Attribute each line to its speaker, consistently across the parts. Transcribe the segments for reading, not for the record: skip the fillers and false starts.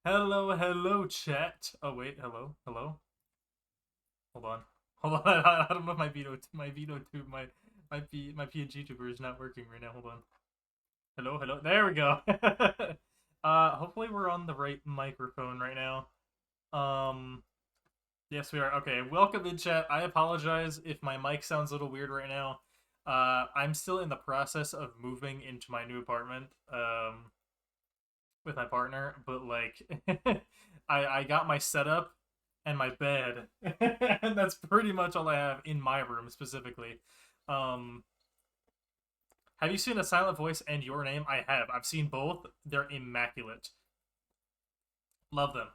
Speaker 1: Hello, hello, chat. Oh wait, hello, hello. Hold on, hold on. I don't know if my veto tube, my PNG tuber is not working right now. Hold on. Hello, hello. There we go. Hopefully we're on the right microphone right now. Um, yes we are. Okay, welcome in chat. I apologize if my mic sounds a little weird right now. I'm still in the process of moving into my new apartment. With my partner, but like I got my setup and my bed, and that's pretty much all I have in my room specifically. Um, have you seen A Silent Voice and Your Name? I have. I've seen both. They're immaculate. Love them.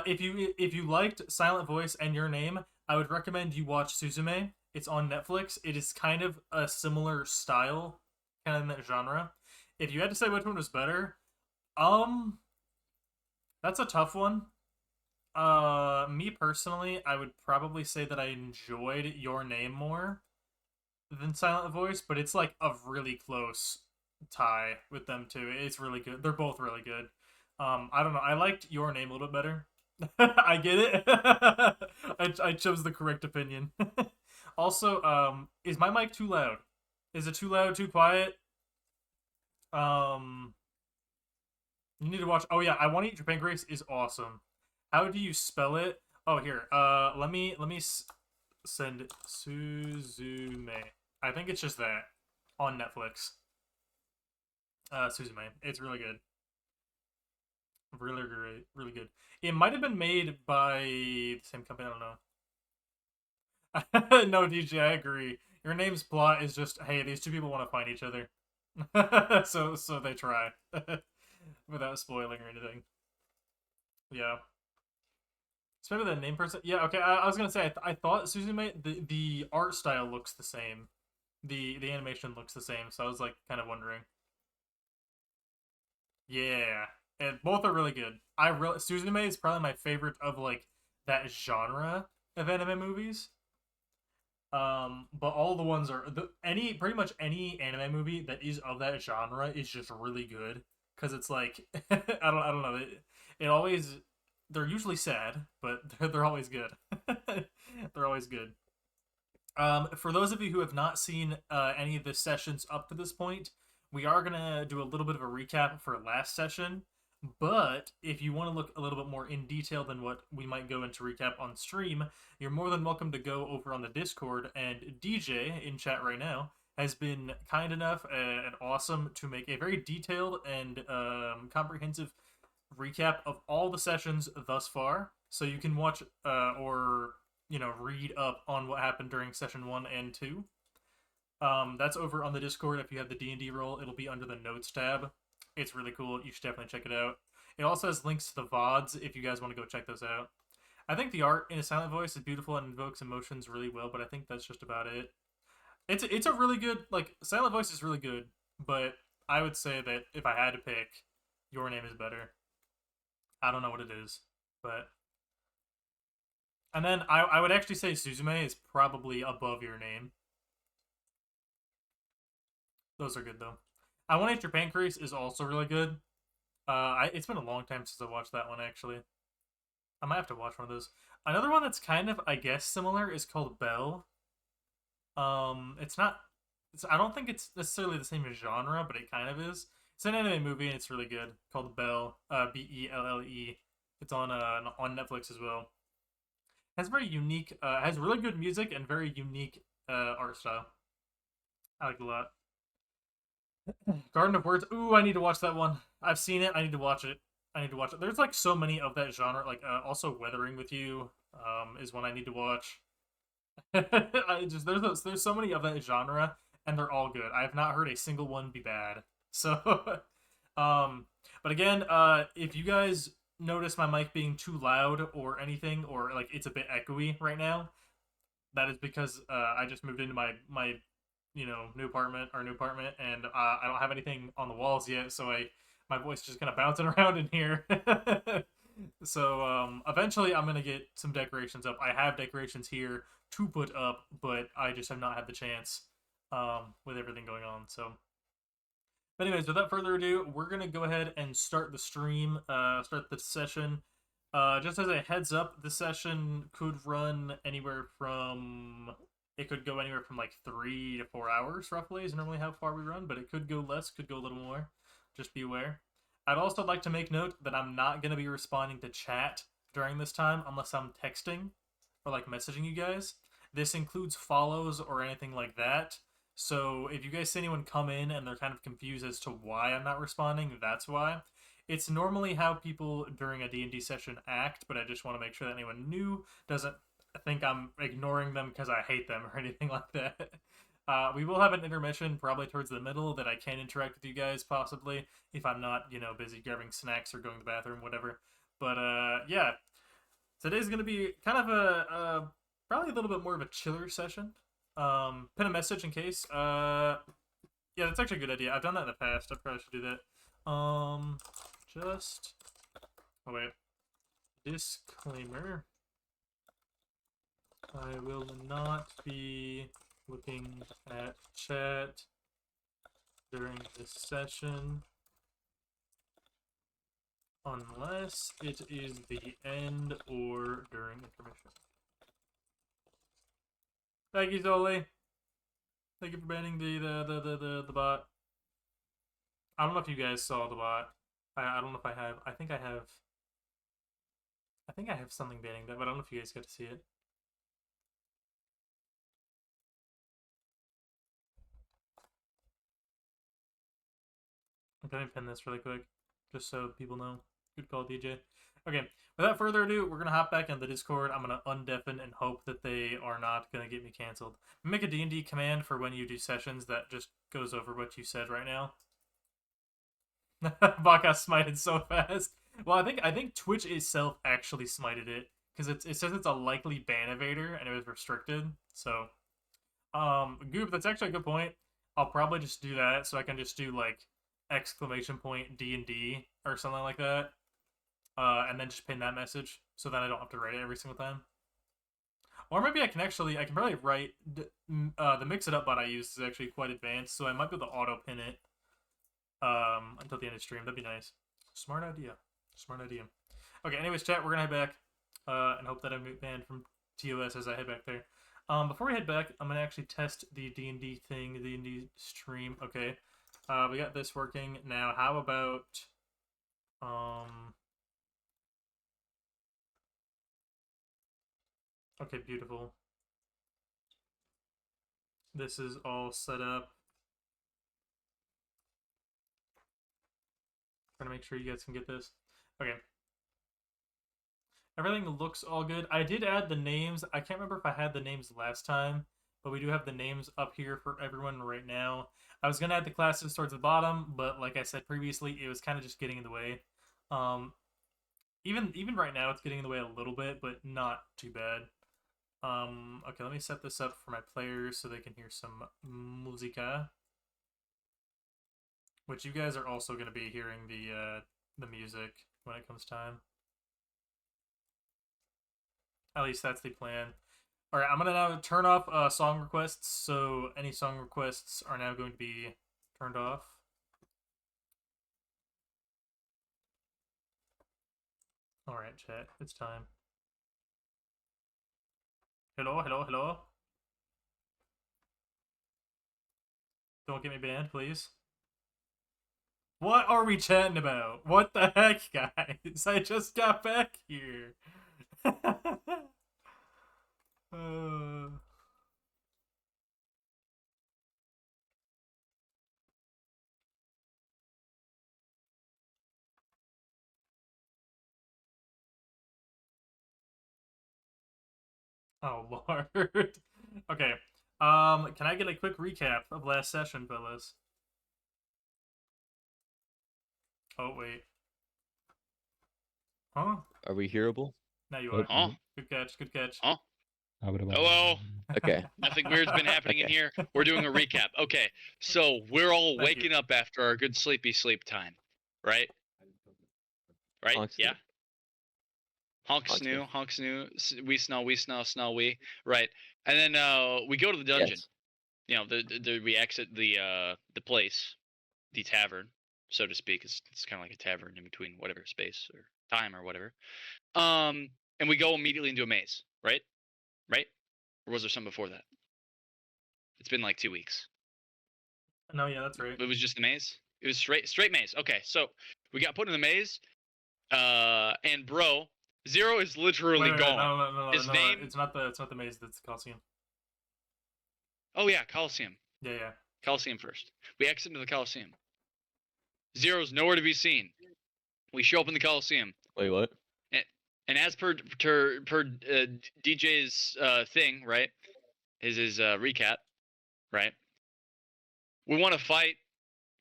Speaker 1: If you liked Silent Voice and Your Name, I would recommend you watch Suzume. It's on Netflix. It is kind of a similar style, kind of in that genre. If you had to say which one was better, um, that's a tough one. Me personally, I would probably say that I enjoyed Your Name more than Silent Voice, but it's like a really close tie with them two. It's really good. They're both really good. I don't know. I liked Your Name a little bit better. I get it. I chose the correct opinion. Also, is my mic too loud? Is it too loud? Too quiet? Um, you need to watch. Oh yeah, I Want to Eat Your Pancreas is awesome. How do you spell it? Oh here. Let me send Suzume. I think it's just that on Netflix. Suzume. It's really good. Really great. Really good. It might have been made by the same company. I don't know. No, DJ, I agree. Your name's plot is just hey, these two people want to find each other, so they try without spoiling or anything. Yeah. It's maybe the name person. Yeah, okay. I was gonna say I thought Suzume the art style looks the same, the animation looks the same. So I was like kind of wondering. Yeah, and both are really good. Suzume is probably my favorite of like that genre of anime movies. But all the ones are any pretty much any anime movie that is of that genre is just really good because it's like I don't know it always they're usually sad but they're always good. They're always good. For those of you who have not seen any of the sessions up to this point, we are gonna do a little bit of a recap for last session. But if you want to look a little bit more in detail than what we might go into recap on stream, you're more than welcome to go over on the Discord. And DJ in chat right now has been kind enough and awesome to make a very detailed and comprehensive recap of all the sessions thus far. So you can watch or read up on what happened during session 1 and 2. That's over on the Discord. If you have the D&D role, it'll be under the notes tab. It's really cool. You should definitely check it out. It also has links to the VODs if you guys want to go check those out. I think the art in A Silent Voice is beautiful and invokes emotions really well, but I think that's just about it. It's a really good like Silent Voice is really good, but I would say that if I had to pick, Your Name is better. I don't know what it is, but and then I would actually say Suzume is probably above Your Name. Those are good though. I Want to Eat Your Pancreas is also really good. It's been a long time since I watched that one actually. I might have to watch one of those. Another one that's kind of I guess similar is called Belle. It's not. I don't think it's necessarily the same genre, but it kind of is. It's an anime movie and it's really good. Called Belle. Belle. It's on Netflix as well. Has very unique. Has really good music and very unique art style. I like it a lot. Garden of Words. Ooh, I need to watch that one. I've seen it. I need to watch it. I need to watch it. There's like so many of that genre. Like also Weathering with You is one I need to watch. I just there's so many of that genre and they're all good. I have not heard a single one be bad. So um but again, if you guys notice my mic being too loud or anything or like it's a bit echoey right now, that is because I just moved into my new apartment and I don't have anything on the walls yet, so I my voice is just kind of bouncing around in here. So eventually I'm gonna get some decorations up. I have decorations here to put up, but I just have not had the chance with everything going on. So But anyways, without further ado, we're gonna go ahead and start the stream. Start the session. Just as a heads up, the session could run anywhere from. It could go anywhere from like 3 to 4 hours, roughly, is normally how far we run. But it could go less, could go a little more. Just be aware. I'd also like to make note that I'm not gonna be responding to chat during this time unless I'm texting or like messaging you guys. This includes follows or anything like that. So if you guys see anyone come in and they're kind of confused as to why I'm not responding, that's why. It's normally how people during a D&D session act, but I just want to make sure that anyone new doesn't think I'm ignoring them because I hate them or anything like that. We will have an intermission probably towards the middle that I can interact with you guys possibly if I'm not, busy grabbing snacks or going to the bathroom, whatever. But yeah, today's gonna be kind of a probably a little bit more of a chiller session. Pin a message in case. Yeah, that's actually a good idea. I've done that in the past. I probably should do that. Just. Oh wait. Disclaimer. I will not be looking at chat during this session unless it is the end or during intermission. Thank you, Zoli. Thank you for banning the bot. I don't know if you guys saw the bot. I don't know if I have. I think I have. I think I have something banning that, but I don't know if you guys got to see it. I'm gonna pin this really quick, just so people know. Good call, DJ. Okay, without further ado, we're gonna hop back in the Discord. I'm gonna undeafen and hope that they are not gonna get me canceled. Make a D&D command for when you do sessions that just goes over what you said right now. Bot got smited so fast. Well, I think Twitch itself actually smited it because it says it's a likely ban evader and it was restricted. So, Goop, that's actually a good point. I'll probably just do that so I can just do like exclamation point D&D or something like that, and then just pin that message so that I don't have to write it every single time. Or maybe I can probably write the mix it up bot I use is actually quite advanced, so I might be able to auto pin it until the end of the stream. That'd be nice. Smart idea. Smart idea. Okay, anyways, chat, we're gonna head back and hope that I'm banned from TOS as I head back there. Before we head back, I'm gonna actually test the D&D thing, the D&D stream. Okay, we got this working now. How about okay, beautiful. This is all set up. Trying to make sure you guys can get this. Okay. Everything looks all good. I did add the names. I can't remember if I had the names last time, but we do have the names up here for everyone right now. I was going to add the classes towards the bottom, but like I said previously, it was kind of just getting in the way. Even right now, it's getting in the way a little bit, but not too bad. Okay, let me set this up for my players so they can hear some musica. Which you guys are also going to be hearing the music when it comes time. At least that's the plan. All right, I'm gonna now turn off song requests. So any song requests are now going to be turned off. All right, chat, it's time. Hello, hello, hello. Don't get me banned, please. What are we chatting about? What the heck, guys? I just got back here. Oh, Lord. Okay. Can I get a quick recap of last session, fellas? Oh, wait. Huh?
Speaker 2: Are we hearable?
Speaker 1: Now you are.
Speaker 3: Huh?
Speaker 1: Good catch, good catch.
Speaker 3: Huh? Hello.
Speaker 2: Okay.
Speaker 3: Nothing weird's been happening in
Speaker 2: Okay.
Speaker 3: here. We're doing a recap. Okay, so we're all waking up after our good sleepy sleep time, right? Right?
Speaker 2: Honk
Speaker 3: Yeah.
Speaker 2: snoo.
Speaker 3: Honk
Speaker 2: Honk
Speaker 3: snoo, honk snoo, we snell, we. Right. And then we go to the dungeon.
Speaker 2: Yes.
Speaker 3: You know, we exit the place. the tavern, so to speak. It's kind of like a tavern in between whatever space or time or whatever. And we go immediately into a maze, right? Right? Or was there something before that? It's been like 2 weeks.
Speaker 1: No, yeah, that's right.
Speaker 3: It was just the maze. It was straight maze. Okay, so we got put in the maze, and bro, Zero is literally
Speaker 1: Wait,
Speaker 3: gone.
Speaker 1: no,
Speaker 3: His name.
Speaker 1: It's not the maze. That's the Coliseum.
Speaker 3: Oh yeah, Coliseum.
Speaker 1: Yeah.
Speaker 3: Coliseum first. We exit into the Coliseum. Zero's nowhere to be seen. We show up in the Coliseum.
Speaker 2: Wait, what?
Speaker 3: And as per DJ's thing, right? His recap, right? We want to fight,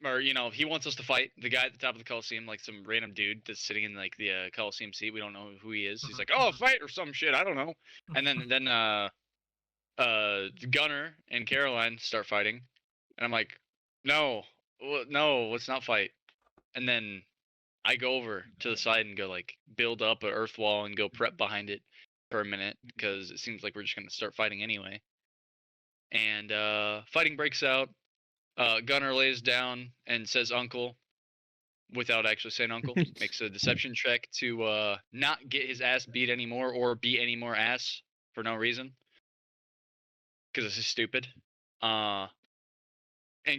Speaker 3: or he wants us to fight the guy at the top of the Coliseum, like some random dude that's sitting in like the Coliseum seat. We don't know who he is. He's like, "Oh, fight or some shit." I don't know. And then Gunnar and Caroline start fighting, and I'm like, no, let's not fight. And then I go over to the side and go like build up an earth wall and go prep behind it for a minute because it seems like we're just gonna start fighting anyway. And fighting breaks out. Gunnar lays down and says "uncle" without actually saying "uncle." Makes a deception check to not get his ass beat anymore or beat any more ass for no reason. Because this is stupid. And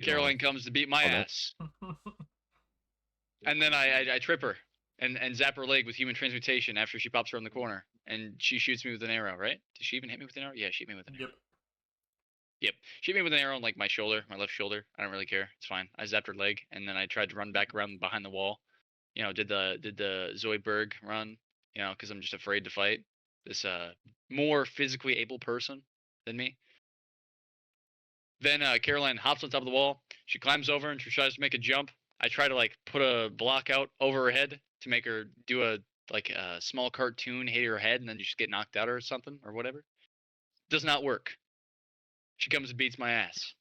Speaker 3: Caroline comes to beat my ass. And then I trip her and zap her leg with human transmutation after she pops around the corner. And she shoots me with an arrow, right? Did she even hit me with an arrow? Yeah, she hit me with an arrow. Yep. She hit me with an arrow on like my shoulder, my left shoulder. I don't really care. It's fine. I zapped her leg and then I tried to run back around behind the wall. Did the Zoidberg run, because I'm just afraid to fight this more physically able person than me. Then Caroline hops on top of the wall. She climbs over and she tries to make a jump. I try to like put a block out over her head to make her do a small cartoon, hit her head, and then just get knocked out or something or whatever. Does not work. She comes and beats my ass.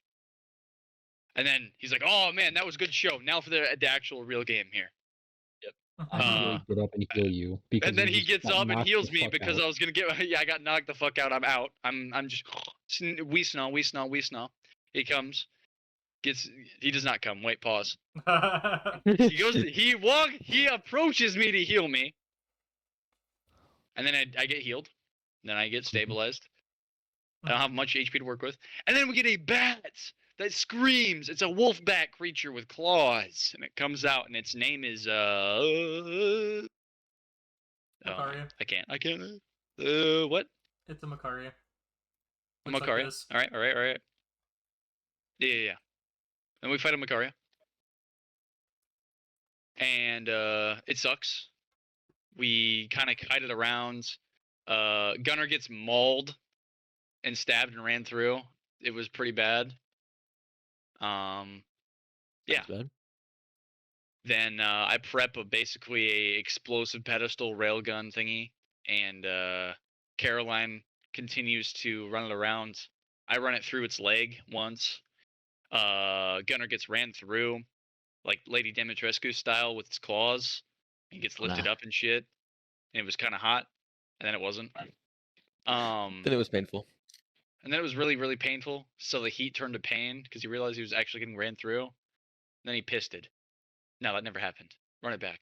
Speaker 3: And then he's like, "Oh man, that was a good show. Now for the actual real game here."
Speaker 2: Yep.
Speaker 4: I really get up and heal you because.
Speaker 3: And then
Speaker 4: you
Speaker 3: he
Speaker 4: just
Speaker 3: gets
Speaker 4: got
Speaker 3: up and
Speaker 4: knocked
Speaker 3: heals
Speaker 4: the
Speaker 3: me
Speaker 4: fuck
Speaker 3: because
Speaker 4: out.
Speaker 3: I was gonna get. Yeah, I got knocked the fuck out. I'm out. I'm just we snow. He comes, gets. He does not come. Wait, pause. He goes. He approaches me to heal me, and then I get healed. Then I get stabilized. I don't have much HP to work with, and then we get a bat that screams. It's a wolf bat creature with claws, and it comes out, and its name is
Speaker 1: Macaria.
Speaker 3: I can't. What?
Speaker 1: It's a Macaria.
Speaker 3: Macaria.
Speaker 1: Like
Speaker 3: All right. Yeah. Then we fight a Macaria. And it sucks. We kind of kited around. Gunnar gets mauled and stabbed and ran through. It was pretty bad. Yeah.
Speaker 2: That's bad.
Speaker 3: Then I prep basically a explosive pedestal railgun thingy, and Caroline continues to run it around. I run it through its leg once. Gunnar gets ran through, like Lady Dimitrescu style with its claws. He gets lifted up and shit. And it was kind of hot, and then it wasn't.
Speaker 2: Then it was painful.
Speaker 3: And then it was really, really painful. So the heat turned to pain because he realized he was actually getting ran through. And then he pisted. No, that never happened. Run it back.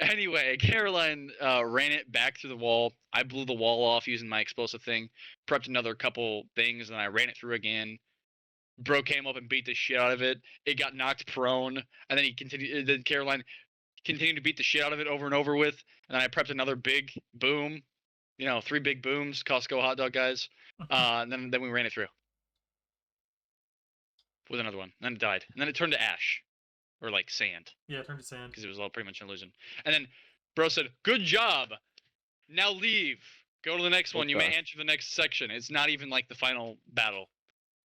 Speaker 3: Anyway, Caroline ran it back through the wall. I blew the wall off using my explosive thing. Prepped another couple things, and I ran it through again. Bro came up and beat the shit out of it. It got knocked prone, and then he continued. Then Caroline continued to beat the shit out of it over and over with. And then I prepped another big boom. 3 big booms, Costco hot dog guys. And then we ran it through with another one. And then it died. And then it turned to ash. Or like sand.
Speaker 1: Yeah, it turned to sand.
Speaker 3: Because it was all pretty much an illusion. And then bro said, "Good job. Now leave. Go to the next one. You may enter the next section." It's not even like the final battle.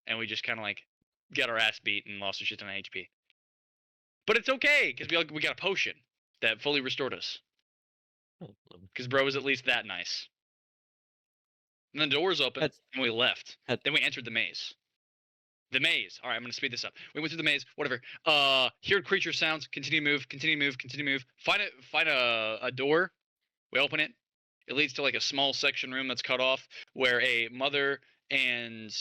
Speaker 3: And we just kind of like got our ass beat and lost a shit ton of HP. But it's okay, because we got a potion that fully restored us. Because bro was at least that nice. And then the doors open, and we left. Then we entered the maze. The maze. All right, I'm going to speed this up. We went through the maze, whatever. Heard creature sounds. Continue to move. Find a door. We open it. It leads to like a small section room that's cut off where a mother and...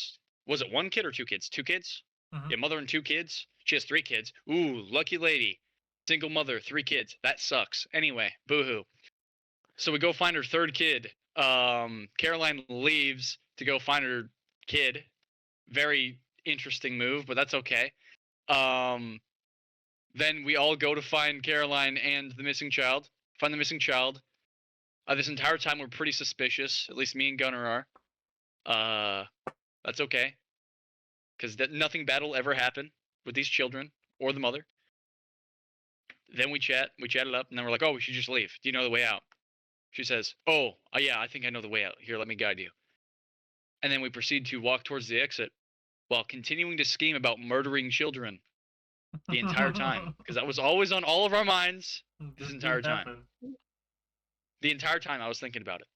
Speaker 3: Was it 1 kid or 2 kids? 2 kids?
Speaker 1: Mm-hmm.
Speaker 3: Yeah, mother and 2 kids She has 3 kids. Ooh, lucky lady. Single mother, 3 kids. That sucks. Anyway, boo-hoo. So we go find her 3rd kid. Caroline leaves to go find her kid. Very interesting move, but that's okay. Then we all go to find Caroline and the missing child. Find the missing child. This entire time we're pretty suspicious. At least me and Gunnar are. That's okay. Because nothing bad will ever happen with these children or the mother. Then we chat. We chat it up, and then we're like, oh, we should just leave. Do you know the way out? She says, oh, yeah, I think I know the way out. Here, let me guide you. And then we proceed to walk towards the exit while continuing to scheme about murdering children the entire time. Because that was always on all of our minds this entire time. The entire time I was thinking about it.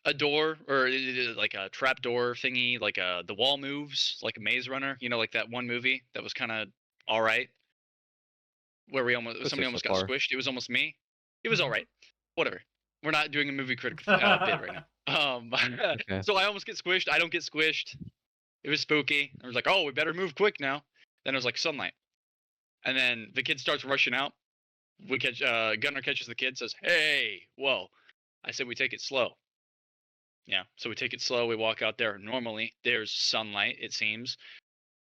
Speaker 3: A door, or like a trap door thingy, like the wall moves, like a Maze Runner. You know, like that one movie that was kind of all right. Where somebody almost got squished. It was almost me. It was all right. Whatever. We're not doing a movie critic bit right now. Okay. So I almost get squished. I don't get squished. It was spooky. I was like, oh, we better move quick now. Then it was like sunlight. And then the kid starts rushing out. We catch Gunnar catches the kid, says, hey, whoa. I said we take it slow. Yeah, so we take it slow. We walk out there normally. There's sunlight, it seems.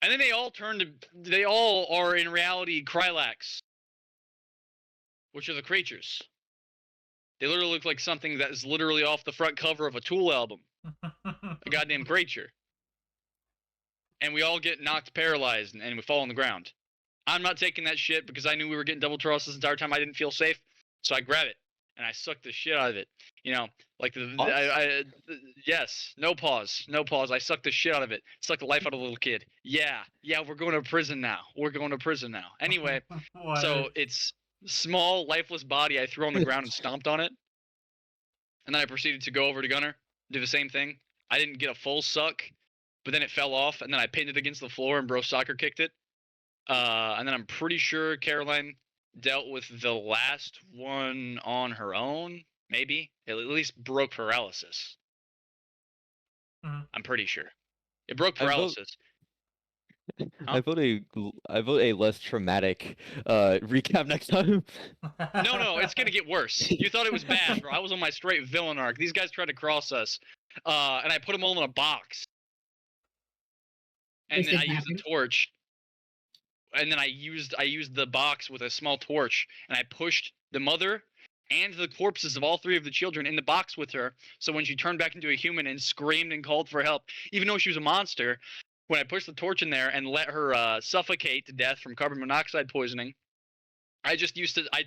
Speaker 3: And then they all are in reality Krylax, which are the creatures. They literally look like something that is literally off the front cover of a Tool album. A goddamn creature. And we all get knocked paralyzed and we fall on the ground. I'm not taking that shit because I knew we were getting double crossed this entire time. I didn't feel safe. So I grab it and I suck the shit out of it. You know, like yes, no pause. I sucked the shit out of it. Sucked the life out of a little kid. Yeah, we're going to prison now. Anyway, so it's small, lifeless body I threw on the ground and stomped on it. And then I proceeded to go over to Gunnar, do the same thing. I didn't get a full suck, but then it fell off, and then I pinned it against the floor, and bro soccer kicked it. And then I'm pretty sure Caroline dealt with the last one on her own, maybe. It at least broke paralysis.
Speaker 2: Mm-hmm.
Speaker 3: I'm pretty sure. It broke paralysis.
Speaker 2: I vote a less traumatic recap next time.
Speaker 3: No, it's gonna get worse. You thought it was bad, bro. I was on my straight villain arc. These guys tried to cross us, and I put them all in a box. And then I used a torch. And then I used the box with a small torch, and I pushed the mother and the corpses of all 3 of the children in the box with her. So when she turned back into a human and screamed and called for help, even though she was a monster, when I pushed the torch in there and let her suffocate to death from carbon monoxide poisoning, I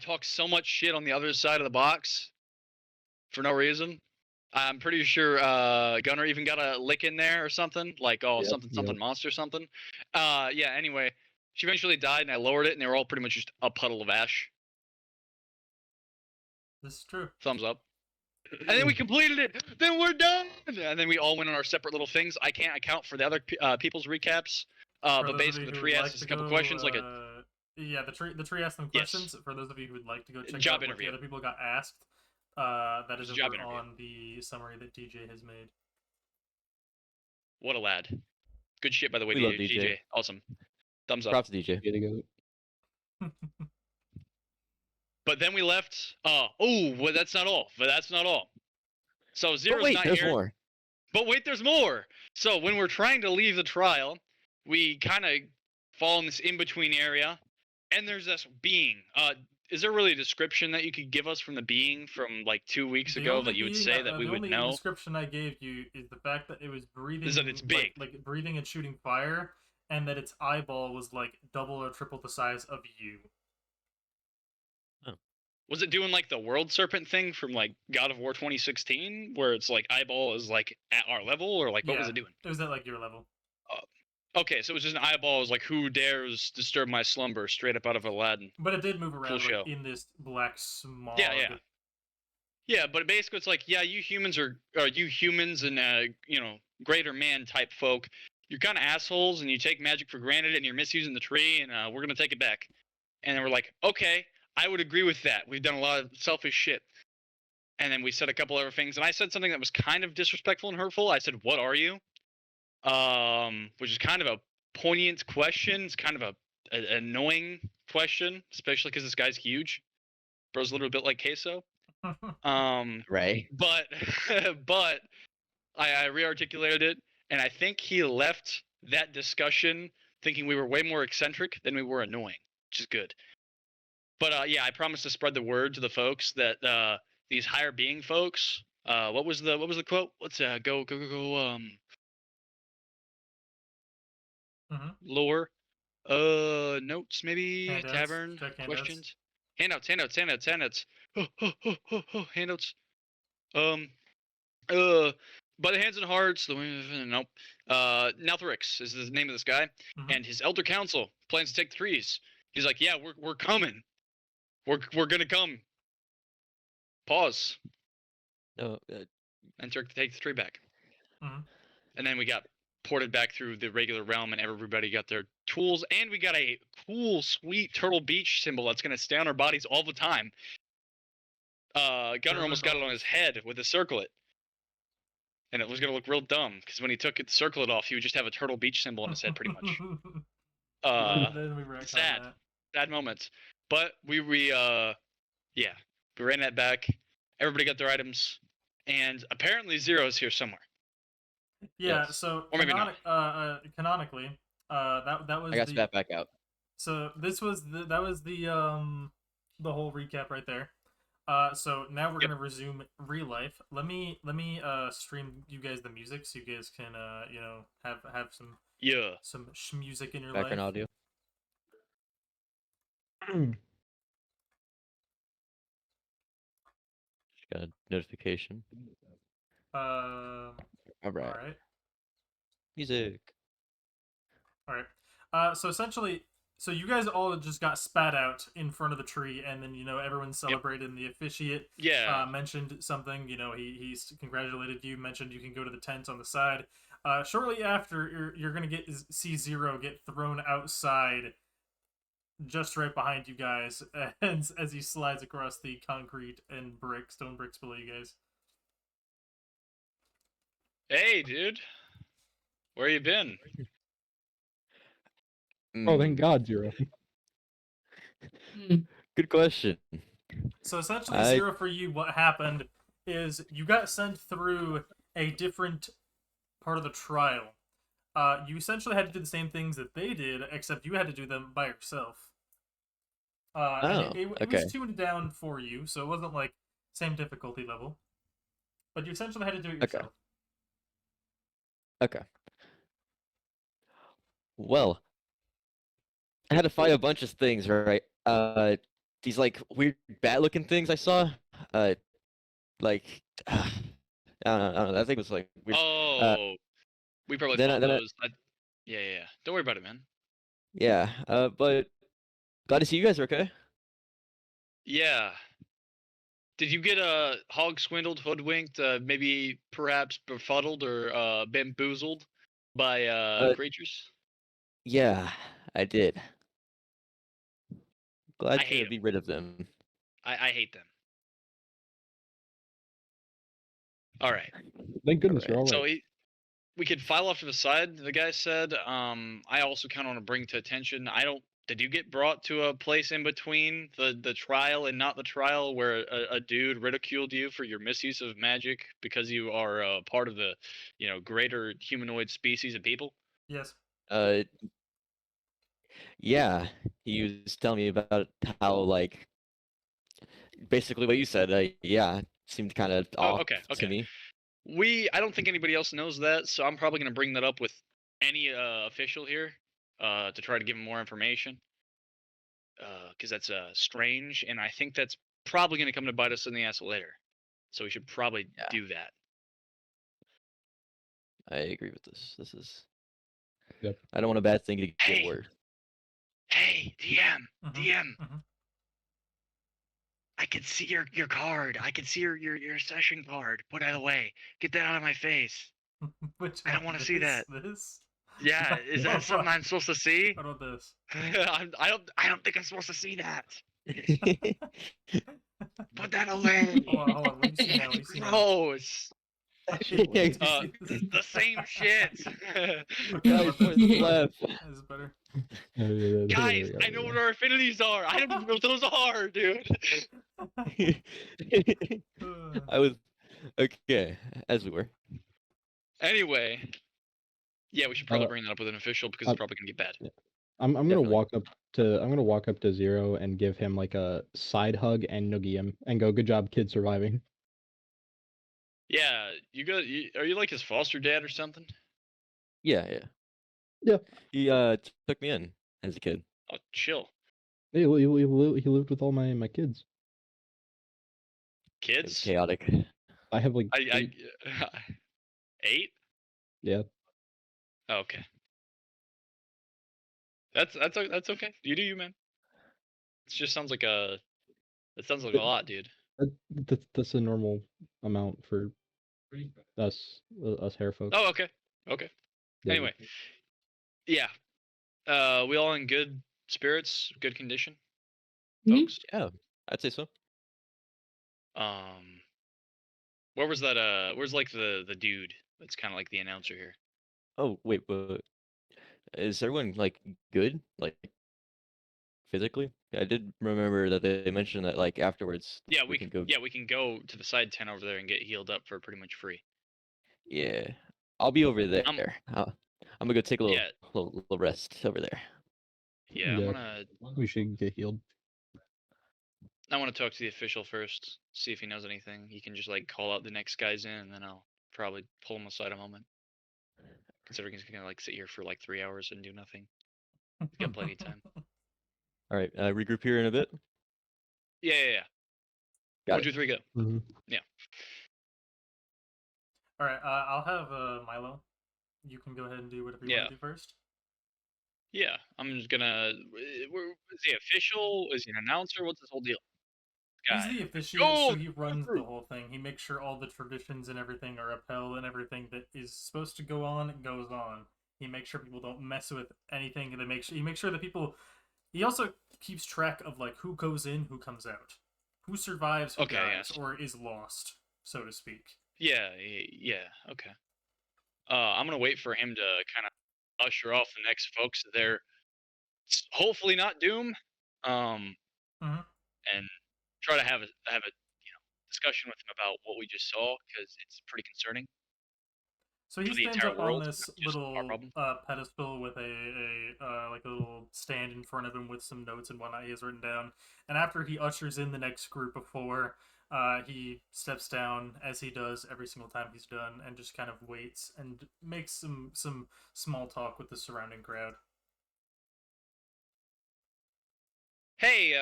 Speaker 3: talked so much shit on the other side of the box for no reason. I'm pretty sure Gunnar even got a lick in there or something, like something monster something. Anyway, she eventually died and I lowered it and they were all pretty much just a puddle of ash.
Speaker 1: This is true.
Speaker 3: Thumbs up. And then we completed it. Then we're done. And then we all went on our separate little things. I can't account for the other people's recaps. But basically, the tree asks us a couple questions, like a.
Speaker 1: Yeah, the tree asked them questions. Yes. For those of you who would like to go check
Speaker 3: job
Speaker 1: out
Speaker 3: interview.
Speaker 1: What the other people got asked, that is over
Speaker 3: interview.
Speaker 1: on the summary that DJ has made.
Speaker 3: What a lad! Good shit, by the way,
Speaker 2: we
Speaker 3: DJ.
Speaker 2: Love DJ.
Speaker 3: Awesome. Thumbs up.
Speaker 2: Props to DJ. Way to go.
Speaker 3: But then we left. Well, that's not all. So Zero's not
Speaker 2: there's
Speaker 3: here.
Speaker 2: More.
Speaker 3: But wait, there's more. So when we're trying to leave the trial, we kind of fall in this in-between area, and there's this being. Is there really a description that you could give us from the being from like 2 weeks ago that you would say that we would know? The only
Speaker 1: description I gave you is the fact that it was breathing.
Speaker 3: Is that it's big,
Speaker 1: like breathing and shooting fire, and that its eyeball was like double or triple the size of you.
Speaker 3: Was it doing like the world serpent thing from like God of War 2016, where it's like eyeball is like at our level, or like what was it doing?
Speaker 1: It was at like your level.
Speaker 3: Okay, so it was just an eyeball. It was like, who dares disturb my slumber, straight up out of Aladdin.
Speaker 1: But it did move around like, in this black smog.
Speaker 3: Yeah, but basically it's like, you humans and greater man type folk, you're kind of assholes and you take magic for granted and you're misusing the tree and we're gonna take it back. And then we're like, okay. I would agree with that. We've done a lot of selfish shit. And then we said a couple other things. And I said something that was kind of disrespectful and hurtful. I said, what are you? Which is kind of a poignant question. It's kind of an annoying question, especially because this guy's huge. Bro's a little bit like queso.
Speaker 2: Right.
Speaker 3: But but I rearticulated it, and I think he left that discussion thinking we were way more eccentric than we were annoying, which is good. But yeah, I promised to spread the word to the folks that these higher being folks. What was the quote? Let's go. Lore. Notes maybe.
Speaker 1: Handouts.
Speaker 3: Tavern.
Speaker 1: Check handouts.
Speaker 3: Questions. Handouts. Handouts. By the hands and hearts. Nope. Nalthrix is the name of this guy, and his elder council plans to take the trees. He's like, yeah, we're coming. We're gonna come. Pause.
Speaker 2: No.
Speaker 3: And take the tree back.
Speaker 1: Mm-hmm.
Speaker 3: And then we got ported back through the regular realm, and everybody got their tools, and we got a cool, sweet Turtle Beach symbol that's gonna stay on our bodies all the time. Gunner almost got it on his head with a circlet, and it was gonna look real dumb because when he took it, circle it off, he would just have a Turtle Beach symbol on his head, pretty much.
Speaker 1: Then we
Speaker 3: sad moments. But we ran that back. Everybody got their items, and apparently Zero's here somewhere.
Speaker 1: Yeah,
Speaker 2: Yes.
Speaker 1: so
Speaker 3: Or maybe not.
Speaker 1: canonically, that was
Speaker 2: I got spat back out.
Speaker 1: So this was the whole recap right there. So now we're gonna resume real life. Let me stream you guys the music so you guys can have some music in your
Speaker 2: Background
Speaker 1: life.
Speaker 2: audio. Just got a notification.
Speaker 1: All right.
Speaker 2: Music.
Speaker 1: All right. So essentially, you guys all just got spat out in front of the tree, and then everyone celebrated, and the officiate mentioned something. He congratulated you, mentioned you can go to the tent on the side. Shortly after, you're gonna see Zero get thrown outside, just right behind you guys, as he slides across the concrete and stone bricks below you guys.
Speaker 3: Hey, dude. Where you been?
Speaker 4: Oh, thank God, Zero.
Speaker 2: Good question.
Speaker 1: So essentially, Zero, for you, what happened is you got sent through a different part of the trial. You essentially had to do the same things that they did, except you had to do them by yourself. And it was tuned down for you, so it wasn't like same difficulty level. But you essentially had to do it yourself.
Speaker 2: Okay. Well, I had to fight a bunch of things, right? These like weird bat-looking things I saw. I don't know. That thing was like weird.
Speaker 3: Oh, we probably fought those. Yeah. Don't worry about it, man.
Speaker 2: Yeah. But glad to see you guys are okay.
Speaker 3: Yeah. Did you get hog swindled, hoodwinked, maybe perhaps befuddled or bamboozled by creatures?
Speaker 2: Yeah, I did. Glad
Speaker 3: I hate
Speaker 2: to be rid of them.
Speaker 3: I hate them. All right.
Speaker 4: Thank goodness you're all right.
Speaker 3: So we could file off to the side, the guy said. I also kind of want to bring to attention, did you get brought to a place in between the trial and not the trial where a dude ridiculed you for your misuse of magic because you are part of the, greater humanoid species of people?
Speaker 1: Yes.
Speaker 2: Yeah, he was telling me about how, like, basically what you said. Yeah, seemed kind of off to me.
Speaker 3: I don't think anybody else knows that, so I'm probably going to bring that up with any official here to try to give him more information. Because that's strange, and I think that's probably going to come to bite us in the ass later. So we should probably do that.
Speaker 2: I agree with this. This is...
Speaker 4: Yep.
Speaker 2: I don't want a bad thing to get worse.
Speaker 3: Hey, DM. I can see your card. I can see your session card. Put that away. Get that out of my face. I don't want to see that.
Speaker 1: This?
Speaker 3: Yeah, is that something I'm supposed to see?
Speaker 1: How about this?
Speaker 3: I don't think I'm supposed to see that. Put that away.
Speaker 1: Hold on. What do you see now?
Speaker 3: Gross. The same shit.
Speaker 2: Guys, points left.
Speaker 1: That's better.
Speaker 3: Guys, I know what our affinities are. I don't know what those are, dude.
Speaker 2: I was okay, as we were.
Speaker 3: Anyway, yeah, we should probably bring that up with an official because it's probably gonna get bad.
Speaker 4: I'm gonna
Speaker 2: Definitely.
Speaker 4: walk up to Zero and give him like a side hug and noogie him and go, "Good job, kid, surviving."
Speaker 3: Yeah, are you like his foster dad or something?
Speaker 2: Yeah. He took me in as a kid.
Speaker 3: Oh, chill.
Speaker 4: He lived with all my kids.
Speaker 2: It was
Speaker 3: Kids?
Speaker 2: chaotic.
Speaker 4: I have like
Speaker 3: I 8?
Speaker 4: Yeah.
Speaker 3: Oh, okay. That's okay. You do you, man. It just sounds like a lot, dude.
Speaker 4: That's a normal amount for us hair folks.
Speaker 3: Oh, okay. Okay.
Speaker 4: Yeah.
Speaker 3: Anyway. Yeah. We all in good spirits, good condition, folks?
Speaker 2: Yeah, I'd say so.
Speaker 3: Where was that where's like the dude that's kind of like the announcer here?
Speaker 2: Oh, wait, but is everyone like good? Like physically? I did remember that they mentioned that like afterwards.
Speaker 3: Yeah, we
Speaker 2: can go.
Speaker 3: Yeah, we can go to the side tent over there and get healed up for pretty much free.
Speaker 2: Yeah, I'll be over there. I'm gonna go take a little rest over there.
Speaker 3: Yeah,
Speaker 4: we should get healed.
Speaker 3: I want to talk to the official first, see if he knows anything. He can just like call out the next guys in, and then I'll probably pull him aside a moment. Considering he's gonna like sit here for like 3 hours and do nothing. He's got plenty of time.
Speaker 2: All right, regroup here in a bit.
Speaker 3: Yeah.
Speaker 2: Got
Speaker 3: 1, 2, 3, go.
Speaker 4: Mm-hmm.
Speaker 3: Yeah.
Speaker 1: All right, I'll have Milo. You can go ahead and do whatever you want to do first.
Speaker 3: Yeah, I'm just gonna. Is he official? Is he an announcer? What's this whole deal?
Speaker 1: He's the official, so he runs the whole thing. He makes sure all the traditions and everything are upheld, and everything that is supposed to go on goes on. He makes sure people don't mess with anything. He makes sure that people. He also keeps track of like who goes in, who comes out, who survives, who dies, or is lost, so to speak.
Speaker 3: Yeah. Okay. I'm gonna wait for him to kind of usher off the next folks. They're hopefully not Doom. And try to have a discussion with him about what we just saw because it's pretty concerning.
Speaker 1: So he stands up on this little pedestal with like a little stand in front of him with some notes and whatnot he has written down. And after he ushers in the next group of 4, he steps down as he does every single time he's done, and just kind of waits and makes some small talk with the surrounding crowd.
Speaker 3: Hey,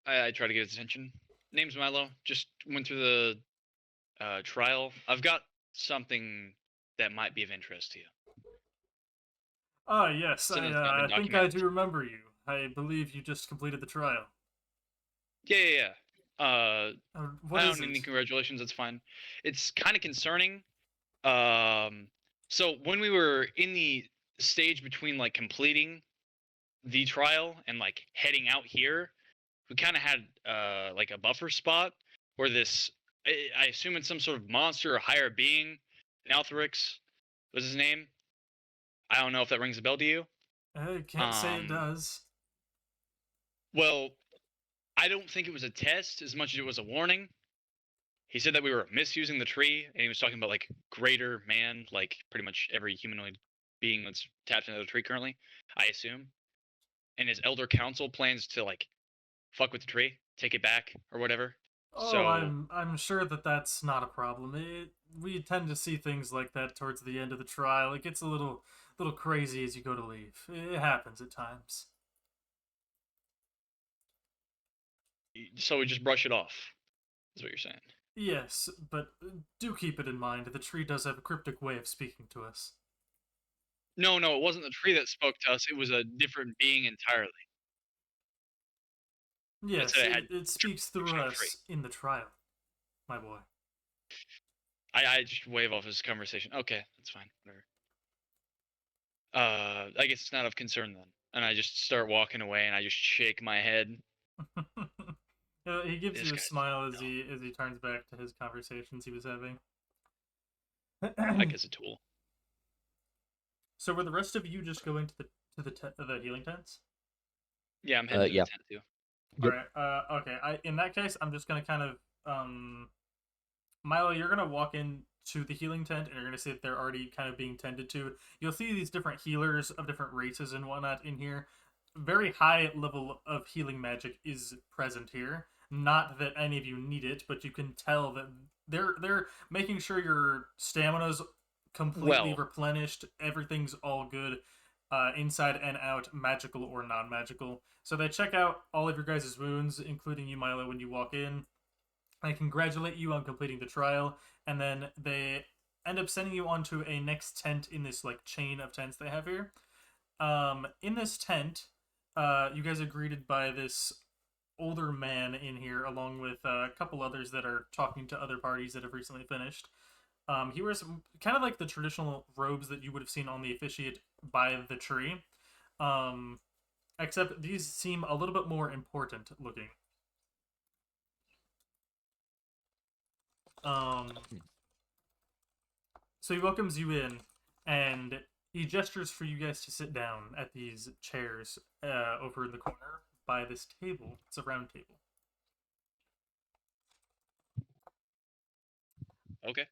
Speaker 3: I try to get his attention. Name's Milo. Just went through the trial. I've got something that might be of interest to you.
Speaker 1: Yes. I think I do remember you. I believe you just completed the trial.
Speaker 3: Yeah. I don't need any congratulations. That's fine. It's kind of concerning. So when we were in the stage between like completing the trial and like heading out here, we kind of had like a buffer spot where this, I assume it's some sort of monster or higher being. Altherix was his name. I don't know if that rings a bell to you.
Speaker 1: I can't say it does.
Speaker 3: Well, I don't think it was a test as much as it was a warning. He said that we were misusing the tree, and he was talking about like greater man, like pretty much every humanoid being that's tapped into the tree currently, I assume. And his elder council plans to like fuck with the tree, take it back or whatever.
Speaker 1: Oh,
Speaker 3: so
Speaker 1: I'm sure that's not a problem. We tend to see things like that towards the end of the trial. It gets a little crazy as you go to leave. It happens at times.
Speaker 3: So we just brush it off, is what you're saying?
Speaker 1: Yes, but do keep it in mind. The tree does have a cryptic way of speaking to us.
Speaker 3: No, it wasn't the tree that spoke to us. It was a different being entirely.
Speaker 1: Yes, it speaks through us in the trial, my boy.
Speaker 3: I just wave off this conversation. Okay, that's fine. Whatever. I guess it's not of concern then. And I just start walking away, and I just shake my head.
Speaker 1: He gives you a smile as he turns back to his conversations he was having.
Speaker 3: like as a tool.
Speaker 1: So were the rest of you just going to the healing tents?
Speaker 3: Yeah, I'm heading to
Speaker 2: Yeah.
Speaker 3: the tent too.
Speaker 1: All right. Okay. In that case, I'm just gonna kind of Milo, you're gonna walk into the healing tent, and you're gonna see that they're already kind of being tended to. You'll see these different healers of different races and whatnot in here. Very high level of healing magic is present here. Not that any of you need it, but you can tell that they're making sure your stamina's completely replenished. Everything's all good, inside and out, magical or non-magical. So they check out all of your guys' wounds, including you, Milo, when you walk in. I congratulate you on completing the trial, and then they end up sending you onto a next tent in this like chain of tents they have here. In this tent, you guys are greeted by this older man in here, along with a couple others that are talking to other parties that have recently finished. He wears kind of like the traditional robes that you would have seen on the officiate by the tree, except these seem a little bit more important looking. So he welcomes you in, and he gestures for you guys to sit down at these chairs over in the corner by this table. It's a round table.
Speaker 3: Okay.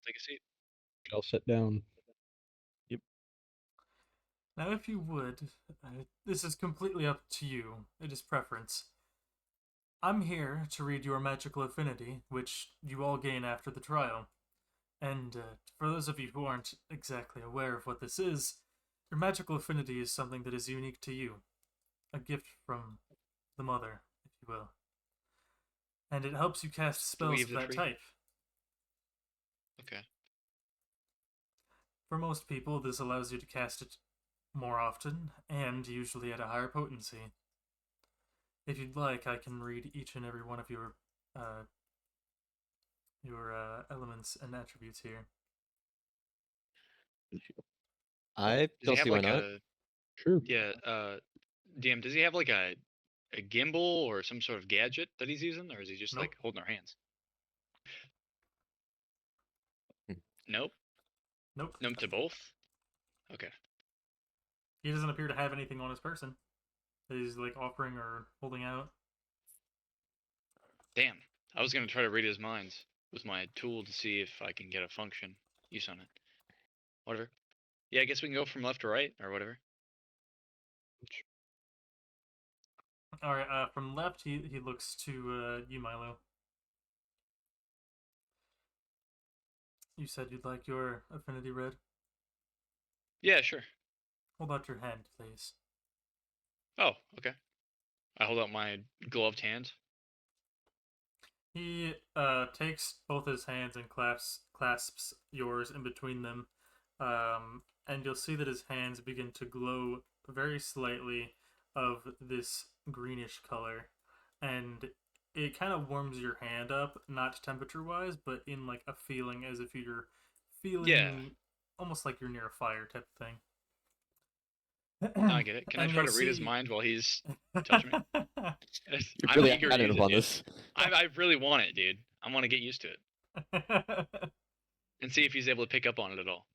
Speaker 3: Take a seat.
Speaker 4: I'll sit down.
Speaker 2: Yep.
Speaker 1: Now, if you would, this is completely up to you. It is preference. I'm here to read your magical affinity, which you all gain after the trial. And for those of you who aren't exactly aware of what this is, your magical affinity is something that is unique to you. A gift from the mother, if you will. And it helps you cast spells of that type.
Speaker 3: Okay.
Speaker 1: For most people, this allows you to cast it more often, and usually at a higher potency. If you'd like, I can read each and every one of your elements and attributes here.
Speaker 2: I don't see why not.
Speaker 4: Sure.
Speaker 3: Yeah, DM, does he have like a gimbal or some sort of gadget that he's using, or is he just like holding our hands? Nope.
Speaker 1: Nope.
Speaker 3: Nope to both? Okay.
Speaker 1: He doesn't appear to have anything on his person that he's like offering or holding out.
Speaker 3: Damn. I was gonna try to read his minds with my tool to see if I can get a function use on it. Whatever. Yeah, I guess we can go from left to right or whatever.
Speaker 1: All right. From left, he looks to you, Milo. You said you'd like your affinity read?
Speaker 3: Yeah, sure.
Speaker 1: Hold out your hand, please.
Speaker 3: Oh, okay. I hold out my gloved hand.
Speaker 1: He takes both his hands and clasps yours in between them, and you'll see that his hands begin to glow very slightly of this greenish color, and it kind of warms your hand up, not temperature-wise, but in like a feeling as if you're feeling almost like you're near a fire type of thing.
Speaker 3: No, I get it. Can I try to read his mind while he's touching me?
Speaker 2: You're really adamant on this.
Speaker 3: I really want it, dude. I want to get used to it. And see if he's able to pick up on it at all.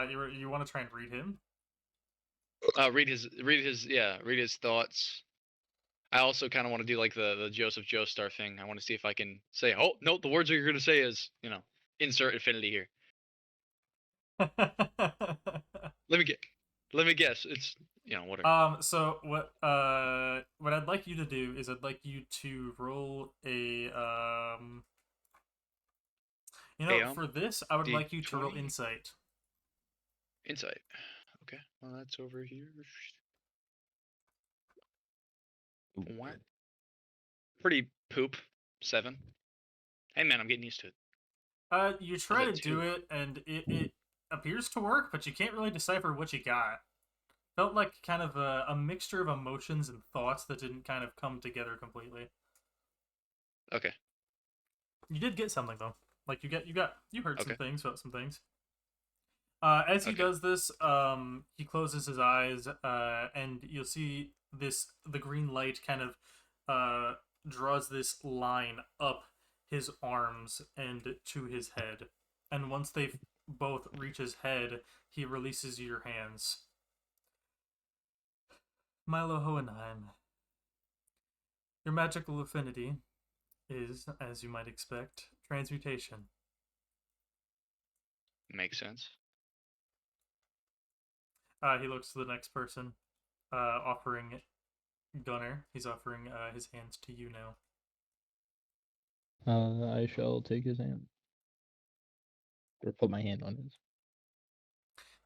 Speaker 1: You want to try and read him?
Speaker 3: Read his thoughts. I also kind of want to do like the Joseph Joestar thing. I want to see if I can say, oh no, the words you're gonna say is, insert affinity here. Let me guess. It's whatever.
Speaker 1: So what I'd like you to do is I'd like you to roll a for this I would like you to roll insight.
Speaker 3: Insight. Okay. Well, that's over here. What? Pretty poop. 7. Hey man, I'm getting used to it.
Speaker 1: You try to do it and it appears to work, but you can't really decipher what you got. Felt like kind of a mixture of emotions and thoughts that didn't kind of come together completely.
Speaker 3: Okay.
Speaker 1: You did get something though. Like you heard some things about some things. As he does this, he closes his eyes, and you'll see the green light kind of draws this line up his arms and to his head. And once they both reach his head, he releases your hands. Milo Hohenheim, your magical affinity is, as you might expect, transmutation.
Speaker 3: Makes sense.
Speaker 1: He looks to the next person, offering Gunner. He's offering his hands to you now.
Speaker 4: I shall take his hand. Or put my hand on his.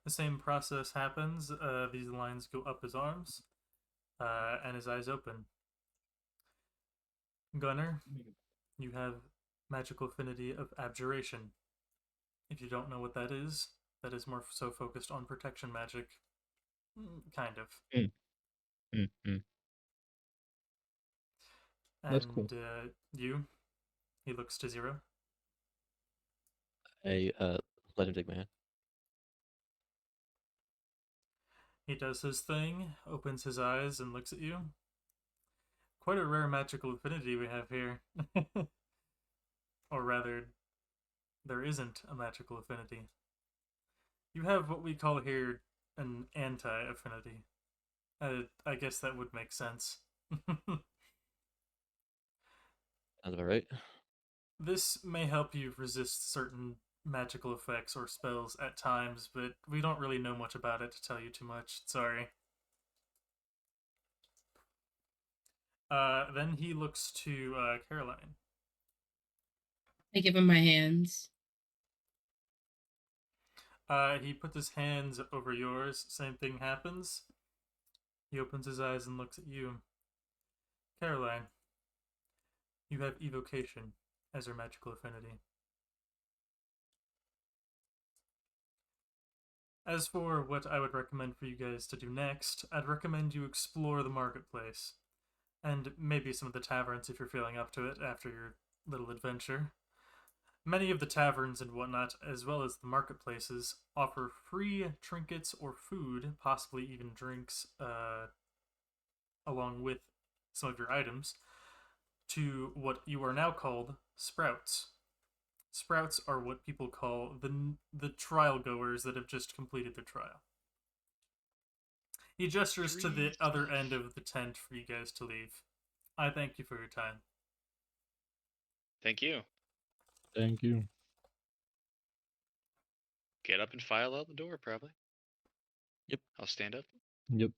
Speaker 1: The same process happens. These lines go up his arms, and his eyes open. Gunner, you have magical affinity of abjuration. If you don't know what that is more so focused on protection magic. Kind of.
Speaker 4: That's cool.
Speaker 1: You? He looks to Zero.
Speaker 2: Hey, let him take my hand.
Speaker 1: He does his thing, opens his eyes, and looks at you. Quite a rare magical affinity we have here. Or rather, there isn't a magical affinity. You have what we call here an anti-affinity. I guess that would make sense.
Speaker 2: Sounds about right.
Speaker 1: This may help you resist certain magical effects or spells at times, but we don't really know much about it to tell you too much. Sorry. Then he looks to Caroline.
Speaker 5: I give him my hands.
Speaker 1: He puts his hands over yours. Same thing happens. He opens his eyes and looks at you. Caroline, you have evocation as your magical affinity. As for what I would recommend for you guys to do next, I'd recommend you explore the marketplace. And maybe some of the taverns if you're feeling up to it after your little adventure. Many of the taverns and whatnot, as well as the marketplaces, offer free trinkets or food, possibly even drinks, along with some of your items, to what you are now called sprouts. Sprouts are what people call the trial goers that have just completed their trial. He gestures to the other end of the tent for you guys to leave. I thank you for your time.
Speaker 3: Thank you.
Speaker 4: Thank you.
Speaker 3: Get up and file out the door, probably.
Speaker 2: Yep.
Speaker 3: I'll stand up.
Speaker 4: Yep.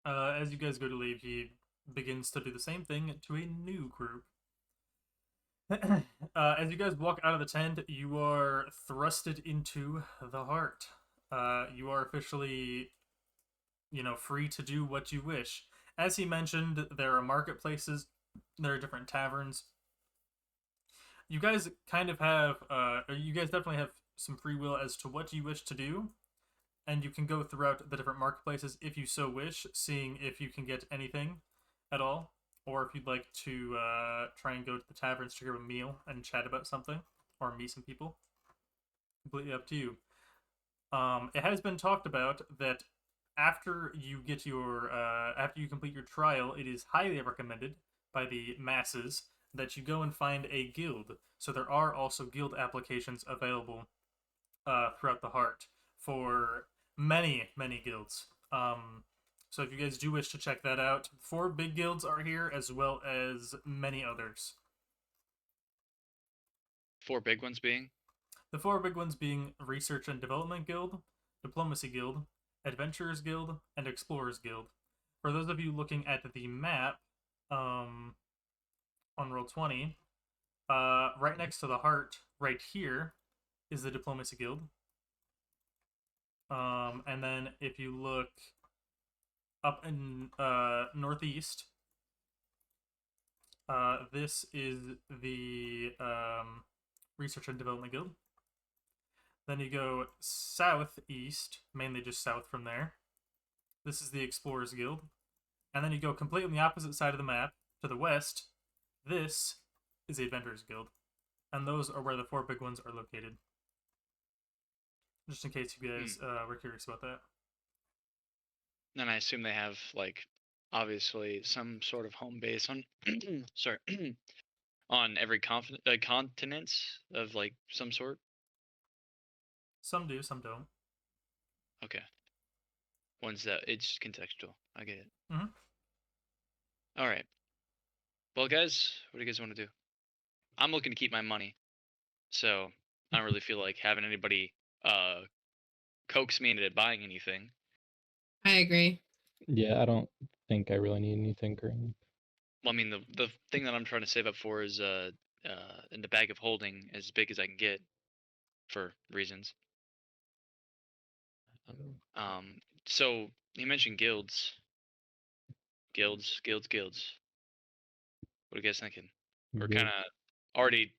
Speaker 1: As you guys go to leave, he begins to do the same thing to a new group. As you guys walk out of the tent, you are thrusted into the heart. You are officially, free to do what you wish. As he mentioned, there are marketplaces, there are different taverns. You guys kind of have, you guys definitely have some free will as to what you wish to do, and you can go throughout the different marketplaces if you so wish, seeing if you can get anything at all, or if you'd like to try and go to the taverns to grab a meal and chat about something, or meet some people. Completely up to you. It has been talked about that after you get after you complete your trial, it is highly recommended by the masses that you go and find a guild. So there are also guild applications available throughout the heart for many, many guilds. So if you guys do wish to check that out, 4 big guilds are here, as well as many others.
Speaker 3: 4 big ones being?
Speaker 1: The 4 big ones being Research and Development Guild, Diplomacy Guild, Adventurers Guild, and Explorers Guild. For those of you looking at the map, on Roll20, right next to the heart, right here, is the Diplomacy Guild. And then if you look up in northeast, this is the Research and Development Guild. Then you go southeast, mainly just south from there. This is the Explorers Guild. And then you go completely on the opposite side of the map, to the west. This is the Adventurers Guild. And those are where the 4 big ones are located. Just in case you guys were curious about that.
Speaker 3: And I assume they have, obviously some sort of home base on sorry on every continent of like some sort.
Speaker 1: Some do, some don't.
Speaker 3: Okay. One's that it's contextual. I get it.
Speaker 1: Mhm.
Speaker 3: All right. Well, guys, what do you guys want to do? I'm looking to keep my money, so I don't really feel like having anybody coax me into buying anything.
Speaker 5: I agree.
Speaker 4: Yeah, I don't think I really need anything currently.
Speaker 3: Well, I mean, the thing that I'm trying to save up for is in the bag of holding as big as I can get, for reasons. So you mentioned guilds. Guilds. What are you guys thinking? We're kind of already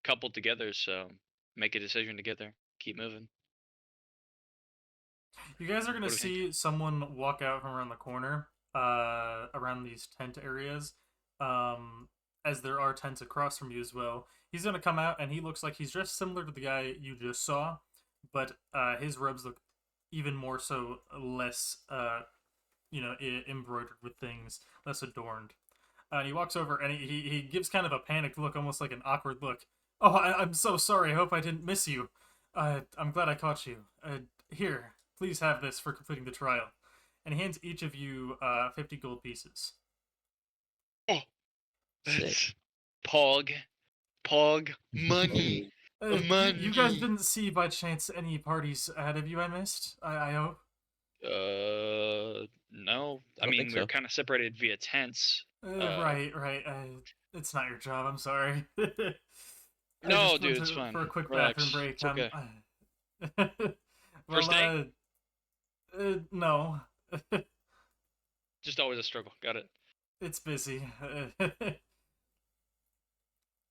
Speaker 3: coupled together, so make a decision together. Keep moving.
Speaker 1: You guys are gonna
Speaker 3: What do you think?
Speaker 1: see someone walk out from around the corner, around these tent areas, as there are tents across from you as well. He's gonna come out, and he looks like he's dressed similar to the guy you just saw, but his robes look even more so less, embroidered with things, less adorned. And he walks over, and he gives kind of a panicked look, almost like an awkward look. Oh, I'm so sorry. I hope I didn't miss you. I'm glad I caught you. Here, please have this for completing the trial. And he hands each of you 50 gold pieces.
Speaker 3: Oh,
Speaker 2: Sick.
Speaker 3: that's Pog, money, money.
Speaker 1: You guys didn't see by chance any parties ahead of you I missed? I hope.
Speaker 3: No. I
Speaker 2: don't
Speaker 3: mean,
Speaker 2: think
Speaker 3: we're
Speaker 2: so.
Speaker 3: kind of separated via tents.
Speaker 1: Right. It's not your job. I'm sorry.
Speaker 3: No, dude, it's fine.
Speaker 1: For a quick
Speaker 3: Relax.
Speaker 1: bathroom break.
Speaker 3: It's okay.
Speaker 1: Well,
Speaker 3: First date?
Speaker 1: No.
Speaker 3: Just always a struggle. Got it.
Speaker 1: It's busy.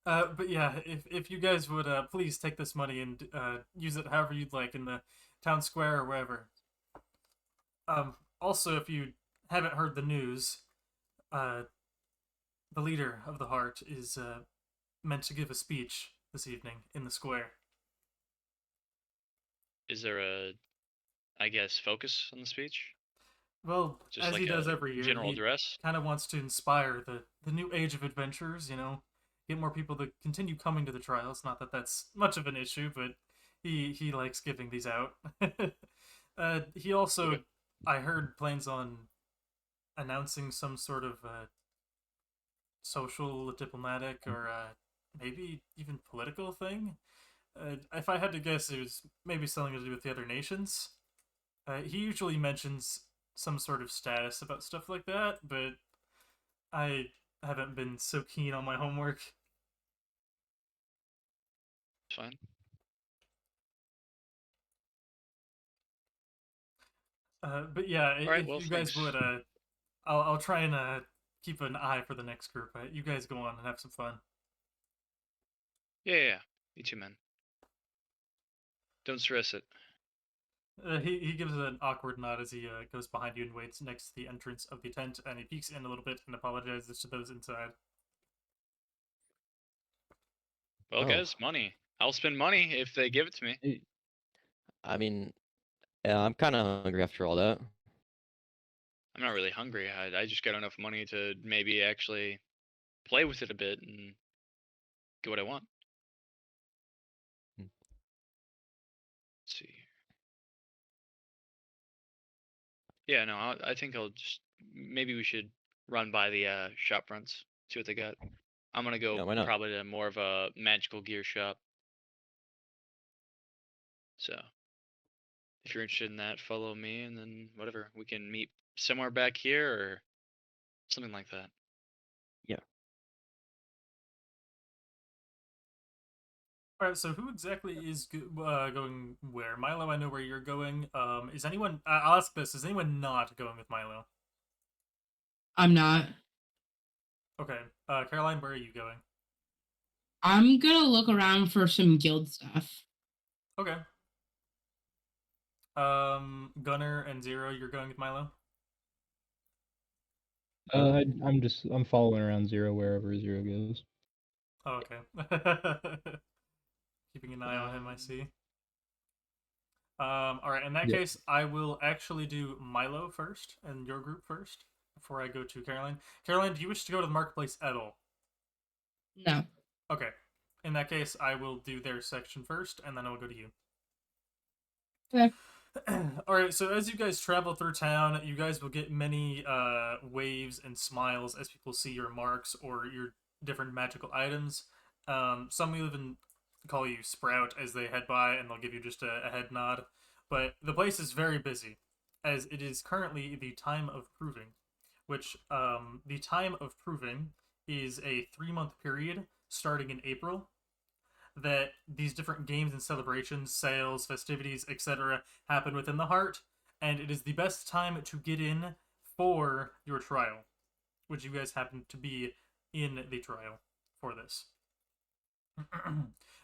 Speaker 1: But yeah, if you guys would please take this money and use it however you'd like in the town square or wherever. Also, if you haven't heard the news, the leader of the Heart is meant to give a speech this evening in the square.
Speaker 3: Is there I guess, focus on the speech?
Speaker 1: Well,
Speaker 3: Just
Speaker 1: as
Speaker 3: like
Speaker 1: he does
Speaker 3: a
Speaker 1: every year,
Speaker 3: general
Speaker 1: he
Speaker 3: address?
Speaker 1: kind of wants to inspire the new age of adventurers, get more people to continue coming to the trials. Not that that's much of an issue, but he likes giving these out. He also,
Speaker 3: Okay.
Speaker 1: I heard, plans on announcing some sort of social, diplomatic, or maybe even political thing. If I had to guess, it was maybe something to do with the other nations. He usually mentions some sort of status about stuff like that, but I haven't been so keen on my homework.
Speaker 3: It's fine.
Speaker 1: But yeah,
Speaker 3: All right,
Speaker 1: if
Speaker 3: well,
Speaker 1: you guys
Speaker 3: thanks.
Speaker 1: would, I'll try and keep an eye for the next group. You guys go on and have some fun.
Speaker 3: Yeah. Me too, man. Don't stress it.
Speaker 1: He gives an awkward nod as he goes behind you and waits next to the entrance of the tent, and he peeks in a little bit and apologizes to those inside.
Speaker 3: Well,
Speaker 2: Oh.
Speaker 3: guys, money. I'll spend money if they give it to me.
Speaker 2: I mean, yeah, I'm kind of hungry after all that.
Speaker 3: I'm not really hungry. I just got enough money to maybe actually play with it a bit and get what I want.
Speaker 2: Hmm.
Speaker 3: Let's see. Yeah, no, I think I'll just maybe we should run by the shop fronts, see what they got. I'm gonna go
Speaker 2: Yeah, why not?
Speaker 3: probably to more of a magical gear shop. So if you're interested in that, follow me, and then whatever, we can meet somewhere back here or something like that.
Speaker 2: Yeah.
Speaker 1: All right, so who exactly is going where? Milo, I know where you're going. Is anyone? I'll ask this: is anyone not going with Milo?
Speaker 5: I'm not.
Speaker 1: Okay, Caroline, where are you going?
Speaker 5: I'm gonna look around for some guild stuff.
Speaker 1: Okay. Gunner and Zero, you're going with Milo?
Speaker 4: I'm following around Zero wherever Zero goes.
Speaker 1: Oh, okay. Keeping an eye on him, I see. All right. In that
Speaker 4: Yeah.
Speaker 1: case, I will actually do Milo first and your group first before I go to Caroline. Caroline, do you wish to go to the marketplace at all?
Speaker 5: No.
Speaker 1: Okay. In that case, I will do their section first, and then I will go to you.
Speaker 5: Okay.
Speaker 1: All right. So as you guys travel through town, you guys will get many waves and smiles as people see your marks or your different magical items. Some will even call you Sprout as they head by, and they'll give you just a head nod. But the place is very busy, as it is currently the time of proving, which the time of proving is a 3-month period starting in April that these different games and celebrations, sales, festivities, etc., happen within the heart, and it is the best time to get in for your trial, which you guys happen to be in the trial for this.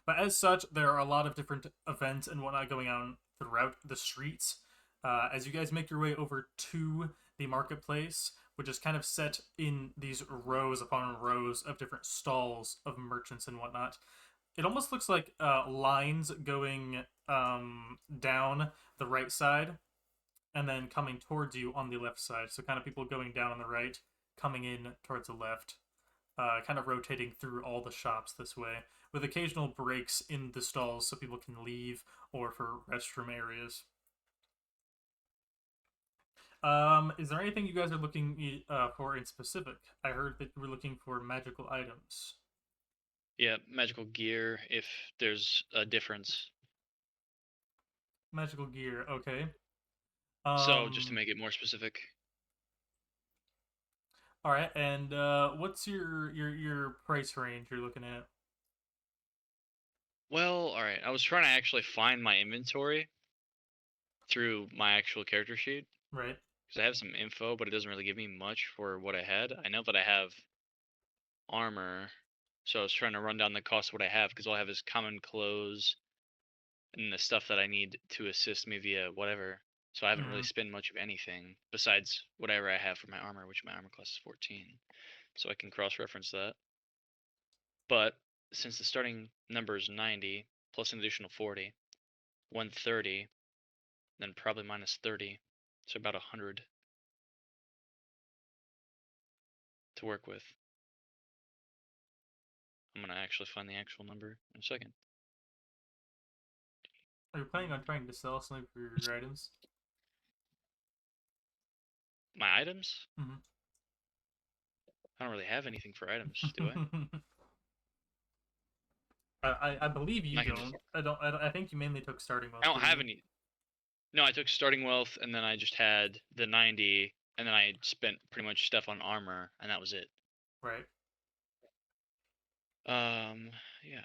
Speaker 1: But as such, there are a lot of different events and whatnot going on throughout the streets. As you guys make your way over to the marketplace, which is kind of set in these rows upon rows of different stalls of merchants and whatnot, it almost looks like lines going down the right side and then coming towards you on the left side. So kind of people going down on the right, coming in towards the left, kind of rotating through all the shops this way, with occasional breaks in the stalls so people can leave or for restroom areas. Is there anything you guys are looking for in specific? I heard that you were looking for magical items.
Speaker 3: Yeah, magical gear, if there's a difference.
Speaker 1: Magical gear, okay.
Speaker 3: So, just to make it more specific.
Speaker 1: All right, and what's your price range you're looking at?
Speaker 3: Well, all right. I was trying to actually find my inventory through my actual character sheet.
Speaker 1: Right.
Speaker 3: Because I have some info, but it doesn't really give me much for what I had. I know that I have armor, so I was trying to run down the cost of what I have, because all I have is common clothes and the stuff that I need to assist me via whatever. So I haven't really spent much of anything besides whatever I have for my armor, which my armor class is 14. So I can cross-reference that. But since the starting number is 90 plus an additional 40, 130, then probably minus 30, so about 100 to work with. I'm gonna actually find the actual number in a second.
Speaker 1: Are you planning on trying to sell something for your items?
Speaker 3: My items?
Speaker 1: Mm-hmm.
Speaker 3: I don't really have anything for items, do
Speaker 1: I? I believe you don't.
Speaker 3: Just...
Speaker 1: I think you mainly took starting wealth.
Speaker 3: I don't have any. No, I took starting wealth, and then I just had the 90, and then I spent pretty much stuff on armor, and that was it.
Speaker 1: Right.
Speaker 3: Yeah.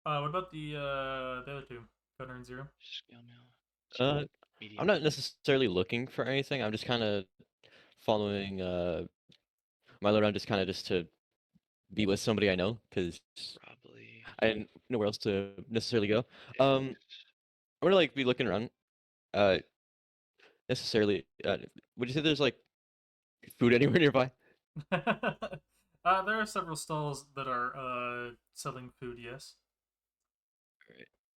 Speaker 1: What about the other two, Gunner and Zero?
Speaker 3: Scale mail.
Speaker 2: I'm not necessarily looking for anything. I'm just kind of following my around, just to be with somebody I know, because
Speaker 3: probably
Speaker 2: I didn't know where else to necessarily go. I'm gonna be looking around. Necessarily, would you say there's food anywhere nearby?
Speaker 1: There are several stalls that are selling food. Yes.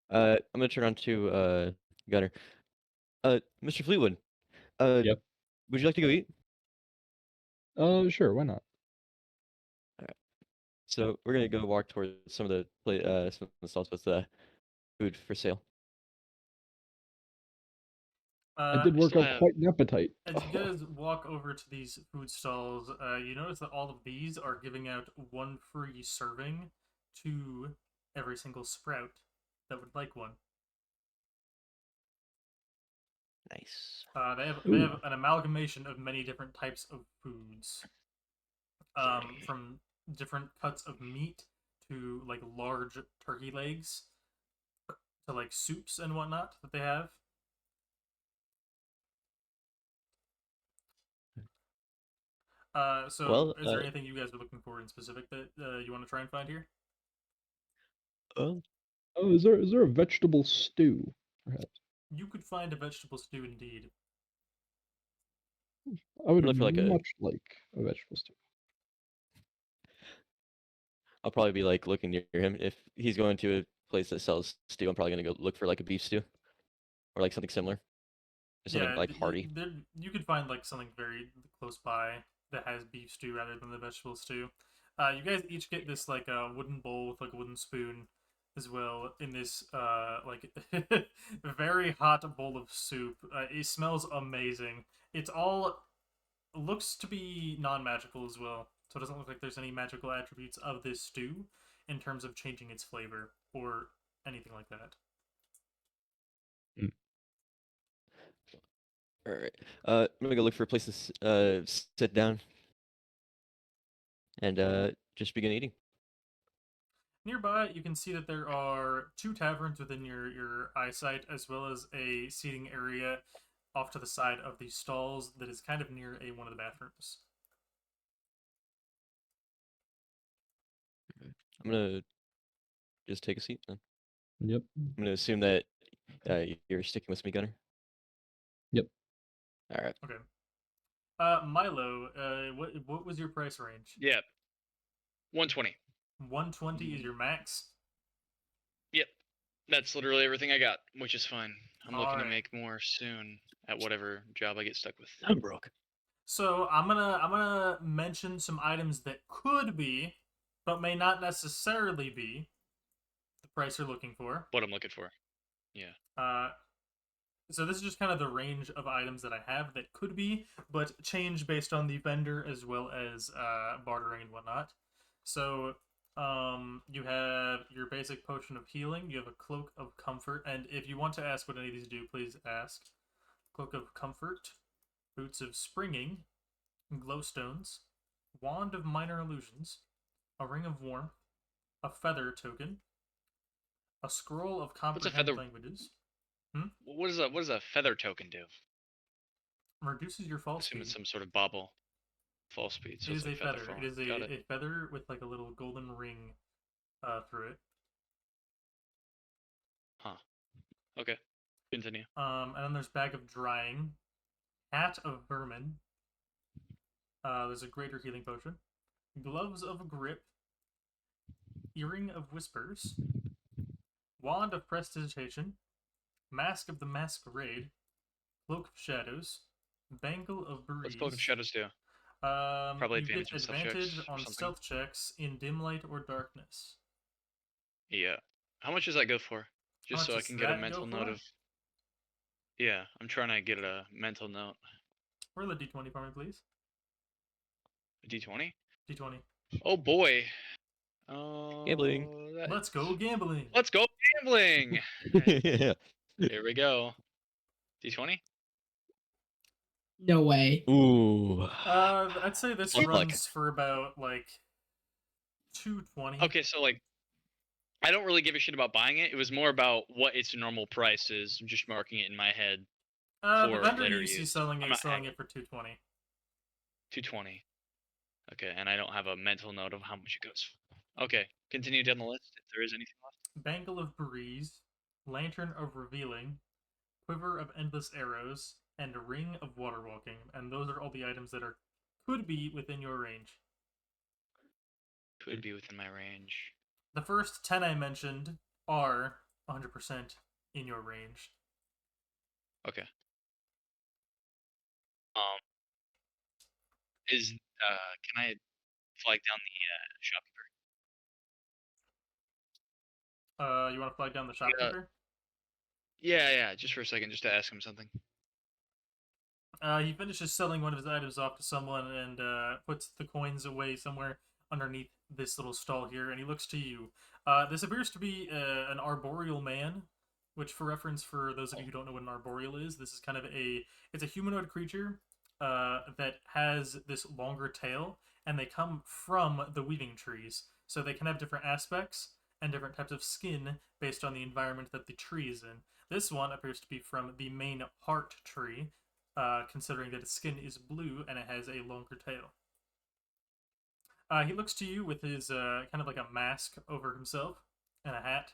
Speaker 2: All right. I'm gonna turn on to Gunner. Mr. Fleetwood.
Speaker 4: Yep.
Speaker 2: Would you like to go eat?
Speaker 4: Sure. Why not?
Speaker 2: All right. So we're gonna go walk towards some of the stalls with food for sale.
Speaker 4: I did work up quite an appetite.
Speaker 1: As you guys walk over to these food stalls, you notice that all of these are giving out one free serving to every single Sprout that would like one.
Speaker 2: Nice.
Speaker 1: They have an amalgamation of many different types of foods, from different cuts of meat to large turkey legs to soups and whatnot that they have. So is there anything you guys are looking for in specific that you want to try and find here?
Speaker 4: Is there a vegetable stew, perhaps?
Speaker 1: You could find a vegetable stew indeed.
Speaker 4: I would much like a vegetable stew.
Speaker 2: I'll probably be looking near him. If he's going to a place that sells stew, I'm probably gonna go look for a beef stew or something similar. something like hearty.
Speaker 1: You could find like something very close by that has beef stew rather than the vegetable stew. You guys each get this like a wooden bowl with like a wooden spoon as well in this like very hot bowl of soup. It smells amazing. It's all looks to be non-magical as well, so it doesn't look like there's any magical attributes of this stew in terms of changing its flavor or anything like that.
Speaker 2: All right. I'm gonna go look for a place to sit down and just begin eating.
Speaker 1: Nearby, you can see that there are 2 taverns within your eyesight, as well as a seating area off to the side of the stalls that is kind of near one of the bathrooms.
Speaker 2: I'm gonna just take a seat then.
Speaker 4: Yep.
Speaker 2: I'm gonna assume that you're sticking with me, Gunner.
Speaker 4: Yep.
Speaker 2: All right.
Speaker 1: Okay. Milo, what was your price range?
Speaker 3: Yeah. 120.
Speaker 1: 120 is your max?
Speaker 3: Yep. That's literally everything I got, which is fine. I'm looking to
Speaker 1: Alright.
Speaker 3: make more soon at whatever job I get stuck with.
Speaker 2: I'm broke.
Speaker 1: So I'm gonna mention some items that could be, but may not necessarily be, the price you're looking for.
Speaker 3: What I'm looking for. Yeah.
Speaker 1: So this is just kind of the range of items that I have that could be, but change based on the vendor as well as bartering and whatnot. So you have your basic potion of healing, you have a cloak of comfort, and if you want to ask what any of these do, please ask. Cloak of comfort, boots of springing, glowstones, wand of minor illusions, a ring of warmth, a feather token, a scroll of comprehend languages.
Speaker 3: What does a feather token do?
Speaker 1: Reduces your fall speed.
Speaker 3: It's some sort of bauble. Fall speed. So
Speaker 1: it is
Speaker 3: like
Speaker 1: a feather.
Speaker 3: Fall.
Speaker 1: It is a feather with like a little golden ring through it.
Speaker 3: Huh. Okay. Continue.
Speaker 1: And then there's bag of drying, hat of vermin. There's a greater healing potion, gloves of grip, earring of whispers, wand of prestidigitation, mask of the masquerade, cloak of shadows, bangle of breeze.
Speaker 3: What's cloak of shadows do?
Speaker 1: Probably you get advantage on stealth checks in dim light or darkness.
Speaker 3: Yeah. How much does that go for? Just so I can get a mental note of. Yeah, I'm trying to get a mental note.
Speaker 1: Roll a d20 for me, please.
Speaker 3: A d20?
Speaker 1: D20.
Speaker 3: Oh boy.
Speaker 2: Gambling.
Speaker 1: Let's go gambling.
Speaker 3: Let's go gambling.
Speaker 2: Yeah.
Speaker 3: Here we go. D20?
Speaker 5: No way.
Speaker 2: Ooh.
Speaker 1: I'd say this runs for about like 220.
Speaker 3: Okay, so like I don't really give a shit about buying it. It was more about what its normal price is. I'm just marking it in my head.
Speaker 1: The vendor you see selling it for 220.
Speaker 3: 220. Okay, and I don't have a mental note of how much it goes for. Okay, continue down the list if there is anything left.
Speaker 1: Bangle of breeze, lantern of revealing, quiver of endless arrows, and a ring of water walking. And those are all the items that could be within your range.
Speaker 3: Could be within my range.
Speaker 1: The first 10 I mentioned are 100% in your range.
Speaker 3: Okay. Can I flag down the shopkeeper?
Speaker 1: You want to flag down the shopkeeper?
Speaker 3: Yeah, just for a second, just to ask him something.
Speaker 1: He finishes selling one of his items off to someone and puts the coins away somewhere underneath this little stall here, and he looks to you. This appears to be an arboreal man, which for reference for those of you who don't know what an arboreal is, this is kind of it's a humanoid creature that has this longer tail, and they come from the weaving trees. So they can have different aspects and different types of skin based on the environment that the tree is in. This one appears to be from the main heart tree, considering that its skin is blue and it has a longer tail. He looks to you with his kind of like a mask over himself and a hat.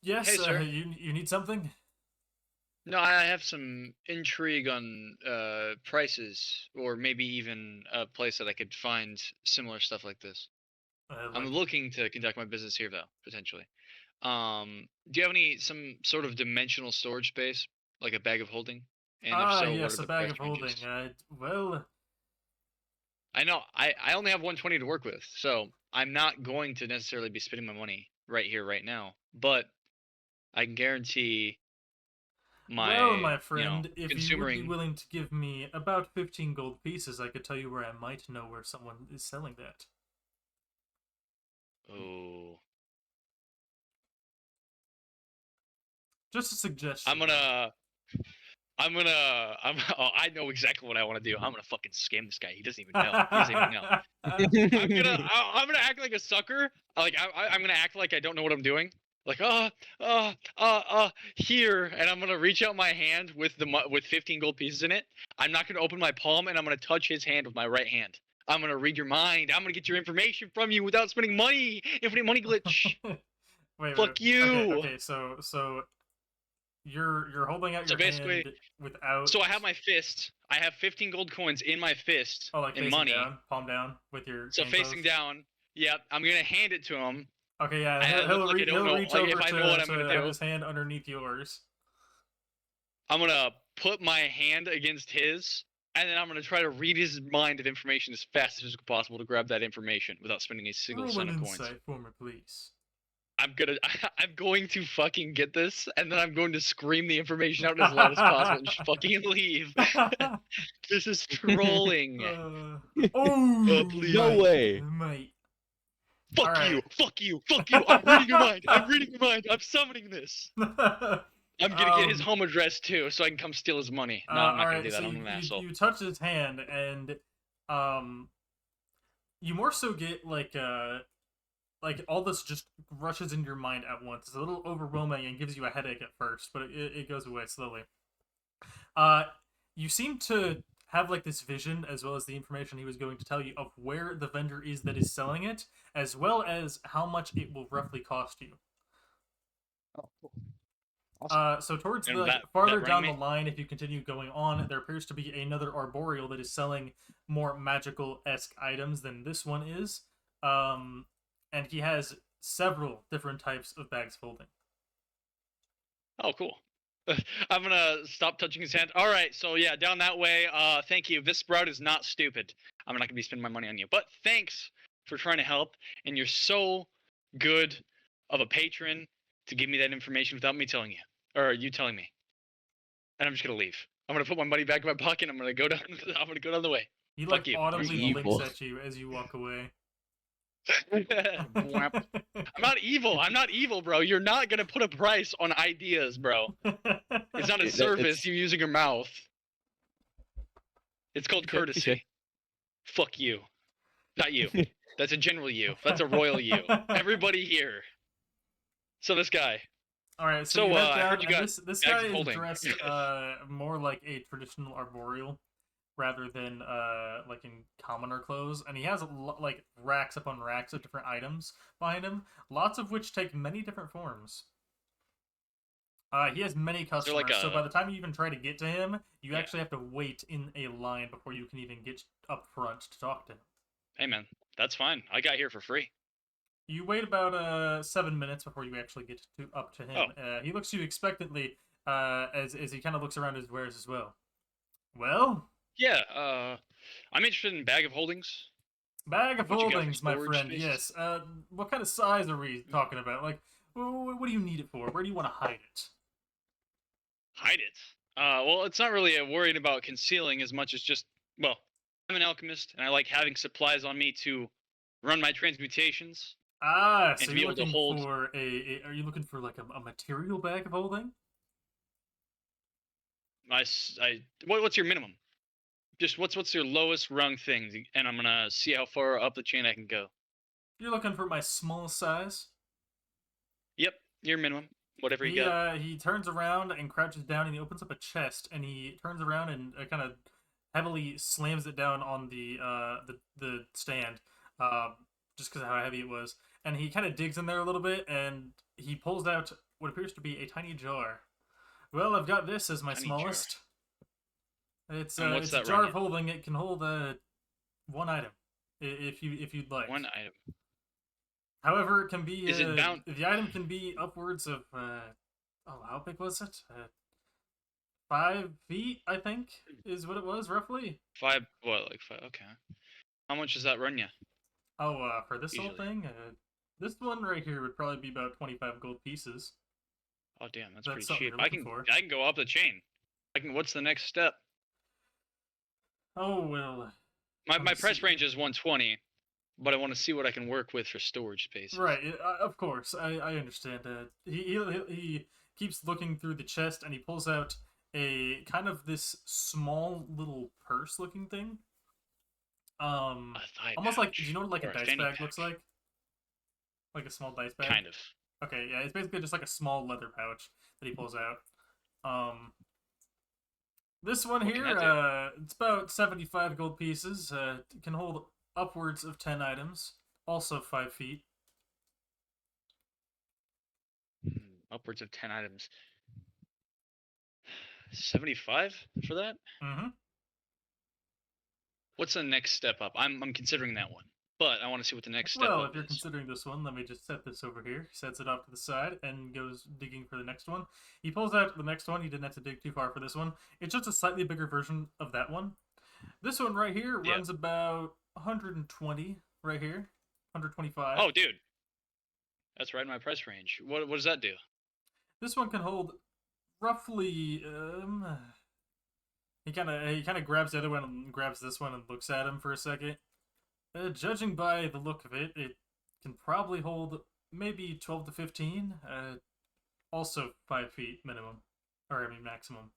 Speaker 1: Yes,
Speaker 3: hey, sir.
Speaker 1: You need something?
Speaker 3: No, I have some intrigue on prices, or maybe even a place that I could find similar stuff like this. I'm looking to conduct my business here, though, potentially. Do you have some sort of dimensional storage space, like a bag of holding? And if so,
Speaker 1: yes,
Speaker 3: what are
Speaker 1: a
Speaker 3: the
Speaker 1: bag
Speaker 3: price
Speaker 1: of holding.
Speaker 3: ranges?
Speaker 1: Well,
Speaker 3: I know I only have 120 to work with, so I'm not going to necessarily be spending my money right here, right now. But I can guarantee
Speaker 1: my
Speaker 3: my
Speaker 1: friend, if you would be
Speaker 3: consuming.
Speaker 1: willing to give me about 15 gold pieces, I could tell you where I might know where someone is selling that.
Speaker 3: Oh,
Speaker 1: Just a suggestion.
Speaker 3: Oh, I know exactly what I want to do. I'm gonna fucking scam this guy. He doesn't even know. He doesn't even know. I'm gonna act like a sucker. Like I'm gonna act like I don't know what I'm doing. Like here, and I'm gonna reach out my hand with 15 gold pieces in it. I'm not gonna open my palm, and I'm gonna touch his hand with my right hand. I'm gonna read your mind. I'm gonna get your information from you without spending money. Infinite money glitch. Fuck you.
Speaker 1: Okay. So you're holding out
Speaker 3: So
Speaker 1: your
Speaker 3: basically,
Speaker 1: hand without.
Speaker 3: so I have my fist. I have 15 gold coins in my fist.
Speaker 1: Oh, like
Speaker 3: in
Speaker 1: facing
Speaker 3: money.
Speaker 1: down, palm down, with your.
Speaker 3: So
Speaker 1: hand
Speaker 3: facing
Speaker 1: closed?
Speaker 3: down. Yep. I'm gonna hand it to him.
Speaker 1: Okay, yeah,
Speaker 3: I look like I don't know.
Speaker 1: reach
Speaker 3: Like
Speaker 1: over
Speaker 3: if I know what I'm
Speaker 1: to
Speaker 3: gonna
Speaker 1: have
Speaker 3: do,
Speaker 1: his hand underneath yours.
Speaker 3: I'm gonna put my hand against his, and then I'm gonna try to read his mind of information as fast as possible to grab that information without spending a single
Speaker 1: Roll
Speaker 3: cent
Speaker 1: an
Speaker 3: of coins.
Speaker 1: insight for me, please.
Speaker 3: I'm going to fucking get this, and then I'm going to scream the information out as loud as possible and just fucking leave. This is trolling. Please.
Speaker 2: No way.
Speaker 1: Mate.
Speaker 3: Fuck
Speaker 1: Alright.
Speaker 3: you! Fuck you! Fuck you! I'm reading your mind! I'm reading your mind! I'm summoning this! I'm gonna get his home address too, so I can come steal his money. No, I'm not gonna do that.
Speaker 1: So
Speaker 3: I'm an asshole.
Speaker 1: you touch his hand, and you more so get like all this just rushes into your mind at once. It's a little overwhelming and gives you a headache at first, but it goes away slowly. You seem to have like this vision, as well as the information he was going to tell you, of where the vendor is that is selling it, as well as how much it will roughly cost you.
Speaker 4: Oh, cool. Awesome.
Speaker 1: So towards
Speaker 3: And
Speaker 1: the
Speaker 3: that
Speaker 1: farther
Speaker 3: rang
Speaker 1: down
Speaker 3: me?
Speaker 1: the line, if you continue going on, there appears to be another arboreal that is selling more magical-esque items than this one is. And he has several different types of bags of holding.
Speaker 3: Oh, cool. I'm gonna stop touching his hand. All right, so yeah, down that way. Thank you. This sprout is not stupid. I'm not gonna be spending my money on you, but thanks for trying to help. And you're so good of a patron to give me that information without me telling you, or you telling me. And I'm just gonna leave. I'm gonna put my money back in my pocket. I'm gonna go down. I'm gonna go down the way.
Speaker 1: He
Speaker 3: Fuck
Speaker 1: like
Speaker 3: you.
Speaker 1: audibly
Speaker 2: Evil.
Speaker 1: blinks at you as you walk away.
Speaker 3: I'm not evil. I'm not evil, bro. You're not gonna put a price on ideas, bro. It's not a
Speaker 2: It's-
Speaker 3: service. You're using your mouth. It's called
Speaker 2: Okay,
Speaker 3: courtesy.
Speaker 2: okay.
Speaker 3: Fuck you. Not you. That's a general you. That's a royal you. Everybody here. So this guy.
Speaker 1: All right,
Speaker 3: So,
Speaker 1: you head
Speaker 3: I
Speaker 1: down,
Speaker 3: heard you
Speaker 1: and
Speaker 3: got
Speaker 1: this
Speaker 3: bags
Speaker 1: guy
Speaker 3: of
Speaker 1: is
Speaker 3: holding.
Speaker 1: dressed more like a traditional arboreal rather than like in commoner clothes, and he has like racks upon racks of different items behind him, lots of which take many different forms. He has many customers,
Speaker 3: like
Speaker 1: so by the time you even try to get to him, you actually have to wait in a line before you can even get up front to talk to him.
Speaker 3: Hey man, that's fine. I got here for free.
Speaker 1: You wait about 7 minutes before you actually get up to him. He looks at you expectantly as he kind of looks around his wares as well. Well?
Speaker 3: Yeah, I'm interested in bag of holdings.
Speaker 1: Bag of
Speaker 3: What you got for
Speaker 1: holdings, my
Speaker 3: storage
Speaker 1: friend,
Speaker 3: space?
Speaker 1: yes. What kind of size are we talking about? Like, what do you need it for? Where do you want to hide it?
Speaker 3: Hide it. Well, it's not really worried about concealing as much as just, well, I'm an alchemist and I like having supplies on me to run my transmutations.
Speaker 1: Ah,
Speaker 3: And
Speaker 1: so
Speaker 3: to be
Speaker 1: you're
Speaker 3: able to
Speaker 1: looking
Speaker 3: hold-
Speaker 1: for are you looking for like a material bag of holding?
Speaker 3: What's your minimum? Just what's your lowest rung thing, and I'm gonna see how far up the chain I can go.
Speaker 1: You're looking for my small size?
Speaker 3: Yep, your minimum, whatever you got.
Speaker 1: He turns around and crouches down, and he opens up a chest, and he turns around and kind of heavily slams it down on the stand, just because of how heavy it was. And he kind of digs in there a little bit, and he pulls out what appears to be a tiny jar. Well, I've got this as my
Speaker 3: Tiny
Speaker 1: smallest. It's
Speaker 3: And what's
Speaker 1: it's a
Speaker 3: that
Speaker 1: jar
Speaker 3: run
Speaker 1: of holding. It can hold one item, if you'd like.
Speaker 3: One item.
Speaker 1: However, it can be
Speaker 3: Is it bound?
Speaker 1: the item can be upwards of how big was it? 5 feet, I think, is what it was roughly.
Speaker 3: 5, what, like 5? Okay. How much does that run you?
Speaker 1: Oh, for this
Speaker 3: Usually.
Speaker 1: whole thing, this one right here would probably be about 25 gold pieces.
Speaker 3: Oh damn, that's
Speaker 1: That's
Speaker 3: pretty
Speaker 1: something
Speaker 3: cheap.
Speaker 1: you're
Speaker 3: I
Speaker 1: looking
Speaker 3: can
Speaker 1: for.
Speaker 3: I can go up the chain. What's the next step?
Speaker 1: Oh well.
Speaker 3: My price range is 120, but I want to see what I can work with for storage spaces.
Speaker 1: Right, of course, I understand. He keeps looking through the chest and he pulls out a kind of this small little purse-looking thing. Almost like, do you know what like a dice bag looks like? Like a small dice bag.
Speaker 3: Kind of.
Speaker 1: Okay, yeah, it's basically just like a small leather pouch that he pulls out. This one here, it's about 75 gold pieces. It can hold upwards of 10 items, also 5 feet.
Speaker 3: Upwards of 10 items. 75 for that?
Speaker 1: Mm-hmm.
Speaker 3: What's the next step up? I'm considering that one, but I want to see what the next step up is.
Speaker 1: Well, if you're considering this one, let me just set this over here. He sets it off to the side and goes digging for the next one. He pulls out the next one. He didn't have to dig too far for this one. It's just a slightly bigger version of that one. This one right here runs about 120 right here. 125.
Speaker 3: Oh, dude. That's right in my price range. What does that do?
Speaker 1: This one can hold roughly he kind of grabs the other one and grabs this one and looks at him for a second. Judging by the look of it, it can probably hold maybe 12 to 15. Also 5 feet minimum, or I mean maximum.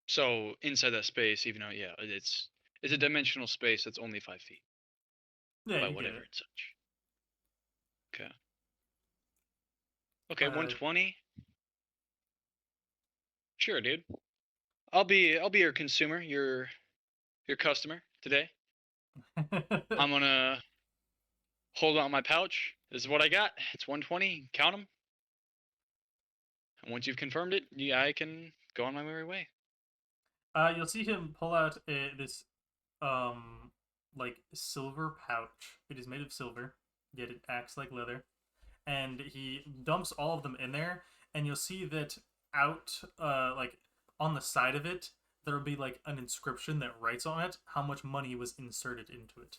Speaker 3: So inside that space, even though it's a dimensional space that's only 5 feet.
Speaker 1: Yeah,
Speaker 3: by whatever and such. Okay. Okay, 120. Sure, dude. I'll be your consumer, your customer today. I'm gonna hold on my pouch. This is what I got. It's 120. Count them. And once you've confirmed it, I can go on my merry way.
Speaker 1: You'll see him pull out this like silver pouch. It is made of silver, yet it acts like leather. And he dumps all of them in there, and you'll see that out like on the side of it there will be like an inscription that writes on it how much money was inserted into it,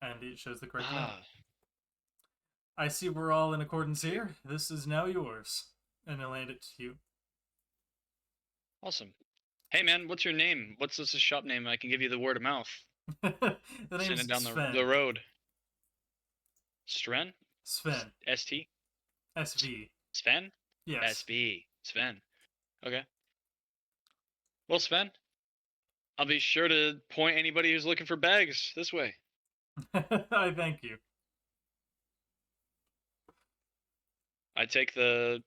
Speaker 1: and it shows the correct amount. I see we're all in accordance here. This is now yours, and I'll hand it to you.
Speaker 3: Awesome. Hey man, what's your name? What's this shop name? I can give you the word of mouth.
Speaker 1: The name's
Speaker 3: down
Speaker 1: Sven.
Speaker 3: the road. Sven?
Speaker 1: Sven.
Speaker 3: S-T?
Speaker 1: S-V.
Speaker 3: Sven?
Speaker 1: Yes.
Speaker 3: S-V. Sven. Okay. Well, Sven, I'll be sure to point anybody who's looking for bags this way.
Speaker 1: I thank you.
Speaker 3: I take the...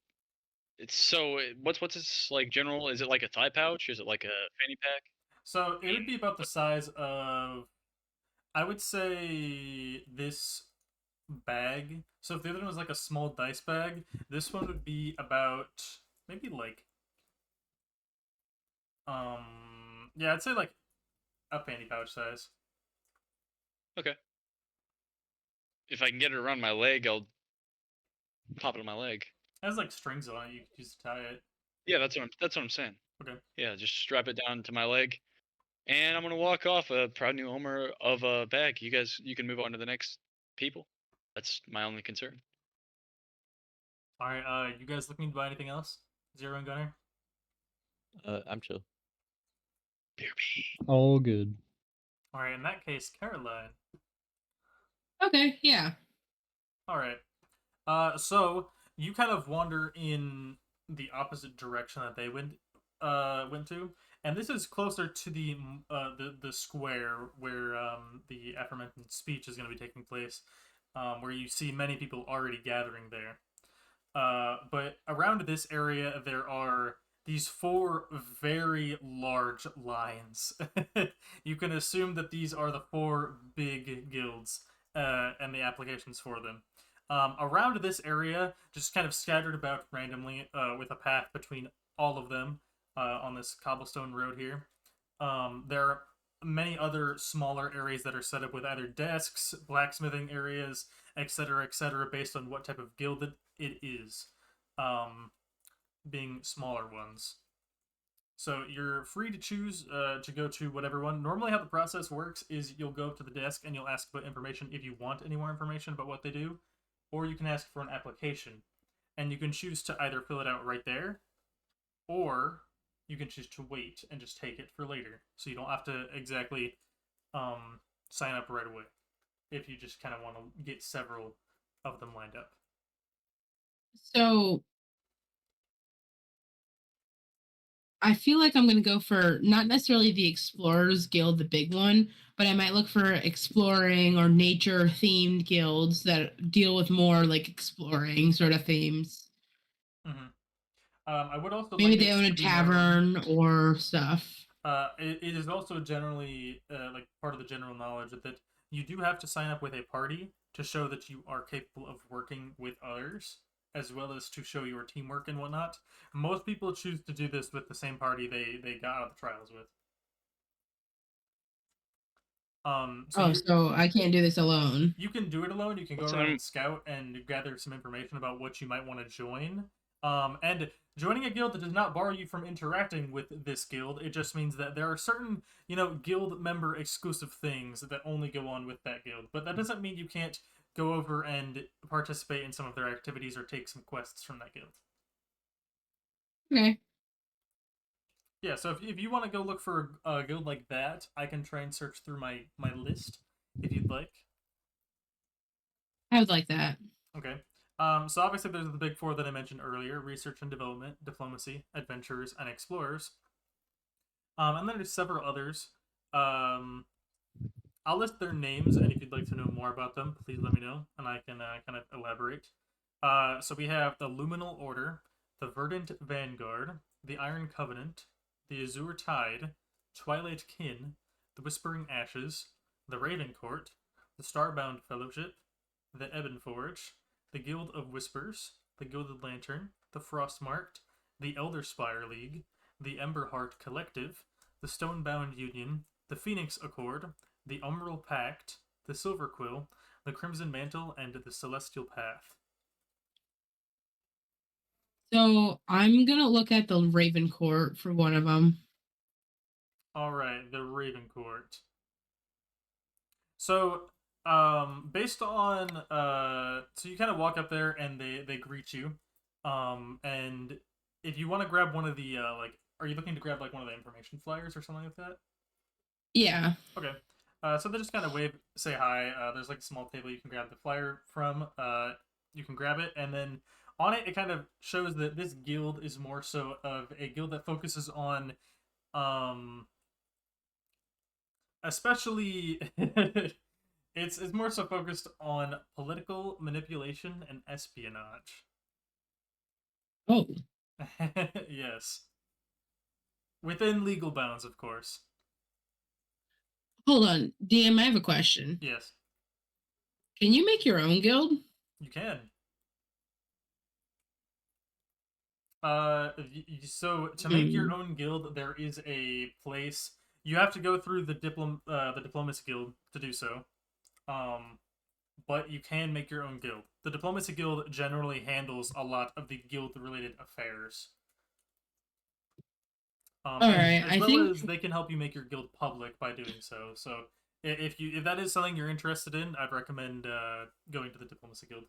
Speaker 3: what's this, like, general? Is it like a thigh pouch? Is it like a fanny pack?
Speaker 1: So it would be about the size of, I would say, this bag. So if the other one was like a small dice bag, this one would be about maybe like, yeah, I'd say like a fanny pouch size.
Speaker 3: Okay. If I can get it around my leg, I'll pop it on my leg.
Speaker 1: It has like strings on it. You can use to tie it.
Speaker 3: Yeah, that's what I'm saying.
Speaker 1: Okay.
Speaker 3: Yeah, just strap it down to my leg, and I'm gonna walk off a proud new owner of a bag. You can move on to the next people. That's my only concern.
Speaker 1: All right. You guys looking to buy anything else? Zero and Gunner.
Speaker 2: I'm chill.
Speaker 4: All good.
Speaker 1: All right. In that case, Caroline.
Speaker 5: Okay. Yeah.
Speaker 1: All right. So you kind of wander in the opposite direction that they went to, and this is closer to the square where the aforementioned speech is going to be taking place, where you see many people already gathering there. But around this area, there are these 4 very large lions. You can assume that these are the 4 big guilds and the applications for them. Around this area, just kind of scattered about randomly with a path between all of them on this cobblestone road here. There are many other smaller areas that are set up with either desks, blacksmithing areas, etc., based on what type of guild it is, being smaller ones. So you're free to choose to go to whatever one. Normally, how the process works is you'll go up to the desk and you'll ask about information if you want any more information about what they do, or you can ask for an application, and you can choose to either fill it out right there, or you can choose to wait and just take it for later. So you don't have to exactly sign up right away if you just kind of want to get several of them lined up.
Speaker 5: So I feel like I'm going to go for not necessarily the Explorers Guild, the big one, but I might look for exploring or nature themed guilds that deal with more like exploring sort of themes.
Speaker 1: Mm-hmm. I would also
Speaker 5: maybe
Speaker 1: like
Speaker 5: they own a tavern or stuff.
Speaker 1: It is also generally like part of the general knowledge that you do have to sign up with a party to show that you are capable of working with others, as well as to show your teamwork and whatnot. Most people choose to do this with the same party they got out of the trials with.
Speaker 5: So I can't do this alone.
Speaker 1: You can do it alone. You can go around and scout and gather some information about what you might want to join. And joining a guild does not bar you from interacting with this guild. It just means that there are certain, guild member exclusive things that only go on with that guild. But that doesn't mean you can't go over and participate in some of their activities or take some quests from that guild.
Speaker 5: Okay.
Speaker 1: Yeah, so if you want to go look for a guild like that, I can try and search through my list if you'd like.
Speaker 5: I would like that.
Speaker 1: Okay. So obviously there's the big four that I mentioned earlier: research and development, diplomacy, adventurers, and explorers. And then there's several others. I'll list their names, and if you'd like to know more about them, please let me know, and I can kind of elaborate. So we have the Luminal Order, the Verdant Vanguard, the Iron Covenant, the Azure Tide, Twilight Kin, the Whispering Ashes, the Raven Court, the Starbound Fellowship, the Ebon Forge, the Guild of Whispers, the Gilded Lantern, the Frostmarked, the Elder Spire League, the Emberheart Collective, the Stonebound Union, the Phoenix Accord, the Umbral Pact, the Silver Quill, the Crimson Mantle, and the Celestial Path.
Speaker 5: So I'm gonna look at the Raven Court for one of them.
Speaker 1: All right, the Raven Court. So, based on so you kind of walk up there and they greet you, and if you want to grab one of the are you looking to grab like one of the information flyers or something like that?
Speaker 5: Yeah.
Speaker 1: Okay. So they just kind of wave, say hi. There's like a small table you can grab the flyer from. You can grab it, and then on it, it kind of shows that this guild is more so of a guild that focuses on, especially, it's more so focused on political manipulation and espionage.
Speaker 5: Oh.
Speaker 1: Yes. Within legal bounds, of course.
Speaker 5: Hold on, DM, I have a question.
Speaker 1: Yes.
Speaker 5: Can you make your own guild?
Speaker 1: You can. So to make your own guild, there is a place. You have to go through the diplomacy guild to do so. But you can make your own guild. The diplomacy guild generally handles a lot of the guild-related affairs.
Speaker 5: All right,
Speaker 1: as well as they can help you make your guild public by doing so. So if that is something you're interested in, I'd recommend going to the diplomacy guild.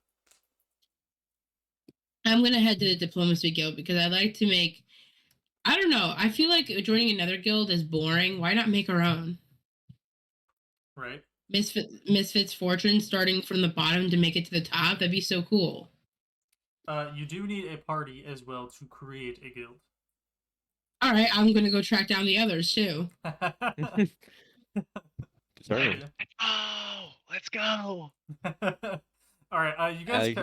Speaker 5: I'm gonna head to the diplomacy guild because I like to make. I don't know. I feel like joining another guild is boring. Why not make our own?
Speaker 1: Right.
Speaker 5: Misfits Fortune, starting from the bottom to make it to the top. That'd be so cool.
Speaker 1: You do need a party as well to create a guild.
Speaker 5: All right, I'm gonna go track down the others too.
Speaker 2: Sorry.
Speaker 3: Oh, let's go.
Speaker 1: All right, you guys.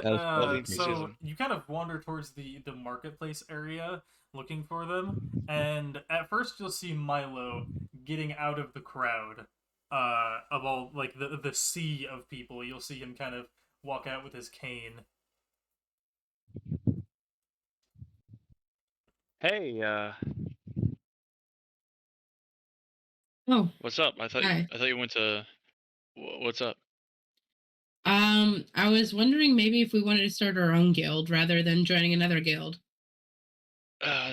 Speaker 1: So you kind of wander towards the marketplace area looking for them, and at first you'll see Milo getting out of the crowd. Of all like the sea of people, you'll see him kind of walk out with his cane.
Speaker 3: Hey,
Speaker 5: Oh.
Speaker 3: What's up? I thought you went to. What's up?
Speaker 5: I was wondering maybe if we wanted to start our own guild rather than joining another guild.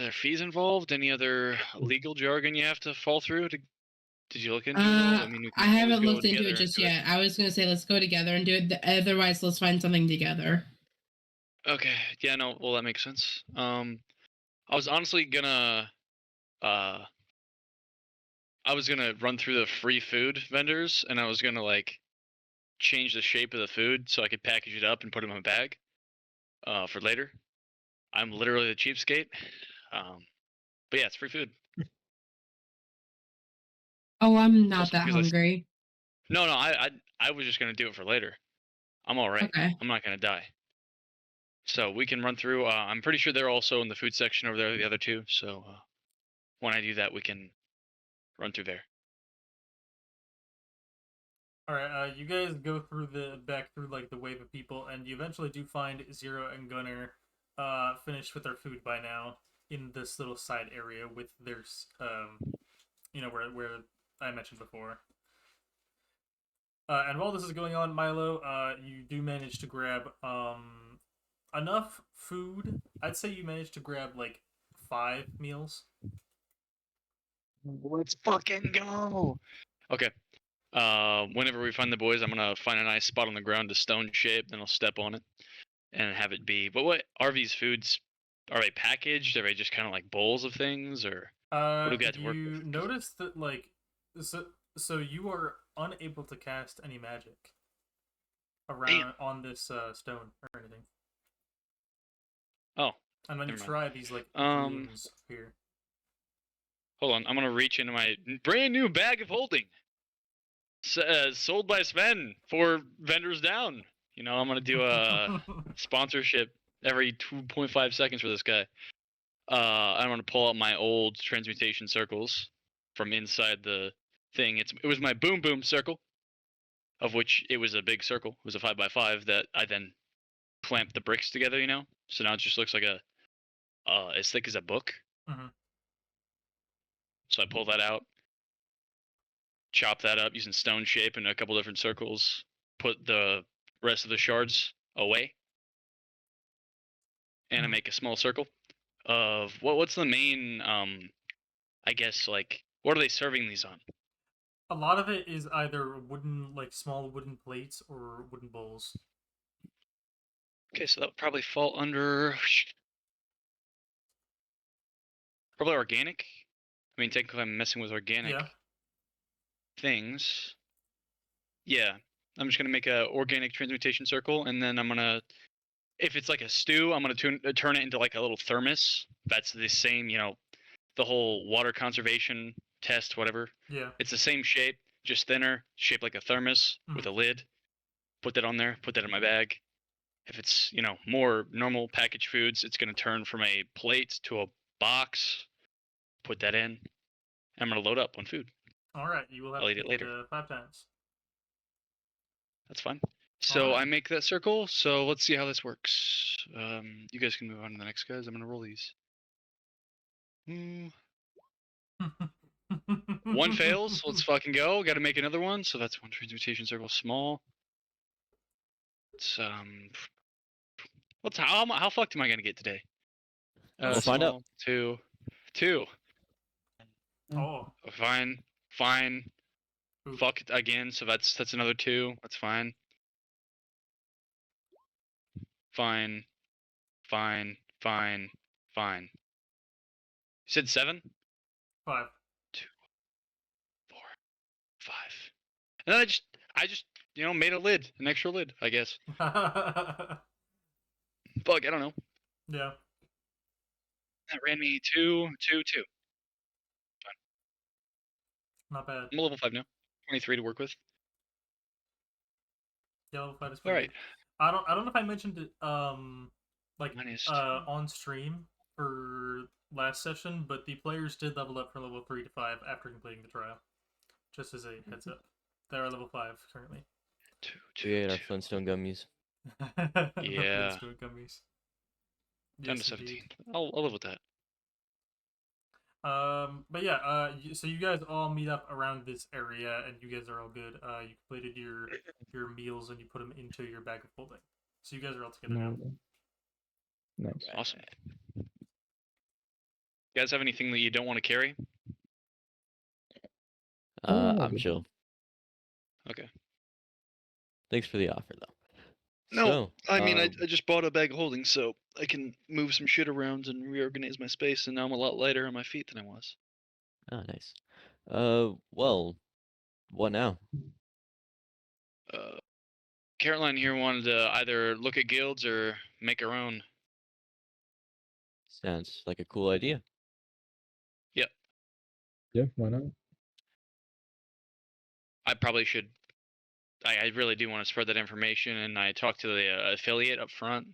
Speaker 3: other fees involved? Any other legal jargon you have to fall through? Did you look into it?
Speaker 5: I haven't looked into it just yet. I was gonna say let's go together and do it. Otherwise, let's find something together.
Speaker 3: Okay. Yeah. No. Well, that makes sense. I was honestly gonna I was gonna run through the free food vendors, and I was gonna like change the shape of the food so I could package it up and put it in my bag for later. I'm literally the cheapskate. But yeah, it's free food.
Speaker 5: Oh, I'm not that hungry.
Speaker 3: No, I was just gonna do it for later. I'm all right.
Speaker 5: Okay.
Speaker 3: I'm not gonna die. So we can run through. I'm pretty sure they're also in the food section over there, the other two. So when I do that, we can run through there.
Speaker 1: All right, you guys go through back through like the wave of people, and you eventually do find Zero and Gunner, finished with their food by now in this little side area with their, where I mentioned before. And while this is going on, Milo, you do manage to grab enough food. I'd say you managed to grab like 5 meals.
Speaker 3: Let's fucking go. Okay. Whenever we find the boys, I'm gonna find a nice spot on the ground to stone shape, then I'll step on it and have it be. But what are these foods? Are they packaged? Are they just kind of like bowls of things, or what do we got to work with?
Speaker 1: You notice that like so you are unable to cast any magic around on this stone or anything.
Speaker 3: Oh.
Speaker 1: And when you try, these like runes appear.
Speaker 3: Hold on, I'm gonna reach into my brand new bag of holding. Sold by Sven for vendors down. You know, I'm gonna do a sponsorship every 2.5 seconds for this guy. I'm gonna pull out my old transmutation circles from inside the thing. It was my boom boom circle, of which it was a big circle. It was a 5x5 that I then clamped the bricks together. You know, so now it just looks like a as thick as a book.
Speaker 1: Mm-hmm.
Speaker 3: So I pull that out, chop that up using stone shape in a couple different circles, put the rest of the shards away, and I make a small circle of what's the main I guess like what are they serving these on?
Speaker 1: A lot of it is either wooden, like small wooden plates or wooden bowls.
Speaker 3: Okay, so that would probably fall under probably organic. I mean, technically I'm messing with organic things. Yeah, I'm just gonna make a organic transmutation circle, and then I'm gonna, if it's like a stew, I'm gonna turn it into like a little thermos. That's the same, you know, the whole water conservation test, whatever.
Speaker 1: Yeah.
Speaker 3: It's the same shape, just thinner, shaped like a thermos with a lid. Put that on there. Put that in my bag. If it's, you know, more normal packaged foods, it's gonna turn from a plate to a box. Put that in. I'm gonna load up on food.
Speaker 1: All right, you will have
Speaker 3: I'll
Speaker 1: to
Speaker 3: eat it later.
Speaker 1: 5 times.
Speaker 3: That's fine. So I make that circle. So let's see how this works. You guys can move on to the next guys. I'm gonna roll these. One fails. Let's fucking go. Got to make another one. So that's one transmutation circle small. It's how fucked am I gonna get today?
Speaker 2: We'll find out.
Speaker 3: Two.
Speaker 1: Oh.
Speaker 3: Fine. Ooh. Fuck it again. So that's another 2. That's fine. Fine. You said 7?
Speaker 1: 5.
Speaker 3: 2, 4, 5. And then I just you know made an extra lid, I guess. Fuck, I don't know.
Speaker 1: Yeah.
Speaker 3: That ran me 2. Fine.
Speaker 1: Not bad.
Speaker 3: I'm a level 5 now. 23 to work with.
Speaker 1: Yeah, level 5 is pretty good. I don't know if I mentioned it on stream for last session, but the players did level up from level 3 to 5 after completing the trial. Just as a heads up. They are level 5 currently.
Speaker 2: 2 ate our Flintstone gummies.
Speaker 3: Yeah.
Speaker 1: Flintstone gummies.
Speaker 3: Down to 17. I'll live with that.
Speaker 1: But yeah, so you guys all meet up around this area, and you guys are all good. You completed your meals, and you put them into your bag of holding. So you guys are all together now.
Speaker 4: Nice.
Speaker 3: Awesome. You guys have anything that you don't want to carry?
Speaker 2: I'm chill.
Speaker 3: Okay.
Speaker 2: Thanks for the offer, though.
Speaker 3: No,
Speaker 2: So,
Speaker 3: I mean, I just bought a bag of holding, so I can move some shit around and reorganize my space, and now I'm a lot lighter on my feet than I was.
Speaker 2: Oh, nice. Well, what now?
Speaker 3: Caroline here wanted to either look at guilds or make her own.
Speaker 2: Sounds like a cool idea.
Speaker 3: Yep.
Speaker 4: Yeah, why not?
Speaker 3: I probably should. I really do want to spread that information, and I talked to the affiliate up front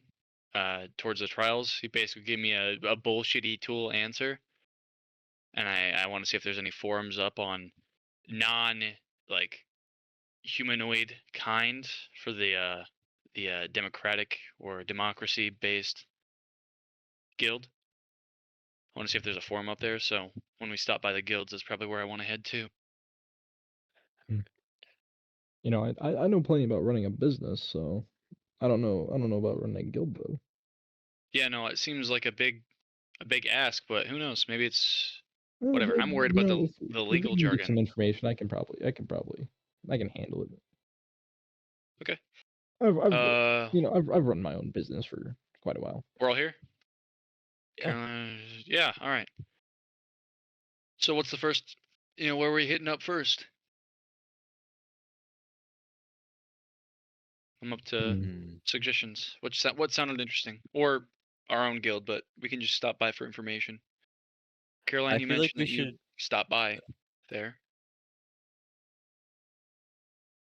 Speaker 3: towards the trials. He basically gave me a bullshitty tool answer, and I want to see if there's any forums up on like humanoid kind for the democratic or democracy based guild. I want to see if there's a forum up there, so when we stop by the guilds is probably where I want to head to.
Speaker 4: You know, I know plenty about running a business, so I don't know about running a guild though.
Speaker 3: Yeah, no, it seems like a big ask, but who knows? Maybe it's whatever.
Speaker 4: Well,
Speaker 3: I'm worried
Speaker 4: you
Speaker 3: about
Speaker 4: know,
Speaker 3: the
Speaker 4: if we
Speaker 3: legal
Speaker 4: can get some
Speaker 3: jargon.
Speaker 4: information, I can handle it.
Speaker 3: Okay.
Speaker 4: I've run my own business for quite a while.
Speaker 3: We're all here?
Speaker 2: Yeah.
Speaker 3: Yeah, all right. So what's the first, where are we hitting up first? I'm up to suggestions. What sounded interesting? Or our own guild, but we can just stop by for information. Caroline,
Speaker 2: I
Speaker 3: you
Speaker 2: feel like
Speaker 3: mentioned
Speaker 2: we
Speaker 3: that you
Speaker 2: should.
Speaker 3: stop by there.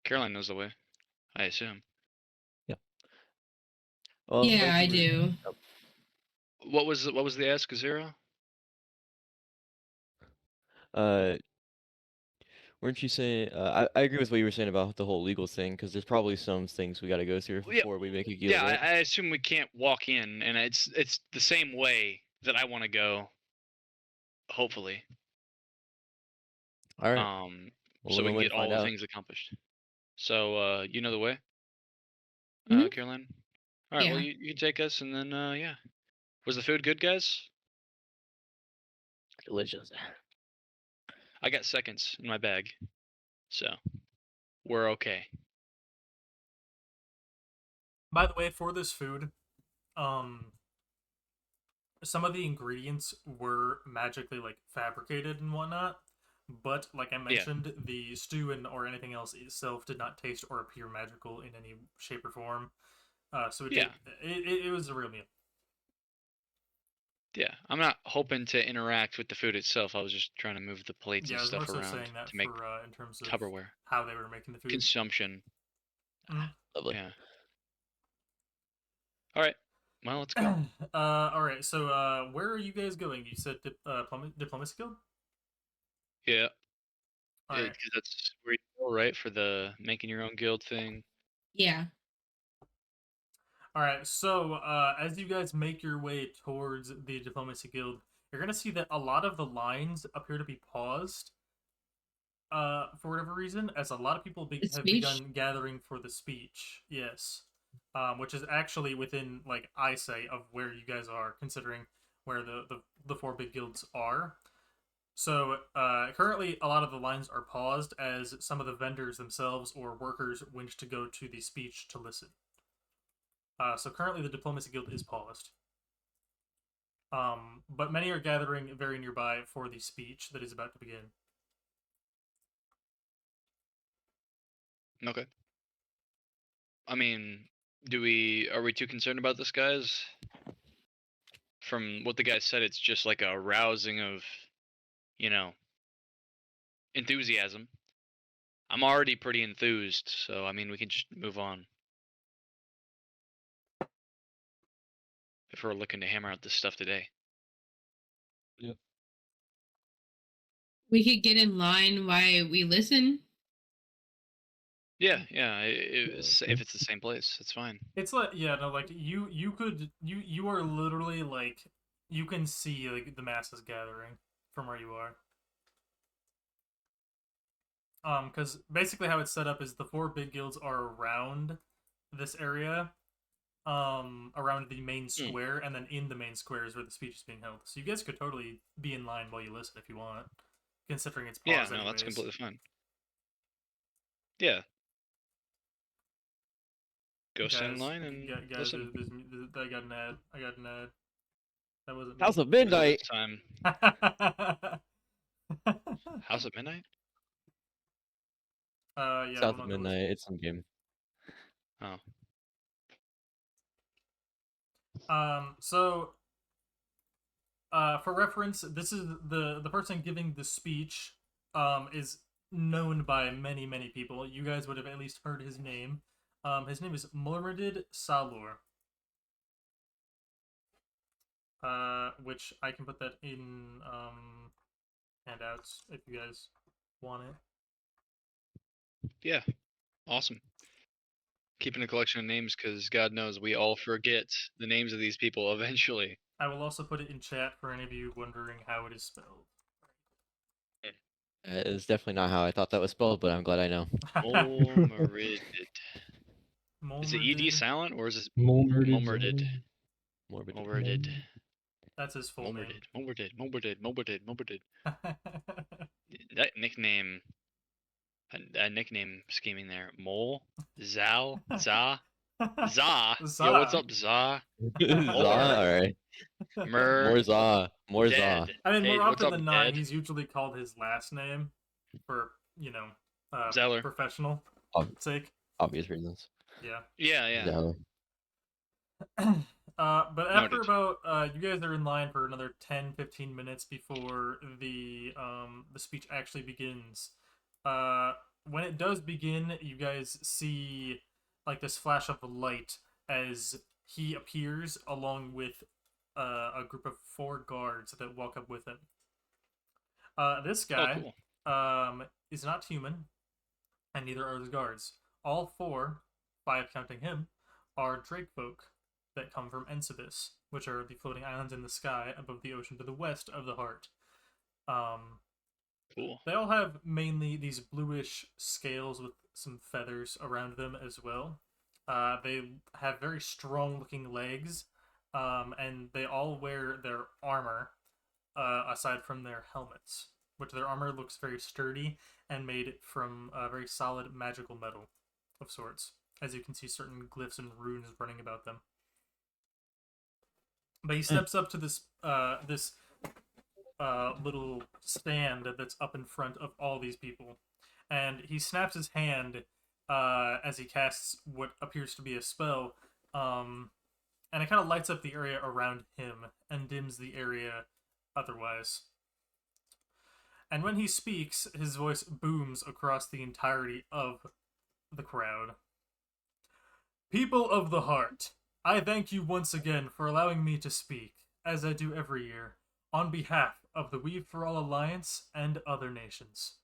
Speaker 3: Caroline knows the way, I assume.
Speaker 2: Yeah. Well,
Speaker 5: Yeah, I do.
Speaker 3: What was the ask, Zero?
Speaker 2: Weren't you saying? I agree with what you were saying about the whole legal thing, because there's probably some things we got to go through before we make a guild,
Speaker 3: Yeah,
Speaker 2: right?
Speaker 3: I assume we can't walk in, and it's the same way that I want to go. Hopefully.
Speaker 2: All right.
Speaker 3: So we
Speaker 2: one
Speaker 3: can
Speaker 2: way
Speaker 3: get
Speaker 2: to find
Speaker 3: all the
Speaker 2: out.
Speaker 3: things accomplished. So you know the way,
Speaker 5: Mhm.
Speaker 3: Caroline. All right. Well,
Speaker 5: Yeah.
Speaker 3: you can take us, and then yeah. Was the food good, guys?
Speaker 2: Delicious.
Speaker 3: I got seconds in my bag, so we're okay.
Speaker 1: By the way, for this food, some of the ingredients were magically like fabricated and whatnot, but like I mentioned, the stew and or anything else itself did not taste or appear magical in any shape or form. So it was a real meal.
Speaker 3: Yeah, I'm not hoping to interact with the food itself. I was just trying to move the plates and
Speaker 1: I was
Speaker 3: stuff
Speaker 1: more so
Speaker 3: around
Speaker 1: saying that
Speaker 3: to make
Speaker 1: for in terms of
Speaker 3: Tupperware
Speaker 1: how they were making the food.
Speaker 3: consumption.
Speaker 2: Lovely.
Speaker 3: Yeah. All right. Well, let's go.
Speaker 1: All right. So, where are you guys going? You said diplomacy guild.
Speaker 3: Yeah.
Speaker 1: All right.
Speaker 3: Because that's where you go, right, for the making your own guild thing.
Speaker 5: Yeah.
Speaker 1: All right. So, as you guys make your way towards the diplomacy guild, you're gonna see that a lot of the lines appear to be paused. For whatever reason, as a lot of people have begun gathering for the speech. Yes. Which is actually within like eyesight of where you guys are, considering where the four big guilds are. So currently, a lot of the lines are paused as some of the vendors themselves or workers wish to go to the speech to listen. So currently, the diplomacy guild is paused. But many are gathering very nearby for the speech that is about to begin.
Speaker 3: Okay. I mean, are we too concerned about this, guys? From what the guy said, it's just like a rousing of, enthusiasm. I'm already pretty enthused, so I mean, we can just move on. If we're looking to hammer out this stuff today.
Speaker 4: Yeah.
Speaker 5: We could get in line while we listen.
Speaker 3: Yeah. If it's the same place, it's fine.
Speaker 1: It's like like you are literally like you can see like the masses gathering from where you are. Because basically how it's set up is the four big guilds are around this area, around the main square, and then in the main square is where the speech is being held. So you guys could totally be in line while you listen if you want, considering it's paused.
Speaker 3: Yeah, no,
Speaker 1: anyways.
Speaker 3: that's completely fine. Yeah. Go stand in line and
Speaker 1: guys,
Speaker 3: listen.
Speaker 1: I got an ad. That wasn't
Speaker 2: House
Speaker 1: me.
Speaker 2: of Midnight.
Speaker 3: Time. House of Midnight?
Speaker 1: Yeah.
Speaker 2: South of Midnight. It's some game.
Speaker 3: Oh.
Speaker 1: So, for reference, this is the person giving the speech. Is known by many people. You guys would have at least heard his name. His name is Mormerdid Salur. Which I can put that in handouts if you guys want it.
Speaker 3: Yeah, awesome. Keeping a collection of names because God knows we all forget the names of these people eventually.
Speaker 1: I will also put it in chat for any of you wondering how it is spelled.
Speaker 2: It's definitely not how I thought that was spelled, but I'm glad I know.
Speaker 3: Molmerid. Is it ED silent or is it Molmerdid? Molmerdid.
Speaker 1: That's his full name.
Speaker 3: Molmerdid. That nickname. That nickname scheming there. Mole, Zal, Za. Yo, what's up, Za?
Speaker 2: Alright. More Za.
Speaker 1: I mean, more often than not, he's usually called his last name for,
Speaker 3: Zeller.
Speaker 1: Professional sake.
Speaker 2: Obvious reasons.
Speaker 1: Yeah.
Speaker 2: Zeller.
Speaker 1: But after about, you guys are in line for another 10-15 minutes before the speech actually begins. When it does begin, you guys see like this flash of light as he appears along with a group of 4 guards that walk up with him. This guy is not human, and neither are his guards. All 4, 5 counting him, are Drake folk that come from Ensibis, which are the floating islands in the sky above the ocean to the west of the heart.
Speaker 3: Cool.
Speaker 1: They all have mainly these bluish scales with some feathers around them as well. They have very strong-looking legs, and they all wear their armor, aside from their helmets, which their armor looks very sturdy and made from very solid magical metal of sorts, as you can see certain glyphs and runes running about them. But he steps up to this little stand that's up in front of all these people, and he snaps his hand as he casts what appears to be a spell, and it kind of lights up the area around him and dims the area otherwise. And when he speaks, his voice booms across the entirety of the crowd. People of the heart, I thank you once again for allowing me to speak, as I do every year, on behalf of the Weave for All Alliance and other nations.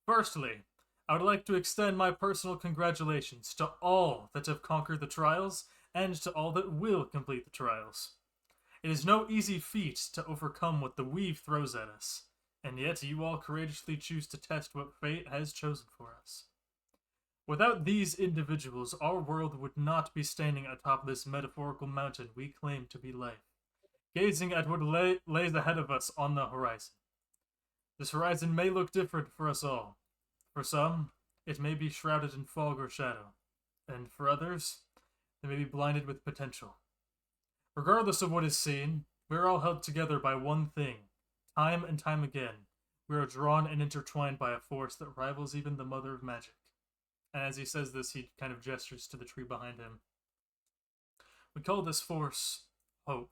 Speaker 1: Firstly, I would like to extend my personal congratulations to all that have conquered the trials and to all that will complete the trials. It is no easy feat to overcome what the Weave throws at us, and yet you all courageously choose to test what fate has chosen for us. Without these individuals, our world would not be standing atop this metaphorical mountain we claim to be life, gazing at what lays ahead of us on the horizon. This horizon may look different for us all. For some, it may be shrouded in fog or shadow, and for others, they may be blinded with potential. Regardless of what is seen, we are all held together by one thing. Time and time again, we are drawn and intertwined by a force that rivals even the mother of magic. And as he says this, he kind of gestures to the tree behind him. We call this force hope.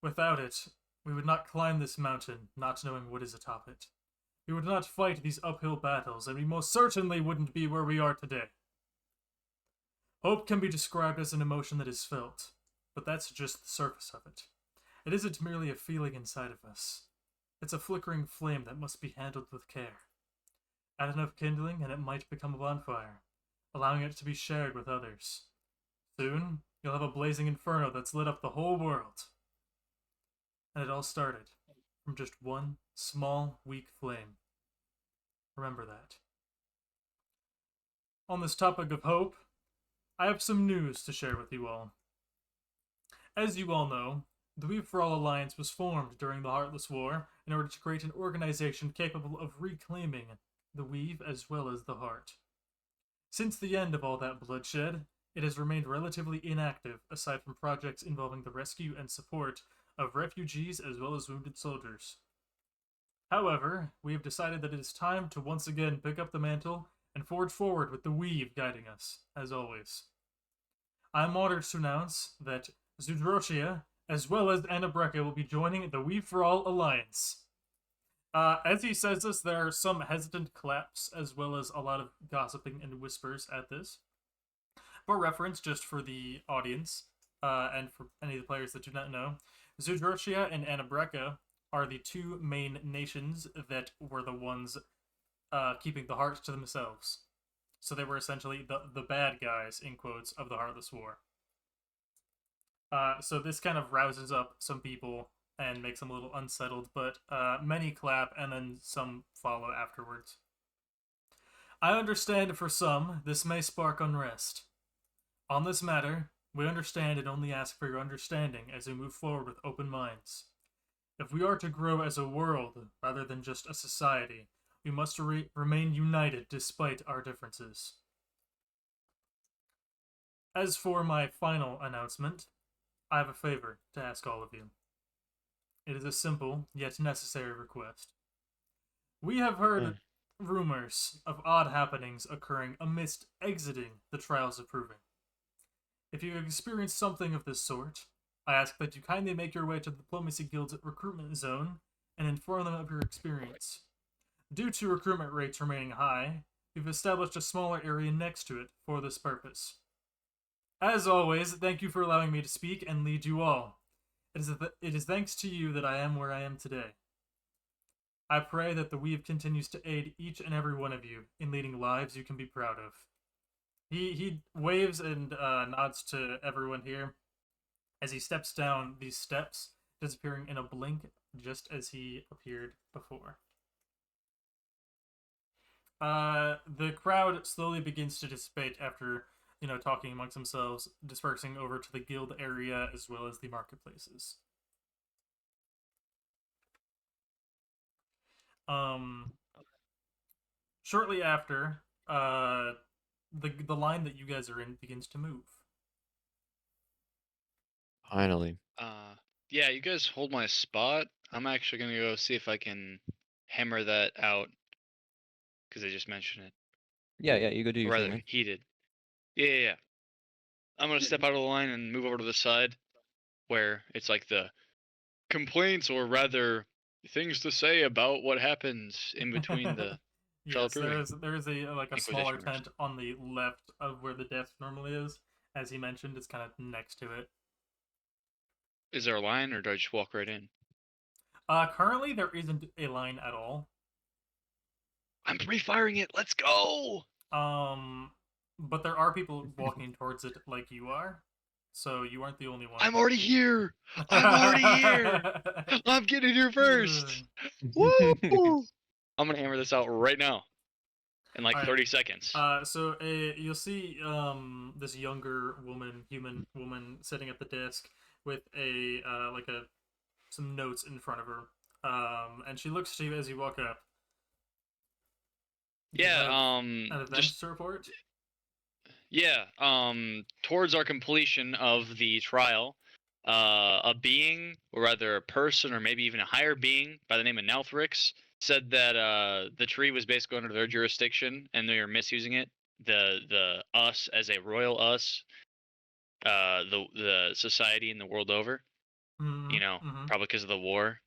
Speaker 1: Without it, we would not climb this mountain, not knowing what is atop it. We would not fight these uphill battles, and we most certainly wouldn't be where we are today. Hope can be described as an emotion that is felt, but that's just the surface of it. It isn't merely a feeling inside of us. It's a flickering flame that must be handled with care. Add enough kindling and it might become a bonfire, allowing it to be shared with others. Soon, you'll have a blazing inferno that's lit up the whole world. And it all started from just one small, weak flame. Remember that. On this topic of hope, I have some news to share with you all. As you all know, the We For All Alliance was formed during the Heartless War in order to create an organization capable of reclaiming the Weave as well as the Heart. Since the end of all that bloodshed, it has remained relatively inactive aside from projects involving the rescue and support of refugees as well as wounded soldiers. However, we have decided that it is time to once again pick up the mantle and forge forward with the Weave guiding us, as always. I am honored to announce that Zudroshia, as well as Anabreka, will be joining the We For All Alliance. As he says this, there are some hesitant claps, as well as a lot of gossiping and whispers at this. For reference, just for the audience, and for any of the players that do not know, Zudroshia and Anabreka are the two main nations that were the ones keeping the hearts to themselves. So they were essentially the bad guys, in quotes, of the Heartless War. So this kind of rouses up some people and makes them a little unsettled, but many clap and then some follow afterwards. I understand for some this may spark unrest. On this matter, we understand and only ask for your understanding as we move forward with open minds. If we are to grow as a world rather than just a society, we must remain united despite our differences. As for my final announcement, I have a favor to ask all of you. It is a simple, yet necessary request. We have heard rumors of odd happenings occurring amidst exiting the Trials of Proving. If you have experienced something of this sort, I ask that you kindly make your way to the Diplomacy Guild's recruitment zone and inform them of your experience. Due to recruitment rates remaining high, we've established a smaller area next to it for this purpose. As always, thank you for allowing me to speak and lead you all. It is thanks to you that I am where I am today. I pray that the Weave continues to aid each and every one of you in leading lives you can be proud of. He waves and nods to everyone here as he steps down these steps, disappearing in a blink just as he appeared before. The crowd slowly begins to dissipate after, talking amongst themselves, dispersing over to the guild area as well as the marketplaces. Shortly after, the line that you guys are in begins to move.
Speaker 2: Finally.
Speaker 3: Yeah, you guys hold my spot. I'm actually gonna go see if I can hammer that out because I just mentioned it.
Speaker 2: Yeah, you go do your thing, man.
Speaker 3: He did. Yeah. I'm gonna step out of the line and move over to the side where it's like the complaints, or rather, things to say about what happens in between the.
Speaker 1: Yes, there's a smaller tent on the left of where the desk normally is. As he mentioned, it's kind of next to it.
Speaker 3: Is there a line, or do I just walk right in?
Speaker 1: Currently there isn't a line at all.
Speaker 3: I'm pre-firing it. Let's go.
Speaker 1: But there are people walking towards it like you are, so you aren't the only one.
Speaker 3: I'm already here. I'm getting here first. Woo! I'm gonna hammer this out right now, in like 30 seconds.
Speaker 1: So you'll see this younger human woman sitting at the desk with some notes in front of her. And she looks to you as you walk up. An events to report?
Speaker 3: Yeah, towards our completion of the trial, a being, or rather a person, or maybe even a higher being by the name of Nelthrix, said that the tree was basically under their jurisdiction and they were misusing it. The us as a royal us, the society in the world over, probably because of the war.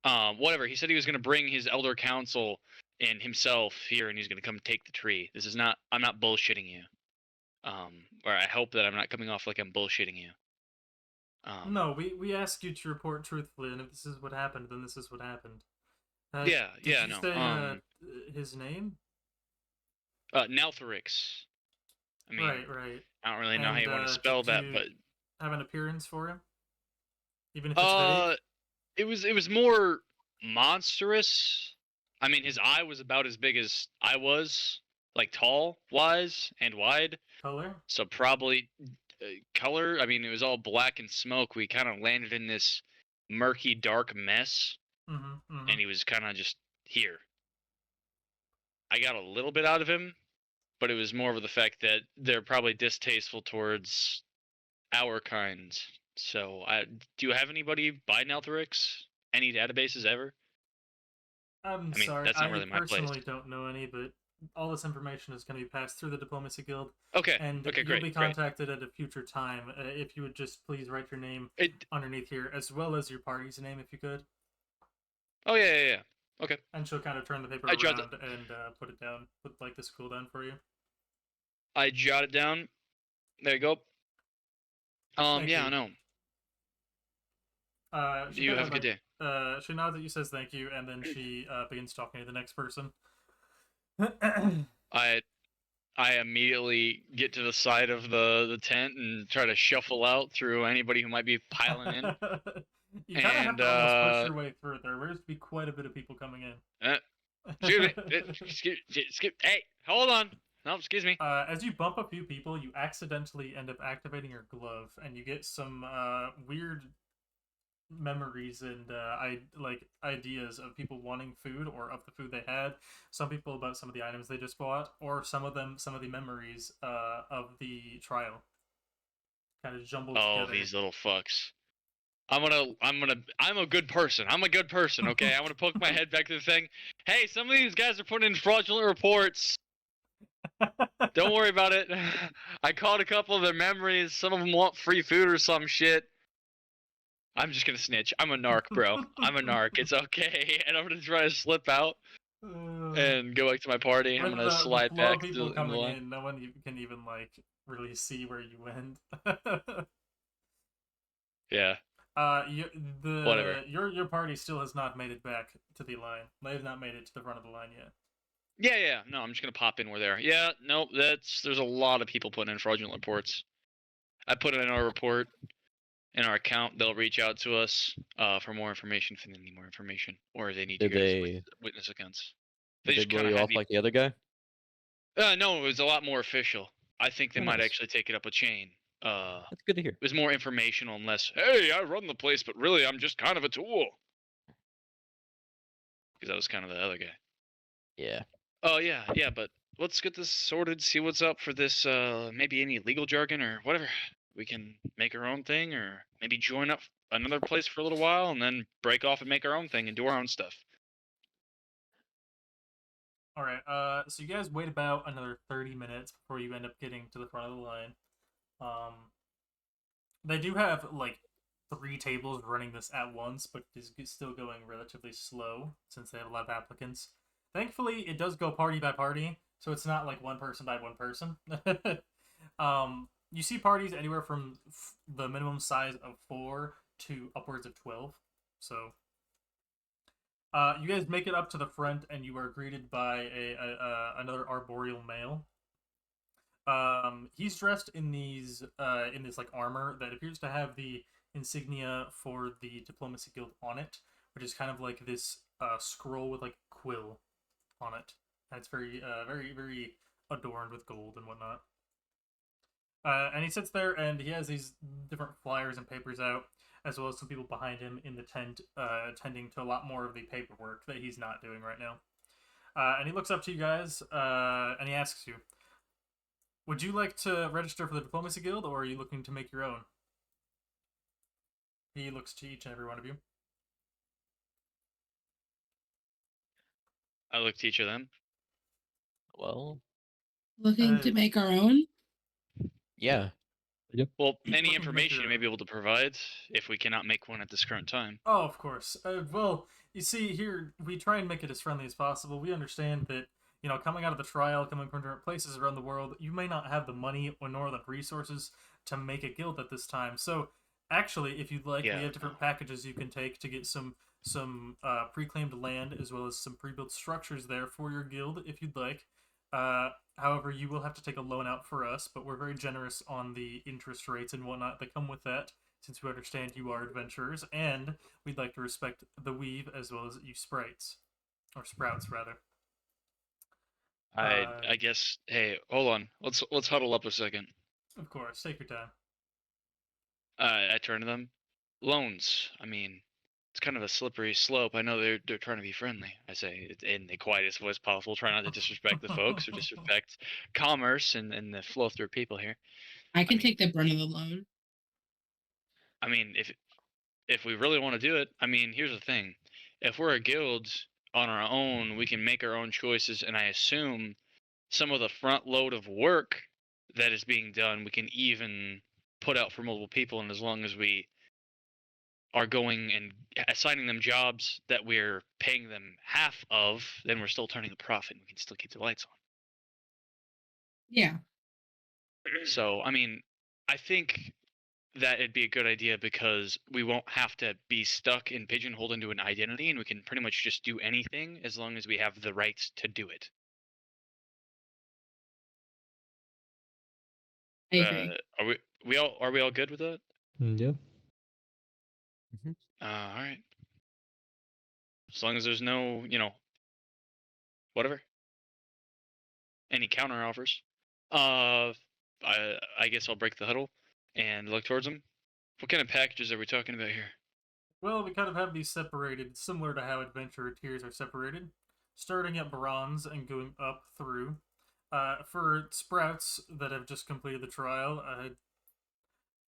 Speaker 3: Whatever. He said he was going to bring his elder council and himself here, and he's going to come take the tree. I'm not bullshitting you. Or I hope that I'm not coming off like I'm bullshitting you.
Speaker 1: No, we ask you to report truthfully, and if this is what happened, then this is what happened.
Speaker 3: Did you say
Speaker 1: his name?
Speaker 3: Nelthrix. I mean,
Speaker 1: right.
Speaker 3: I don't really know how you want to spell that, but
Speaker 1: have an appearance for him, even if it's vague?
Speaker 3: It was more monstrous. I mean, his eye was about as big as I was. like tall wise and wide.
Speaker 1: Color?
Speaker 3: So probably color. I mean, it was all black and smoke. We kind of landed in this murky, dark mess, and he was kind of just here. I got a little bit out of him, but it was more of the fact that they're probably distasteful towards our kind. So, do you have anybody by Nelthrix? Any databases ever?
Speaker 1: I mean, sorry,
Speaker 3: that's not really my place.
Speaker 1: I personally don't know any, but all this information is going to be passed through the Diplomacy Guild.
Speaker 3: Okay.
Speaker 1: And
Speaker 3: okay,
Speaker 1: you'll be contacted at a future time. If you would just please write your name underneath here, as well as your party's name, if you could.
Speaker 3: Oh, yeah. Okay.
Speaker 1: And she'll kind of turn the paper around and put it down, put like this cooldown for you.
Speaker 3: I jot it down. There you go. Yeah, I know. You have a good day.
Speaker 1: She nods at you, says thank you, and then she begins talking to the next person.
Speaker 3: I immediately get to the side of the tent and try to shuffle out through anybody who might be piling in.
Speaker 1: You kind of have to almost push your way through it. There appears to be quite a bit of people coming in.
Speaker 3: Excuse me. Hey, hold on. No, excuse me.
Speaker 1: As you bump a few people, you accidentally end up activating your glove, and you get some weird memories and ideas of people wanting food or of the food they had. Some people about some of the items they just bought, or some of the memories of the trial. Kind of jumbled together.
Speaker 3: Oh, these little fucks. I'm a good person. I'm a good person, okay? I'm gonna poke my head back to the thing. Hey, some of these guys are putting in fraudulent reports. Don't worry about it. I caught a couple of their memories. Some of them want free food or some shit. I'm just gonna snitch. I'm a narc, bro. I'm a narc. It's okay. And I'm gonna try to slip out and go back to my party. I'm gonna slide back to the line.
Speaker 1: In, no one can even really see where you went.
Speaker 3: Yeah.
Speaker 1: Whatever. Your party still has not made it back to the line. They have not made it to the front of the line yet.
Speaker 3: Yeah. No, I'm just gonna pop in where they are. Yeah, no, there's a lot of people putting in fraudulent reports. I put it in our report. In our account, they'll reach out to us for more information if they need more information, or if they need to go witness accounts.
Speaker 2: They just blow you off like the other guy?
Speaker 3: No, it was a lot more official. I think they might actually take it up a chain.
Speaker 2: That's good to hear.
Speaker 3: It was more informational and less, hey, I run the place, but really I'm just kind of a tool. Because that was kind of the other guy.
Speaker 2: Yeah.
Speaker 3: Oh, yeah, but let's get this sorted, see what's up for this, maybe any legal jargon or whatever. We can make our own thing, or maybe join up another place for a little while and then break off and make our own thing and do our own stuff.
Speaker 1: All right. So you guys wait about another 30 minutes before you end up getting to the front of the line. They do have 3 tables running this at once, but it's still going relatively slow since they have a lot of applicants. Thankfully, it does go party by party, so it's not like one person by one person. You see parties anywhere from the minimum size of 4 to upwards of 12. So, you guys make it up to the front, and you are greeted by another arboreal male. He's dressed in this armor that appears to have the insignia for the Diplomacy Guild on it, which is kind of like this scroll with quill on it, and it's very very adorned with gold and whatnot. And he sits there, and he has these different flyers and papers out, as well as some people behind him in the tent, attending to a lot more of the paperwork that he's not doing right now. And he looks up to you guys, and he asks you, would you like to register for the Diplomacy Guild, or are you looking to make your own? He looks to each and every one of you.
Speaker 3: I look to each of them.
Speaker 2: Well...
Speaker 5: Looking to make our own?
Speaker 2: Yeah.
Speaker 3: Well, any information you may be able to provide if we cannot make one at this current time.
Speaker 1: Oh, of course. Well, you see, here, we try and make it as friendly as possible. We understand that, coming out of the trial, coming from different places around the world, you may not have the money or nor the resources to make a guild at this time. So, actually, if you'd like, we have different packages you can take to get some pre-claimed land, as well as some pre-built structures there for your guild, if you'd like. However, you will have to take a loan out for us, but we're very generous on the interest rates and whatnot that come with that, since we understand you are adventurers, and we'd like to respect the weave as well as you sprouts, rather.
Speaker 3: I guess. Hey, hold on. Let's huddle up a second.
Speaker 1: Of course, take your time.
Speaker 3: I turn to them. Loans. I mean, it's kind of a slippery slope. I know they're trying to be friendly. I say it in the quietest voice possible. Try not to disrespect the folks or disrespect commerce and the flow through people here.
Speaker 5: I can take the brunt of the loan.
Speaker 3: I mean, if we really want to do it, I mean, here's the thing. If we're a guild on our own, we can make our own choices, and I assume some of the front load of work that is being done, we can even put out for multiple people, and as long as we are going and assigning them jobs that we're paying them half of, then we're still turning a profit and we can still keep the lights on.
Speaker 5: Yeah.
Speaker 3: So, I mean, I think that it'd be a good idea because we won't have to be stuck and pigeonholed into an identity, and we can pretty much just do anything as long as we have the rights to do it.
Speaker 5: I agree.
Speaker 3: Are we all good with that?
Speaker 4: Yeah.
Speaker 3: All right. As long as there's no, whatever, any counter offers. I guess I'll break the huddle and look towards them. What kind of packages are we talking about here?
Speaker 1: Well, we kind of have these separated, similar to how adventure tiers are separated, starting at bronze and going up through. For sprouts that have just completed the trial,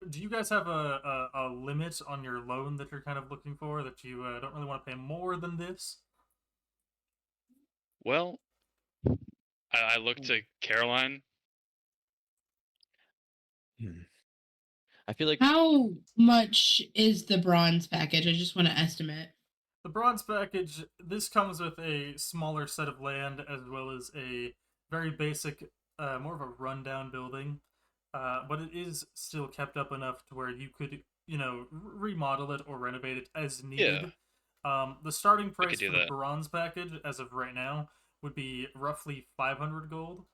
Speaker 1: do you guys have a limit on your loan that you're kind of looking for, that you don't really want to pay more than this?
Speaker 3: Well, I look to Caroline.
Speaker 2: I feel like
Speaker 5: How much is the bronze package? I just want to estimate.
Speaker 1: The bronze package, this comes with a smaller set of land as well as a very basic, more of a rundown building. But it is still kept up enough to where you could, remodel it or renovate it as needed.
Speaker 3: Yeah.
Speaker 1: The starting price for the bronze package, as of right now, would be roughly 500 gold.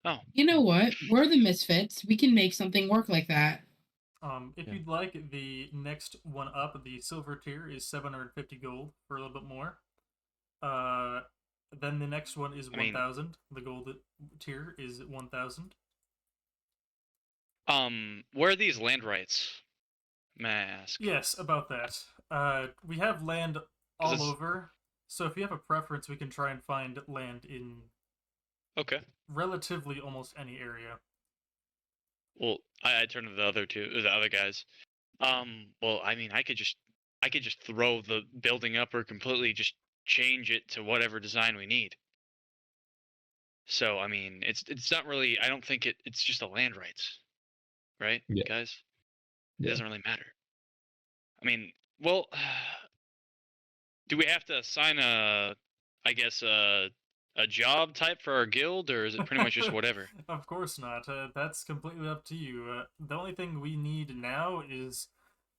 Speaker 3: Oh.
Speaker 5: You know what? We're the misfits. We can make something work like that.
Speaker 1: If you'd like, the next one up, the silver tier, is 750 gold for a little bit more. Then the next one is 1,000. The gold tier is 1,000.
Speaker 3: Where are these land rights? May I ask?
Speaker 1: Yes, about that. We have land all over, so if you have a preference, we can try and find land in relatively almost any area.
Speaker 3: Well, I turn to the other guys. Well, I mean, I could just throw the building up or completely just change it to whatever design we need. So, I mean, it's not really. I don't think it's just the land rights, right, guys? It doesn't really matter. I mean, well, do we have to assign a job type for our guild, or is it pretty much just whatever?
Speaker 1: Of course not. That's completely up to you. The only thing we need now is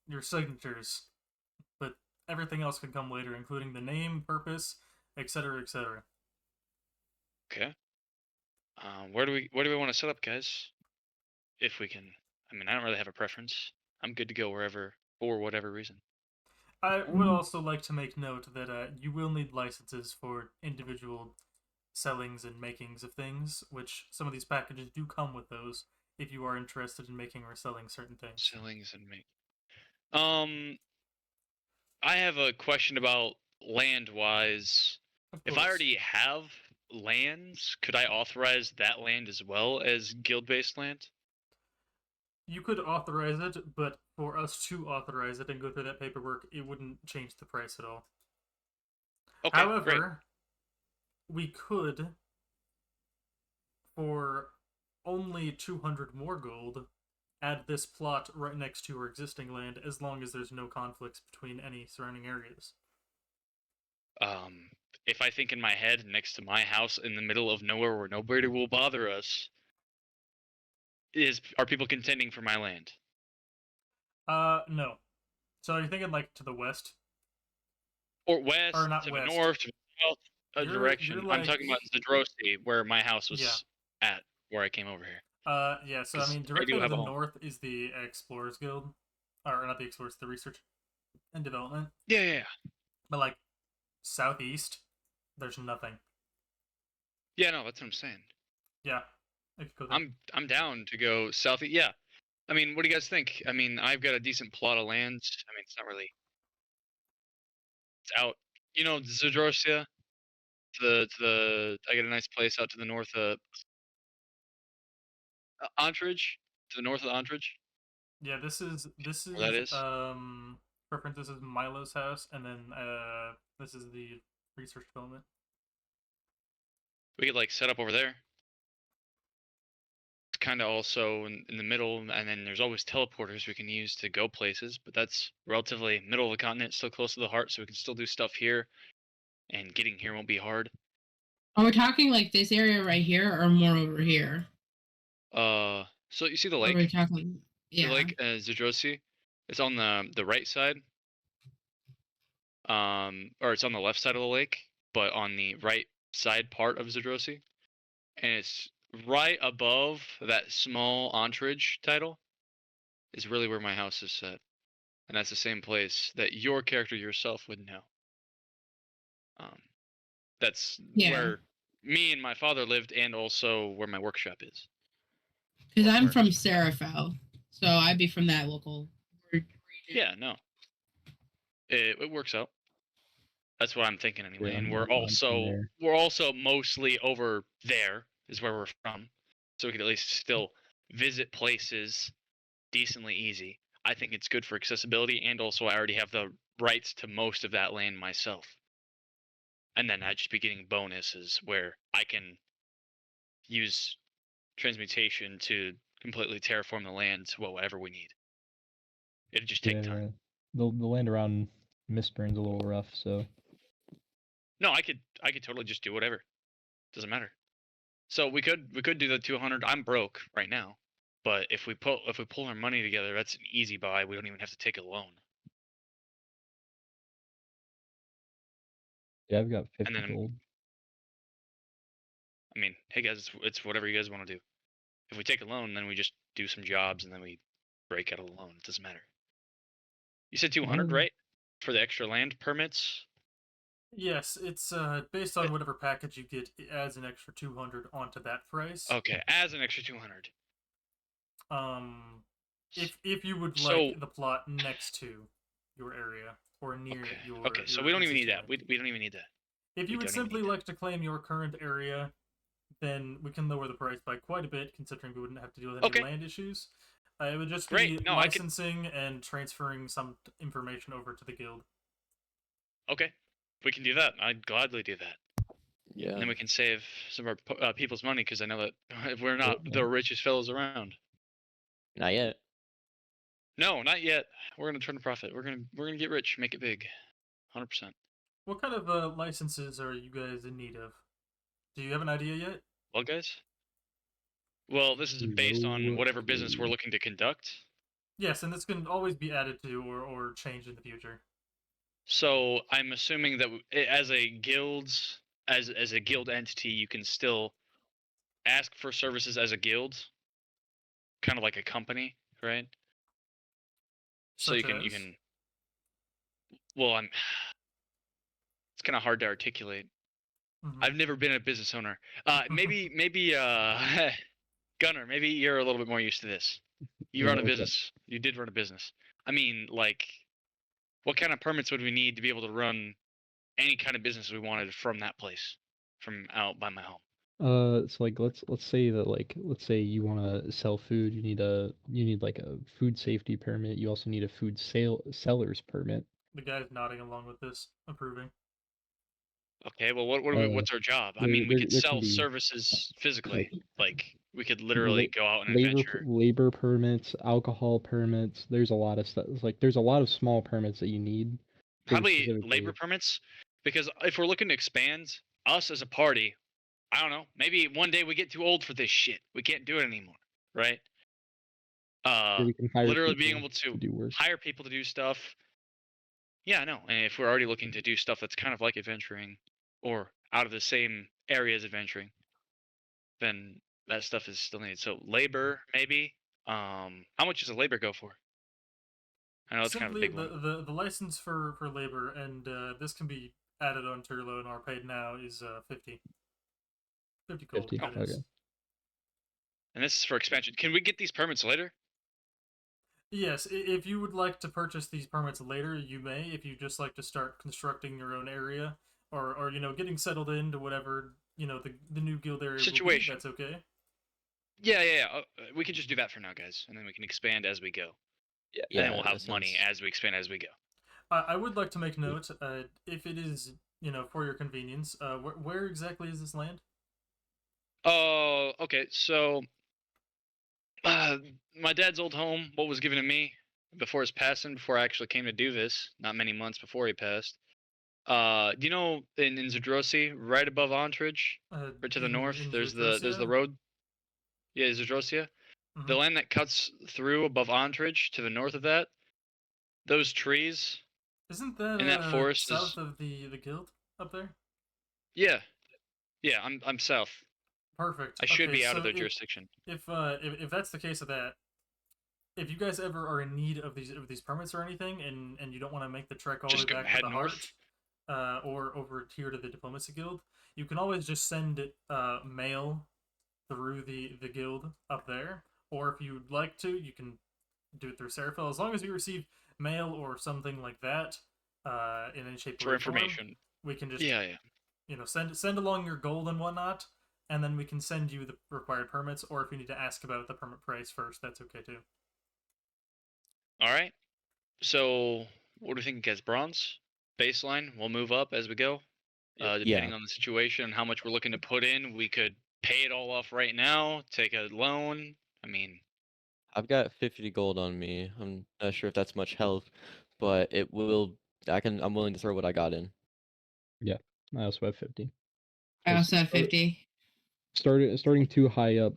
Speaker 1: your signatures, but everything else can come later, including the name, purpose, etc., etc.
Speaker 3: Okay. Where do we want to set up, guys? If we can. I mean, I don't really have a preference. I'm good to go wherever for whatever reason.
Speaker 1: I would also like to make note that you will need licenses for individual sellings and makings of things, which some of these packages do come with those if you are interested in making or selling certain things.
Speaker 3: Sellings and make. I have a question about land-wise. If I already have lands, could I authorize that land as well as guild-based land?
Speaker 1: You could authorize it, but for us to authorize it and go through that paperwork, it wouldn't change the price at all.
Speaker 3: Okay,
Speaker 1: however,
Speaker 3: great.
Speaker 1: We could, for only 200 more gold, add this plot right next to our existing land, as long as there's no conflicts between any surrounding areas.
Speaker 3: If I think in my head next to my house in the middle of nowhere where nobody will bother us, are people contending for my land?
Speaker 1: No. So you're thinking like to the west?
Speaker 3: Or west,
Speaker 1: or not
Speaker 3: to
Speaker 1: west.
Speaker 3: the north, to the south, direction. I'm talking about Zadrosti, where my house was at, where I came over here.
Speaker 1: Yeah, so I mean, directly to the north is the Explorers Guild. Or not the Explorers, the Research and Development.
Speaker 3: Yeah.
Speaker 1: But like, southeast there's nothing.
Speaker 3: Yeah, no, that's what I'm saying.
Speaker 1: Yeah, I could go there.
Speaker 3: I'm down to go southeast. Yeah, I mean, what do you guys think? I mean, I've got a decent plot of land. I mean, it's not really. It's out. You know, Zadrosia. I got a nice place out to the north of Antridge. To the north of Antridge.
Speaker 1: Yeah, this is
Speaker 3: Where that is?
Speaker 1: preference. This is Milo's house, and then this is the research development.
Speaker 3: We could like set up over there. It's kind of also in the middle, and then there's always teleporters we can use to go places. But that's relatively middle of the continent, still close to the heart, so we can still do stuff here, and getting here won't be hard.
Speaker 5: Are we talking like this area right here, or more over here?
Speaker 3: So you see the lake?
Speaker 5: Are we talking? Yeah.
Speaker 3: The lake Zadrosi. It's on the right side. Or it's on the left side of the lake, but on the right side part of Zadrosi. And it's right above that small Antridge title is really where my house is set. And that's the same place that your character yourself would know. That's where me and my father lived, and also where my workshop is.
Speaker 5: Because I'm from Serafel, so I'd be from that local region.
Speaker 3: Yeah, no. It works out. That's what I'm thinking anyway. Yeah, and we're also mostly over there is where we're from, so we could at least still visit places decently easy. I think it's good for accessibility, and also I already have the rights to most of that land myself. And then I'd just be getting bonuses where I can use transmutation to completely terraform the land to whatever we need. It'd just take time.
Speaker 4: The land around Mistburn's a little rough, so.
Speaker 3: No, I could totally just do whatever. Doesn't matter. So we could do the 200. I'm broke right now, but if we pull our money together, that's an easy buy. We don't even have to take a loan.
Speaker 4: Yeah, I've got 50 gold.
Speaker 3: I mean, hey guys, it's whatever you guys want to do. If we take a loan, then we just do some jobs and then we break out of the loan. It doesn't matter. You said 200, right? For the extra land permits?
Speaker 1: Yes, it's based on whatever package you get. It adds an extra 200 onto that price.
Speaker 3: Okay, adds an extra 200.
Speaker 1: If you would like the plot next to your area or near your.
Speaker 3: Okay, so we don't even need that. We don't even need that.
Speaker 1: If you would simply like to claim your current area, then we can lower the price by quite a bit, considering we wouldn't have to deal with any land issues. It would just be licensing and transferring some information over to the guild.
Speaker 3: Okay, we can do that. I'd gladly do that.
Speaker 2: Yeah.
Speaker 3: And then we can save some of our people's money, because I know that we're not the richest fellows around.
Speaker 2: Not yet.
Speaker 3: No, not yet. We're gonna turn a profit. We're gonna get rich, make it big, 100%.
Speaker 1: What kind of licenses are you guys in need of? Do you have an idea yet?
Speaker 3: Well, guys. Well, this is based on whatever business we're looking to conduct.
Speaker 1: Yes, and this can always be added to or changed in the future.
Speaker 3: So I'm assuming that as a guild, as a guild entity, you can still ask for services as a guild, kind of like a company, right? So you can. Well, it's kind of hard to articulate. Mm-hmm. I've never been a business owner. Maybe Gunnar, maybe you're a little bit more used to this. You run a business. You did run a business. I mean, like, what kind of permits would we need to be able to run any kind of business we wanted from that place, from out by my home?
Speaker 4: So like let's say you want to sell food. You need like a food safety permit. You also need a food seller's permit.
Speaker 1: The guy's nodding along with this, approving.
Speaker 3: Okay, well, what's our job? I mean, we could sell services physically. Like we could literally go out and adventure.
Speaker 4: Labor permits, alcohol permits. There's a lot of stuff. Like there's a lot of small permits that you need.
Speaker 3: Probably labor permits, because if we're looking to expand, us as a party, I don't know, maybe one day we get too old for this shit. We can't do it anymore, right?
Speaker 4: We can hire
Speaker 3: literally being able to hire people to do stuff. Yeah, no. And if we're already looking to do stuff that's kind of like adventuring, or out of the same area as adventuring, then that stuff is still needed. So labor, maybe. How much does a labor go for? I know it's kind of a big one.
Speaker 1: The license for labor, and this can be added on Turlo and are paid now is 50. 50 gold.
Speaker 4: 50. Okay.
Speaker 3: And this is for expansion. Can we get these permits later?
Speaker 1: Yes, if you would like to purchase these permits later, you may. If you just like to start constructing your own area, or getting settled into whatever the new guild area
Speaker 3: situation,
Speaker 1: will be, that's okay.
Speaker 3: Yeah. We can just do that for now, guys, and then we can expand as we go.
Speaker 2: Yeah,
Speaker 3: and then we'll have money as we expand as we go.
Speaker 1: I would like to make note, if it is for your convenience, where exactly is this land?
Speaker 3: Oh, okay. So, my dad's old home, what was given to me before his passing, before I actually came to do this, not many months before he passed. Do you know in Zadrosi, right above Ontridge, right to the north, there's the road. Yeah, Zadrosia. Mm-hmm. The land that cuts through above Ontridge to the north of that, those trees.
Speaker 1: Isn't that
Speaker 3: in that forest
Speaker 1: south of the guild up there?
Speaker 3: Yeah, I'm south.
Speaker 1: Perfect.
Speaker 3: I should be out of their jurisdiction.
Speaker 1: If that's the case of that, if you guys ever are in need of these permits or anything, and you don't want to make the trek all the way back to the heart, or over here to the Diplomacy Guild, you can always just send mail through the guild up there, or if you'd like to, you can do it through Seraphil. As long as we receive mail or something like that, in any shape or
Speaker 3: information,
Speaker 1: we can just send along your gold and whatnot, and then we can send you the required permits. Or if you need to ask about the permit price first, that's okay too.
Speaker 3: All right. So what do you think, guys? Bronze baseline. We'll move up as we go, depending on the situation and how much we're looking to put in. We could pay it all off right now, take a loan. I mean,
Speaker 2: I've got 50 gold on me. I'm not sure if that's much help, but it will. I'm willing to throw what I got in.
Speaker 4: Yeah, I also have 50.
Speaker 5: I also have 50.
Speaker 4: Starting too high up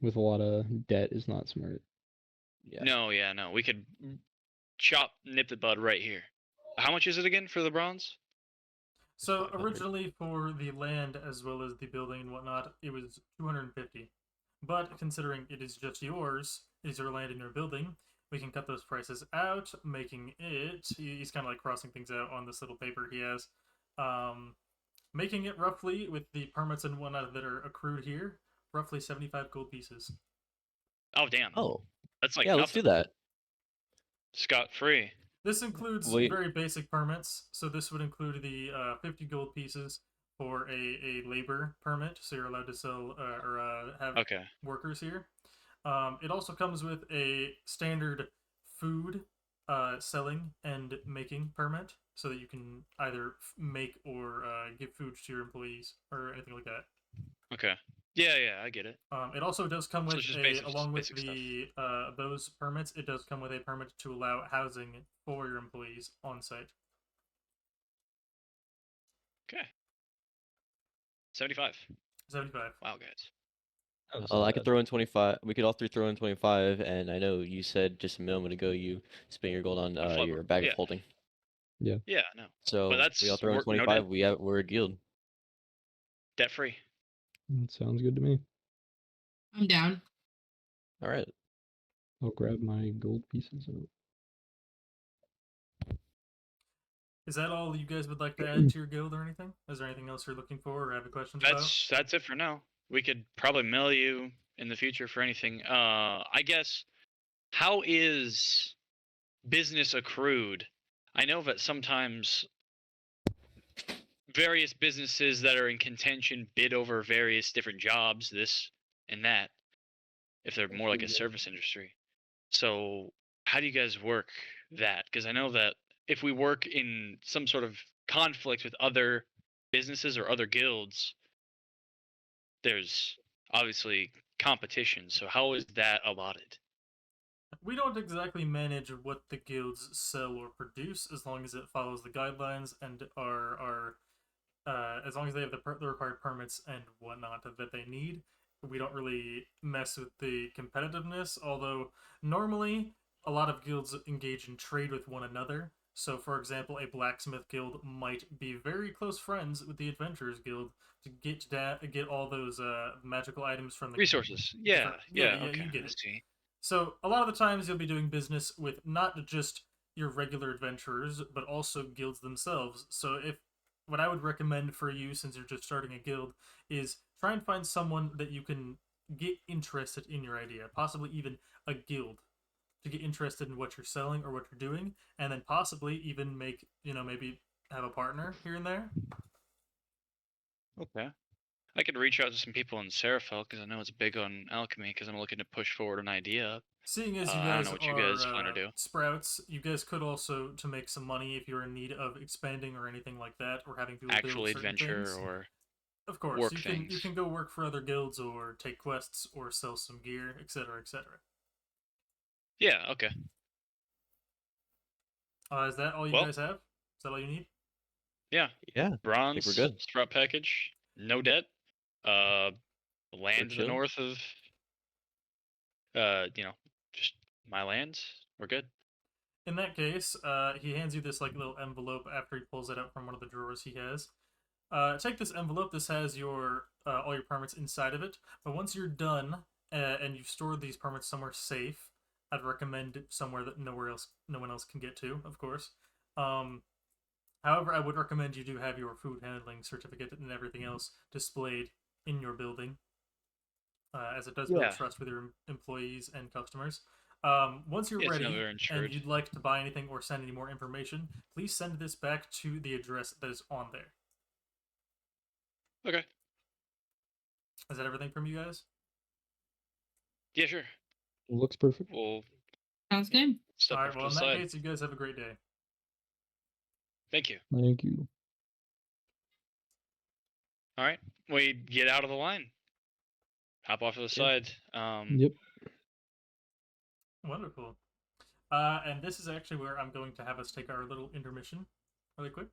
Speaker 4: with a lot of debt is not smart.
Speaker 3: Yeah. No. We could nip the bud right here. How much is it again for the bronze?
Speaker 1: So originally for the land as well as the building and whatnot, it was 250. But considering it is just yours, it is your land and your building, we can cut those prices out, making it. He's kind of like crossing things out on this little paper he has. Making it roughly, with the permits and whatnot that are accrued here, roughly 75 gold pieces.
Speaker 3: Oh, damn.
Speaker 2: Oh.
Speaker 3: That's like
Speaker 2: nothing. Let's do that.
Speaker 3: Scot-free.
Speaker 1: This includes very basic permits. So this would include the 50 gold pieces for a labor permit. So you're allowed to sell or have workers here. It also comes with a standard food selling and making permit, so that you can either make or give food to your employees or anything like that.
Speaker 3: Okay. Yeah, I get it.
Speaker 1: It also does come with along with the those permits, it does come with a permit to allow housing for your employees on site.
Speaker 3: Okay. 75.
Speaker 1: 75.
Speaker 3: Wow, guys.
Speaker 2: I could throw in 25. We could all three throw in 25, and I know you said just a moment ago you spent your gold on your bag of holding.
Speaker 4: Yeah.
Speaker 3: Yeah, no.
Speaker 2: So
Speaker 3: but that's
Speaker 2: we all throw in 25. We're a guild.
Speaker 3: Debt free.
Speaker 4: That sounds good to me.
Speaker 5: I'm down.
Speaker 2: All right.
Speaker 4: I'll grab my gold pieces out.
Speaker 1: Is that all you guys would like to add to your guild or anything? Is there anything else you're looking for or have questions about?
Speaker 3: That's it for now. We could probably mail you in the future for anything. I guess, how is business accrued? I know that sometimes various businesses that are in contention bid over various different jobs, this and that, if they're more like a service industry. So how do you guys work that? Because I know that if we work in some sort of conflict with other businesses or other guilds, there's obviously competition. So how is that allotted?
Speaker 1: We don't exactly manage what the guilds sell or produce, as long as it follows the guidelines and are as long as they have the required permits and whatnot that they need. We don't really mess with the competitiveness, although normally a lot of guilds engage in trade with one another. So, for example, a blacksmith guild might be very close friends with the adventurers guild to get all those magical items from the
Speaker 3: resources.
Speaker 1: Yeah,
Speaker 3: okay.
Speaker 1: You get it. So, a lot of the times you'll be doing business with not just your regular adventurers, but also guilds themselves. So, if what I would recommend for you, since you're just starting a guild, is try and find someone that you can get interested in your idea, possibly even a guild, to get interested in what you're selling or what you're doing, and then possibly even make, maybe have a partner here and there.
Speaker 3: Okay. I could reach out to some people in Serafel because I know it's big on alchemy because I'm looking to push forward an idea.
Speaker 1: Seeing as you
Speaker 3: I don't
Speaker 1: guys
Speaker 3: know what you
Speaker 1: are
Speaker 3: guys plan to do.
Speaker 1: sprouts, you guys could also, to make some money if you're in need of expanding or anything like that, or having people
Speaker 3: Actual
Speaker 1: build certain
Speaker 3: adventure
Speaker 1: things.
Speaker 3: or
Speaker 1: Of course,
Speaker 3: work
Speaker 1: you can
Speaker 3: things.
Speaker 1: you can go work for other guilds or take quests or sell some gear, etc., etc.
Speaker 3: Yeah. Okay.
Speaker 1: Is that all you guys have? Is that all you need?
Speaker 3: Yeah.
Speaker 2: Yeah.
Speaker 3: Bronze.
Speaker 2: we're good.
Speaker 3: Sprout package. No debt. Land to the
Speaker 2: chill.
Speaker 3: north of. Just my lands. We're good.
Speaker 1: In that case, he hands you this like little envelope after he pulls it out from one of the drawers he has. Take this envelope. This has your all your permits inside of it. But once you're done and you've stored these permits somewhere safe, I'd recommend it somewhere that no one else can get to, of course. However, I would recommend you do have your food handling certificate and everything else displayed in your building, as it does build trust with your employees and customers. Once you're ready and you'd like to buy anything or send any more information, please send this back to the address that is on there.
Speaker 3: Okay.
Speaker 1: Is that everything from you guys?
Speaker 3: Yeah, sure.
Speaker 4: Looks perfect.
Speaker 3: Well,
Speaker 5: Sounds good.
Speaker 1: All right. Well, in that case, you guys have a great day.
Speaker 3: Thank you.
Speaker 4: Thank you.
Speaker 3: All right. We get out of the line. Hop off to the side.
Speaker 4: Yep.
Speaker 1: Wonderful. And this is actually where I'm going to have us take our little intermission really quick.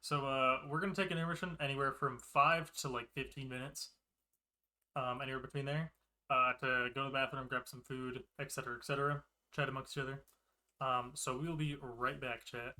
Speaker 1: So we're going to take an intermission anywhere from 5 to like 15 minutes. Anywhere between there. To go to the bathroom, grab some food, etc., etc., chat amongst each other. So we'll be right back, chat.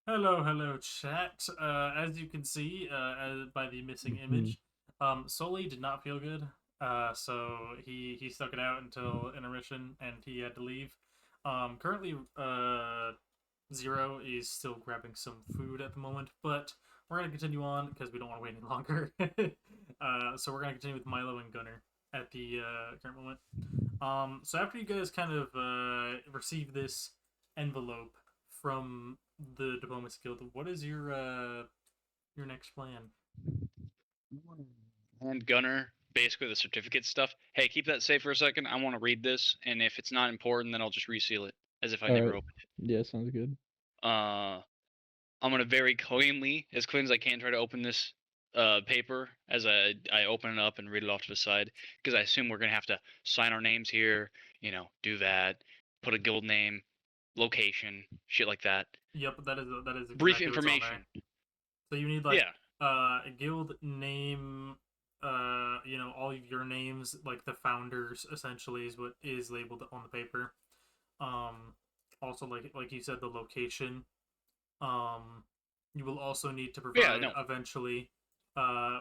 Speaker 1: Hello, chat. As you can see, by the missing image, Sully did not feel good. So he stuck it out until intermission, and he had to leave. Currently, Zero is still grabbing some food at the moment, but we're gonna continue on because we don't want to wait any longer. So we're gonna continue with Milo and Gunner at the current moment. So after you guys kind of receive this envelope from the Diplomacy Guild, what is your next plan?
Speaker 3: And Gunner, basically the certificate stuff. Hey, keep that safe for a second. I want to read this, and if it's not important, then I'll just reseal it as if I never opened it.
Speaker 4: Yeah, sounds good.
Speaker 3: I'm gonna very cleanly, as clean as I can, try to open this paper as I open it up and read it off to the side, because I assume we're gonna have to sign our names here, do that, put a guild name, location, shit like that.
Speaker 1: Yep, that is exactly
Speaker 3: brief information.
Speaker 1: So you need a guild name, all of your names, like the founders essentially is what is labeled on the paper. Also like you said, the location. You will also need to provide eventually,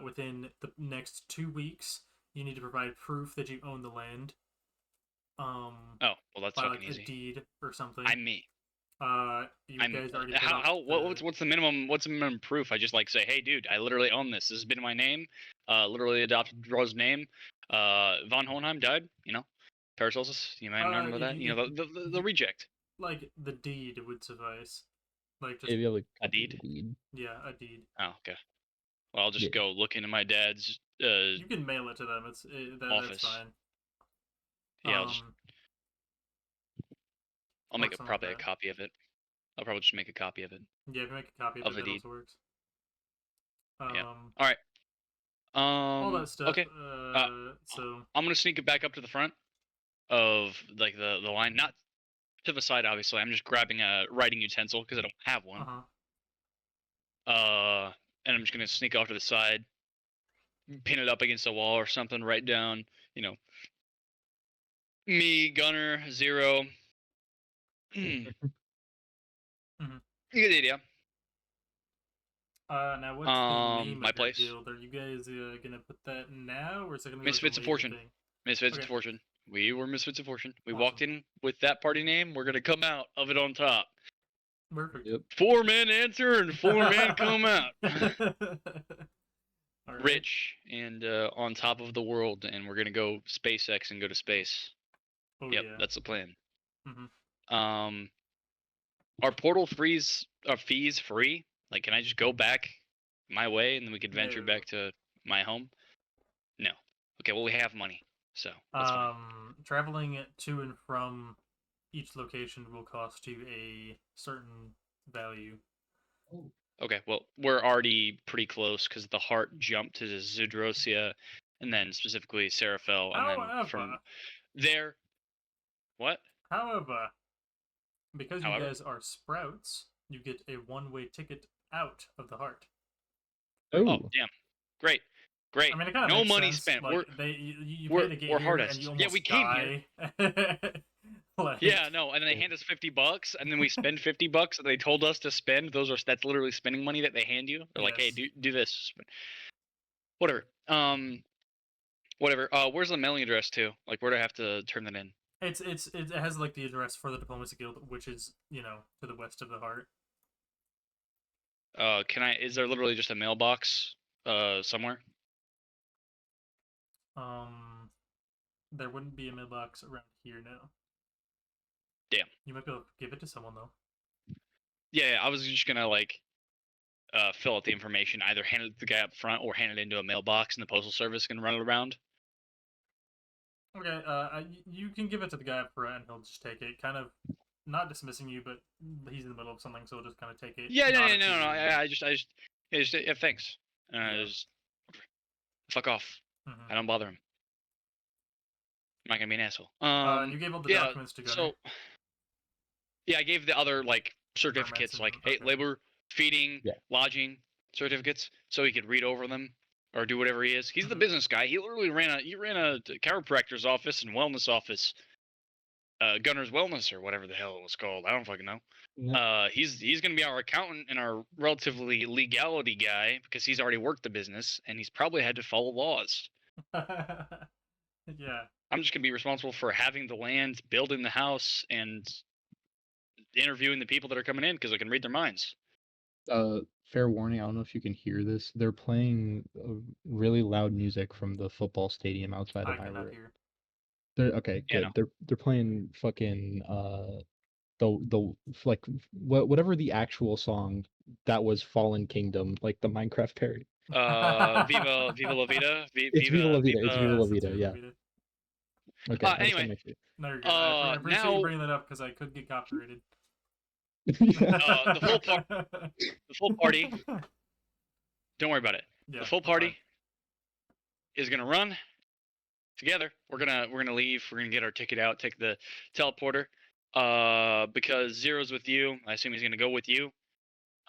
Speaker 1: within the next 2 weeks, you need to provide proof that you own the land.
Speaker 3: Oh, well, that's fucking easy.
Speaker 1: A deed or something.
Speaker 3: I'm me.
Speaker 1: Guys already
Speaker 3: what's the minimum proof? I just say, hey dude, I literally own this. This has been my name. Literally adopted Dro's name. Von Hohenheim died, Paracelsus, you might remember that. The reject.
Speaker 1: Like the deed would suffice. Like just
Speaker 3: a deed?
Speaker 1: Yeah, a deed.
Speaker 3: Oh, okay. Well, I'll just go look into my dad's
Speaker 1: you can mail it to them. Office. That's fine.
Speaker 3: Yeah, I'll make probably a copy of it. I'll probably just make a copy of it.
Speaker 1: Yeah, if you make a copy of it, that also works.
Speaker 3: Yeah. All right.
Speaker 1: All that stuff.
Speaker 3: Okay.
Speaker 1: So
Speaker 3: I'm gonna sneak it back up to the front of the line, not to the side. Obviously, I'm just grabbing a writing utensil because I don't have one. And I'm just gonna sneak off to the side, pin it up against a wall or something. Write down, me, Gunner, Zero. You get the idea.
Speaker 1: Now what's the name
Speaker 3: my
Speaker 1: of
Speaker 3: place?
Speaker 1: Your guild? Are you guys gonna put that now, or is it gonna be
Speaker 3: Misfits of Fortune? Misfits of Fortune. We were Misfits of Fortune. We walked in with that party name. We're gonna come out of it on top.
Speaker 1: Perfect.
Speaker 4: Yep.
Speaker 3: 4 men enter and 4 men come out.
Speaker 1: Right.
Speaker 3: Rich and on top of the world, and we're gonna go SpaceX and go to space.
Speaker 1: Oh,
Speaker 3: yep,
Speaker 1: yeah.
Speaker 3: That's the plan.
Speaker 1: Mm-hmm.
Speaker 3: Are portal fees free? Like, can I just go back my way and then we could venture back to my home? No. Okay, well, we have money, so that's fine.
Speaker 1: Traveling to and from each location will cost you a certain value.
Speaker 3: Okay, well, we're already pretty close because the heart jumped to Zudrosia, and then specifically Seraphel, and then from there. What?
Speaker 1: However, because you guys are sprouts, you get a one-way ticket out of the heart.
Speaker 3: Oh, damn! Great.
Speaker 1: I mean, it kind of
Speaker 3: no
Speaker 1: makes
Speaker 3: money
Speaker 1: sense.
Speaker 3: spent.
Speaker 1: Like, you pay to get here,
Speaker 3: hard
Speaker 1: and you almost
Speaker 3: we came here. Yeah, no, and then they hand us $50, and then we spend $50 that they told us to spend. That's literally spending money that they hand you. They're like, hey, do this. Whatever. Whatever. Where's the mailing address to? Like, where do I have to turn that in?
Speaker 1: It has like the address for the Diplomacy Guild, which is to the west of the heart.
Speaker 3: Is there literally just a mailbox somewhere?
Speaker 1: There wouldn't be a mailbox around here now.
Speaker 3: Damn.
Speaker 1: You might be able to give it to someone though.
Speaker 3: Yeah, I was just gonna fill out the information, either hand it to the guy up front or hand it into a mailbox, and the postal service can run it around.
Speaker 1: Okay, you can give it to the guy up front, and he'll just take it. Kind of not dismissing you, but he's in the middle of something, so he'll just kind of take it.
Speaker 3: Yeah, no. I just thanks. Just fuck off. I don't bother him. I'm not gonna be an asshole.
Speaker 1: You gave all the documents to Gunner.
Speaker 3: So, yeah, I gave the other certificates, hey, labor, feeding, lodging certificates, so he could read over them or do whatever he is. He's the business guy. He literally ran a chiropractor's office and wellness office. Gunner's Wellness or whatever the hell it was called. I don't fucking know.
Speaker 4: Yeah.
Speaker 3: He's gonna be our accountant and our relatively legality guy because he's already worked the business and he's probably had to follow laws.
Speaker 1: Yeah.
Speaker 3: I'm just gonna be responsible for having the land, building the house, and interviewing the people that are coming in because I can read their minds.
Speaker 4: Fair warning, I don't know if you can hear this. They're playing really loud music from the football stadium outside of
Speaker 1: I
Speaker 4: my
Speaker 1: cannot
Speaker 4: room.
Speaker 1: hear.
Speaker 4: Okay,
Speaker 3: Yeah,
Speaker 4: good.
Speaker 3: no.
Speaker 4: They're playing fucking the like whatever the actual song that was Fallen Kingdom, like the Minecraft parody.
Speaker 3: Viva La Vida.
Speaker 4: It's Viva La Vida. It's Viva La
Speaker 1: Yes,
Speaker 4: Vida.
Speaker 1: it's
Speaker 4: Yeah.
Speaker 1: Vida.
Speaker 4: Okay. I just want
Speaker 3: Anyway,
Speaker 4: to make sure.
Speaker 1: No, you're good. I appreciate
Speaker 3: now
Speaker 1: you bringing that up because I could get copyrighted.
Speaker 3: the full party. Don't worry about it.
Speaker 1: Yeah,
Speaker 3: the full party is gonna run together. We're gonna leave. We're gonna get our ticket out. Take the teleporter. Because Zero's with you. I assume he's gonna go with you.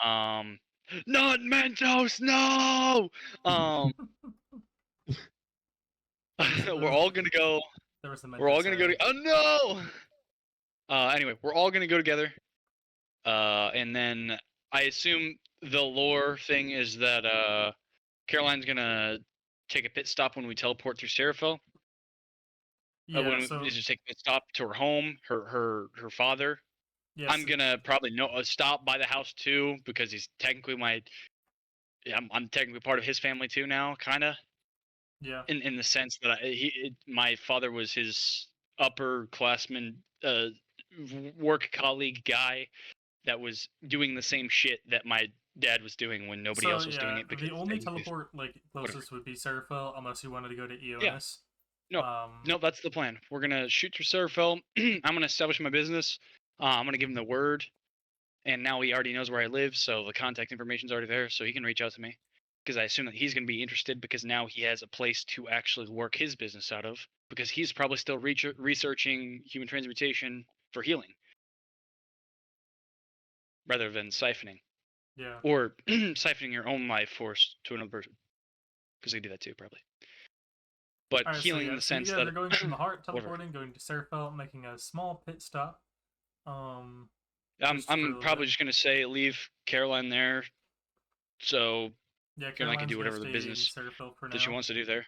Speaker 3: Not Mentos. No. We're all gonna go.
Speaker 1: There was some
Speaker 3: We're all gonna go. Oh no. Anyway, we're all gonna go together. And then I assume the lore thing is that Caroline's gonna take a pit stop when we teleport through Seraphil.
Speaker 1: Yeah,
Speaker 3: We just take a pit stop to her home, her father. Yes. I'm gonna probably stop by the house too because he's technically I'm technically part of his family too now, kind of.
Speaker 1: Yeah.
Speaker 3: In the sense that my father was his upperclassman, work colleague guy that was doing the same shit that my dad was doing when nobody else was doing it.
Speaker 1: Because the only teleport closest would be Seraphil, unless you wanted to go to Eonis.
Speaker 3: Yeah. No, that's the plan. We're gonna shoot through Seraphil. I'm gonna establish my business. I'm gonna give him the word, and now he already knows where I live, so the contact information's already there, so he can reach out to me. Because I assume that he's gonna be interested because now he has a place to actually work his business out of. Because he's probably still researching human transmutation for healing, rather than siphoning.
Speaker 1: Yeah.
Speaker 3: Or siphoning your own life force to another person. Because they do that too, probably. But healing in the sense that
Speaker 1: they're going from the heart, teleporting, going to Seraphil, making a small pit stop.
Speaker 3: I'm probably just gonna say leave Caroline there, so Caroline can do whatever the business that she wants to do there.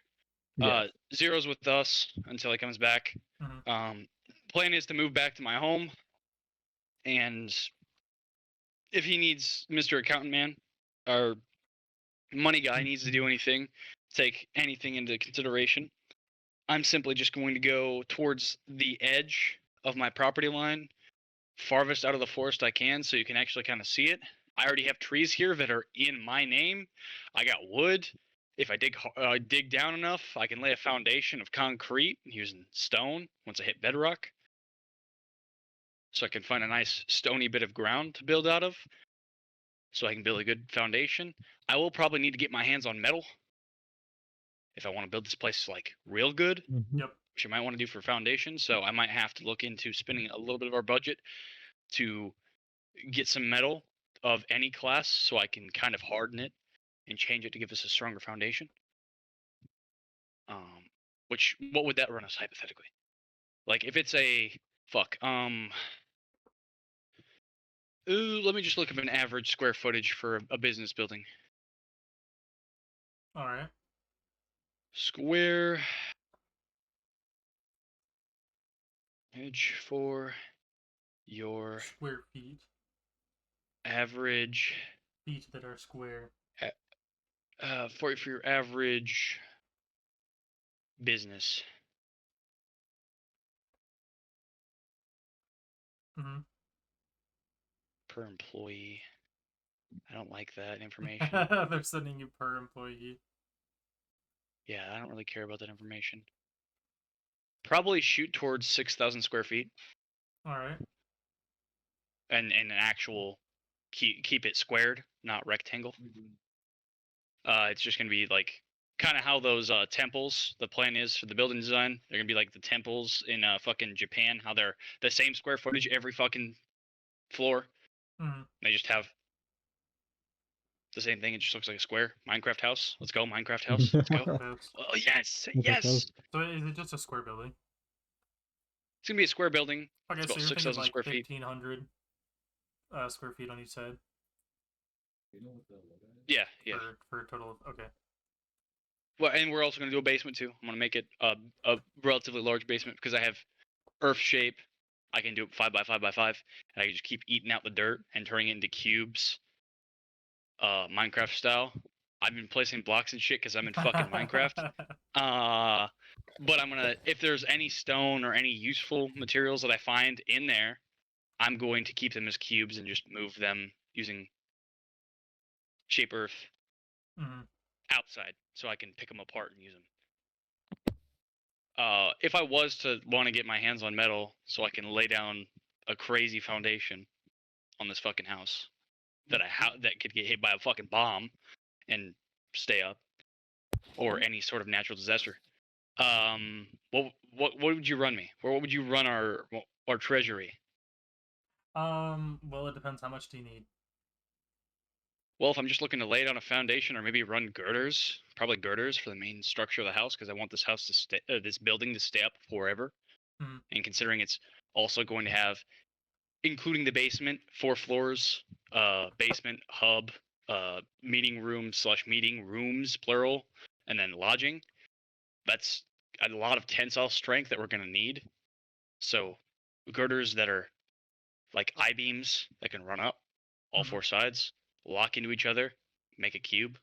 Speaker 3: Yeah. Zero's with us until he comes back. Mm-hmm. Plan is to move back to my home, and if he needs Mr. Accountant Man, our money guy needs to do anything, take anything into consideration, I'm simply just going to go towards the edge of my property line, farthest out of the forest I can, so you can actually kind of see it. I already have trees here that are in my name. I got wood. If I dig down enough, I can lay a foundation of concrete using stone once I hit bedrock. So I can find a nice stony bit of ground to build out of, so I can build a good foundation. I will probably need to get my hands on metal if I want to build this place like real good.
Speaker 4: Mm-hmm.
Speaker 1: Yep.
Speaker 3: Which I might want to do for foundation. So I might have to look into spending a little bit of our budget to get some metal of any class so I can kind of harden it and change it to give us a stronger foundation. What would that run us hypothetically? Like if it's a let me just look up an average square footage for a business building.
Speaker 1: All right.
Speaker 3: Square edge for your
Speaker 1: square feet.
Speaker 3: Average
Speaker 1: feet that are square.
Speaker 3: For your average business.
Speaker 1: Mm-hmm.
Speaker 3: Per employee. I don't like that information.
Speaker 1: They're sending you per employee.
Speaker 3: Yeah, I don't really care about that information. Probably shoot towards 6,000 square feet.
Speaker 1: All right.
Speaker 3: And an actual keep it squared, not rectangle. It's just gonna be like kind of how those temples. The plan is for the building design. They're gonna be like the temples in fucking Japan. How they're the same square footage every fucking floor.
Speaker 1: Mm-hmm.
Speaker 3: They just have the same thing. It just looks like a square. Minecraft house. Let's go, Minecraft house. Let's go. Oh yes, yes.
Speaker 1: So is it just a square building?
Speaker 3: It's gonna be a square building.
Speaker 1: Okay,
Speaker 3: It's
Speaker 1: so
Speaker 3: about
Speaker 1: you're thinking
Speaker 3: 6,000
Speaker 1: like
Speaker 3: square feet.
Speaker 1: 1,500 square feet on each side.
Speaker 3: Yeah.
Speaker 1: For a total of okay.
Speaker 3: Well, and we're also gonna do a basement too. I'm gonna make it a relatively large basement because I have Earth shape. I can do it 5 by 5 by 5, and I can just keep eating out the dirt and turning it into cubes. Minecraft style. I've been placing blocks and shit because I'm in fucking Minecraft. But I'm gonna, if there's any stone or any useful materials that I find in there, I'm going to keep them as cubes and just move them using Shape Earth outside so I can pick them apart and use them. If I was to want to get my hands on metal so I can lay down a crazy foundation on this fucking house that that could get hit by a fucking bomb and stay up, or any sort of natural disaster. What would you run me? Or what would you run our treasury?
Speaker 1: Well, it depends. How much do you need?
Speaker 3: Well, if I'm just looking to lay down a foundation, or maybe run girders, probably girders for the main structure of the house, because I want this house to stay, this building to stay up forever. And considering it's also going to have, including the basement, 4 floors, basement, hub, meeting room / meeting rooms, plural, and then lodging. That's a lot of tensile strength that we're going to need. So girders that are like I-beams that can run up all 4 sides, lock into each other, make a cube.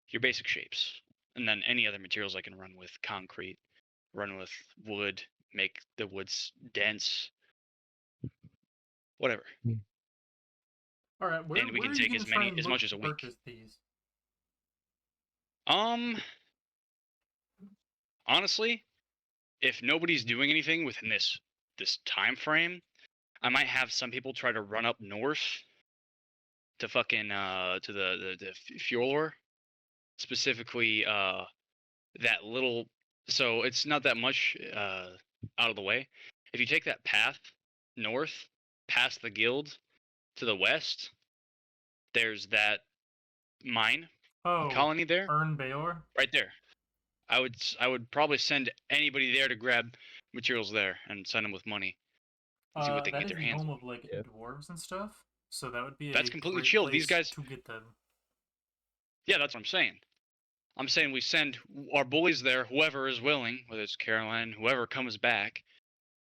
Speaker 3: Your basic shapes. And then any other materials I can run with: concrete, run with wood, make the woods dense, whatever.
Speaker 1: All right,
Speaker 3: and we can take as much as a week.
Speaker 1: These?
Speaker 3: Honestly, if nobody's doing anything within this time frame, I might have some people try to run up north to fucking to the Fjordor, specifically that little. So it's not that much out of the way. If you take that path north past the guild to the west, there's that mine colony there.
Speaker 1: Ern Bayor?
Speaker 3: Right there. I would probably send anybody there to grab materials there and send them with money. And see what they can get their hands on.
Speaker 1: That is the home of like dwarves and stuff. So that would be
Speaker 3: that's completely chill. These guys
Speaker 1: to get them.
Speaker 3: Yeah, that's what I'm saying. I'm saying we send our boys there, whoever is willing, whether it's Caroline, whoever comes back.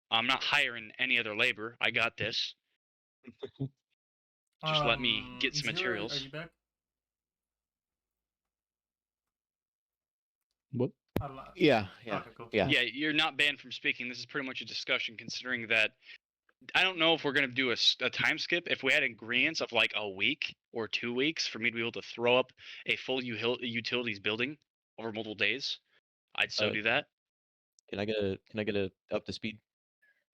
Speaker 3: I'm not hiring any other labor. I got this. Just let me get some materials.
Speaker 1: Are you back?
Speaker 4: What?
Speaker 2: Yeah.
Speaker 1: Okay, cool.
Speaker 3: Yeah, you're not banned from speaking. This is pretty much a discussion, considering that I don't know if we're going to do a time skip. If we had ingredients of like a week or 2 weeks for me to be able to throw up a full utilities building over multiple days, I'd so do that.
Speaker 2: Can I get a up to speed?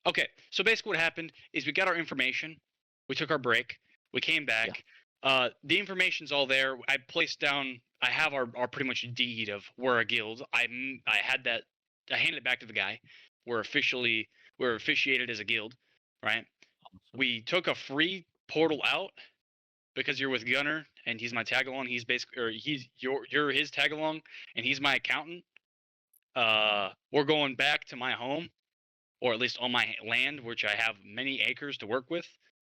Speaker 3: Okay, so basically what happened is we got our information, we took our break, we came back. Yeah. The information's all there. I placed down. I have our pretty much deed of we're a guild. I had that. I handed it back to the guy. We're officiated as a guild, right? Awesome. We took a free portal out because you're with Gunner and he's my tag along. He's basically, or you're his tag along and he's my accountant. We're going back to my home, or at least on my land, which I have many acres to work with,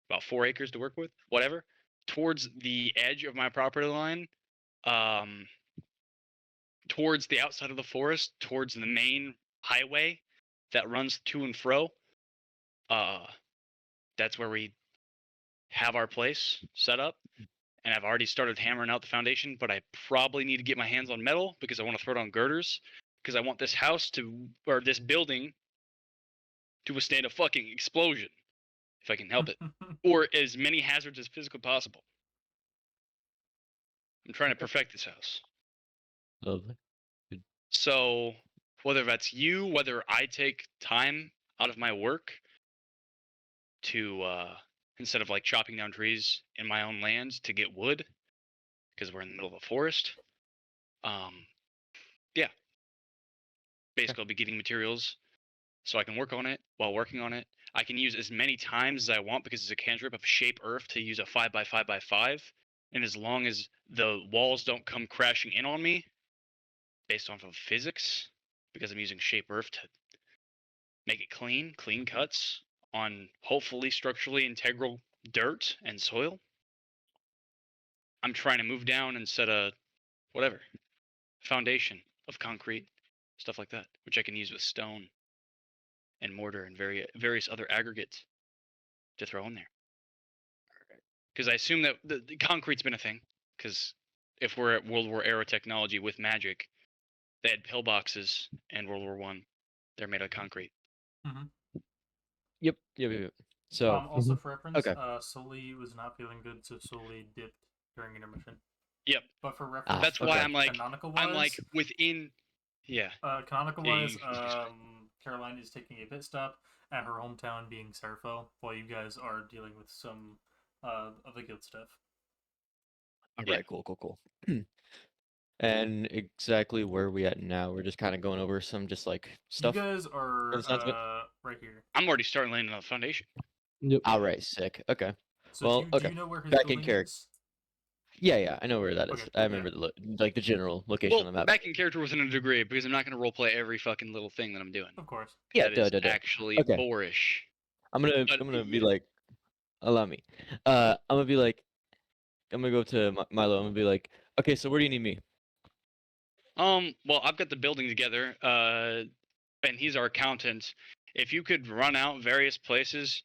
Speaker 3: about 4 acres to work with, whatever, towards the edge of my property line, towards the outside of the forest, towards the main highway that runs to and fro. That's where we have our place set up, and I've already started hammering out the foundation, but I probably need to get my hands on metal because I want to throw it on girders, because I want this house or this building to withstand a fucking explosion, if I can help it, or as many hazards as physically possible. I'm trying to perfect this house.
Speaker 2: Lovely. Good.
Speaker 3: So whether that's you, whether I take time out of my work to instead of like chopping down trees in my own land to get wood, because we're in the middle of a forest. Yeah. Basically, I'll be getting materials so I can work on it. While working on it, I can use as many times as I want because it's a cantrip of Shape Earth to use a 5 by 5 by 5. And as long as the walls don't come crashing in on me, based off of physics, because I'm using Shape Earth to make it clean cuts on hopefully structurally integral dirt and soil. I'm trying to move down and set a whatever foundation of concrete, stuff like that, which I can use with stone and mortar and various other aggregates to throw in there. Because I assume that the concrete's been a thing. Because if we're at World War era technology with magic, they had pillboxes in World War One. They're made of concrete.
Speaker 1: Mm-hmm.
Speaker 2: Yep. So
Speaker 1: also for reference,
Speaker 2: okay.
Speaker 1: Sully was not feeling good, so Sully dipped during intermission.
Speaker 3: Yep.
Speaker 1: But for reference,
Speaker 3: that's why I'm like
Speaker 1: canonical-wise,
Speaker 3: within. Yeah.
Speaker 1: Canonical-wise, Caroline is taking a pit stop at her hometown, being Serapho, while you guys are dealing with some of the guild stuff.
Speaker 2: All right. Cool. And exactly where are we at now? We're just kind of going over some just like stuff.
Speaker 1: You guys are right here.
Speaker 3: I'm already starting laying on the foundation.
Speaker 4: Yep.
Speaker 2: All right. Sick. Okay.
Speaker 1: So
Speaker 2: well,
Speaker 1: do you know where his
Speaker 2: back
Speaker 1: building
Speaker 2: in character.
Speaker 1: is?
Speaker 2: Yeah, I know where that is.
Speaker 1: Okay,
Speaker 2: I remember the general location on the map.
Speaker 3: Back in character within a degree, because I'm not going to roleplay every fucking little thing that I'm doing.
Speaker 1: Of course.
Speaker 2: Yeah,
Speaker 3: that is actually boorish.
Speaker 2: I'm gonna be like, allow me. I'm gonna be like, I'm gonna go to Milo. I'm gonna be like, okay, so where do you need me?
Speaker 3: Well, I've got the building together. And he's our accountant. If you could run out various places,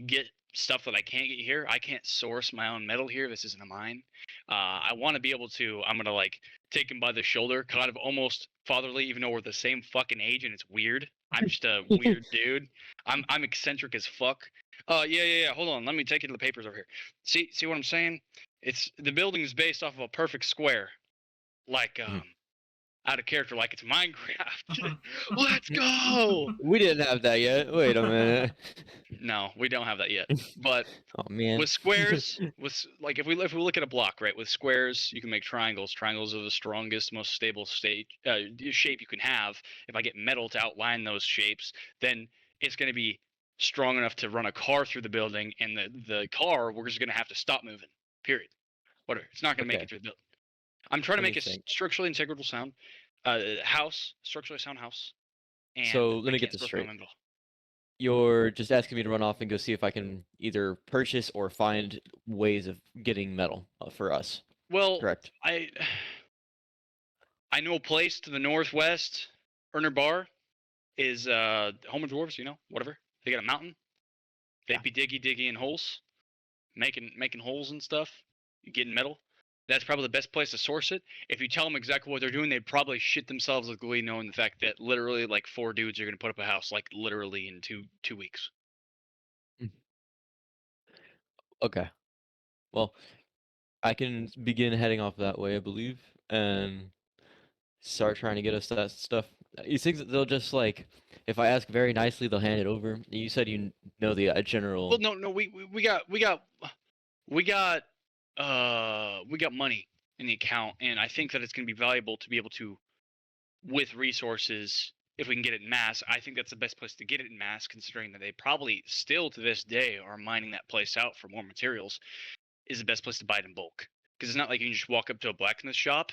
Speaker 3: get stuff that I can't get here. I can't source my own metal here. This isn't a mine. I want to be able to. I'm gonna like take him by the shoulder, kind of almost fatherly, even though we're the same fucking age, and it's weird. I'm just a weird dude. I'm eccentric as fuck. Yeah. Hold on, let me take you to the papers over here. See what I'm saying? It's the building is based off of a perfect square, like out of character, like it's Minecraft. Let's go.
Speaker 2: We didn't have that yet. Wait a minute.
Speaker 3: No, we don't have that yet. But
Speaker 2: oh man,
Speaker 3: with squares, with like if we look at a block, right? With squares, you can make triangles. Triangles are the strongest, most stable shape you can have. If I get metal to outline those shapes, then it's going to be strong enough to run a car through the building, and the car we're just going to have to stop moving. Period. Whatever. It's not going to make it through the building. I'm trying to make a structurally integral sound structurally sound house. And
Speaker 2: so let me get this straight. You're just asking me to run off and go see if I can either purchase or find ways of getting metal for us.
Speaker 3: Well,
Speaker 2: correct.
Speaker 3: I know a place to the northwest. Erner Bar is home of dwarves. You know, whatever. They got a mountain. They'd be digging holes, making holes and stuff. Getting metal. That's probably the best place to source it. If you tell them exactly what they're doing, they'd probably shit themselves with glee, knowing the fact that literally like 4 dudes are going to put up a house like literally in two weeks.
Speaker 2: Okay. Well, I can begin heading off that way, I believe, and start trying to get us that stuff. You think that they'll just like, if I ask very nicely, they'll hand it over? You said you know the general.
Speaker 3: Well, no, we got money in the account, and I think that it's going to be valuable to be able to, with resources, if we can get it in mass. I think that's the best place to get it in mass, considering that they probably still to this day are mining that place out for more materials. Is the best place to buy it in bulk, because it's not like you can just walk up to a blacksmith shop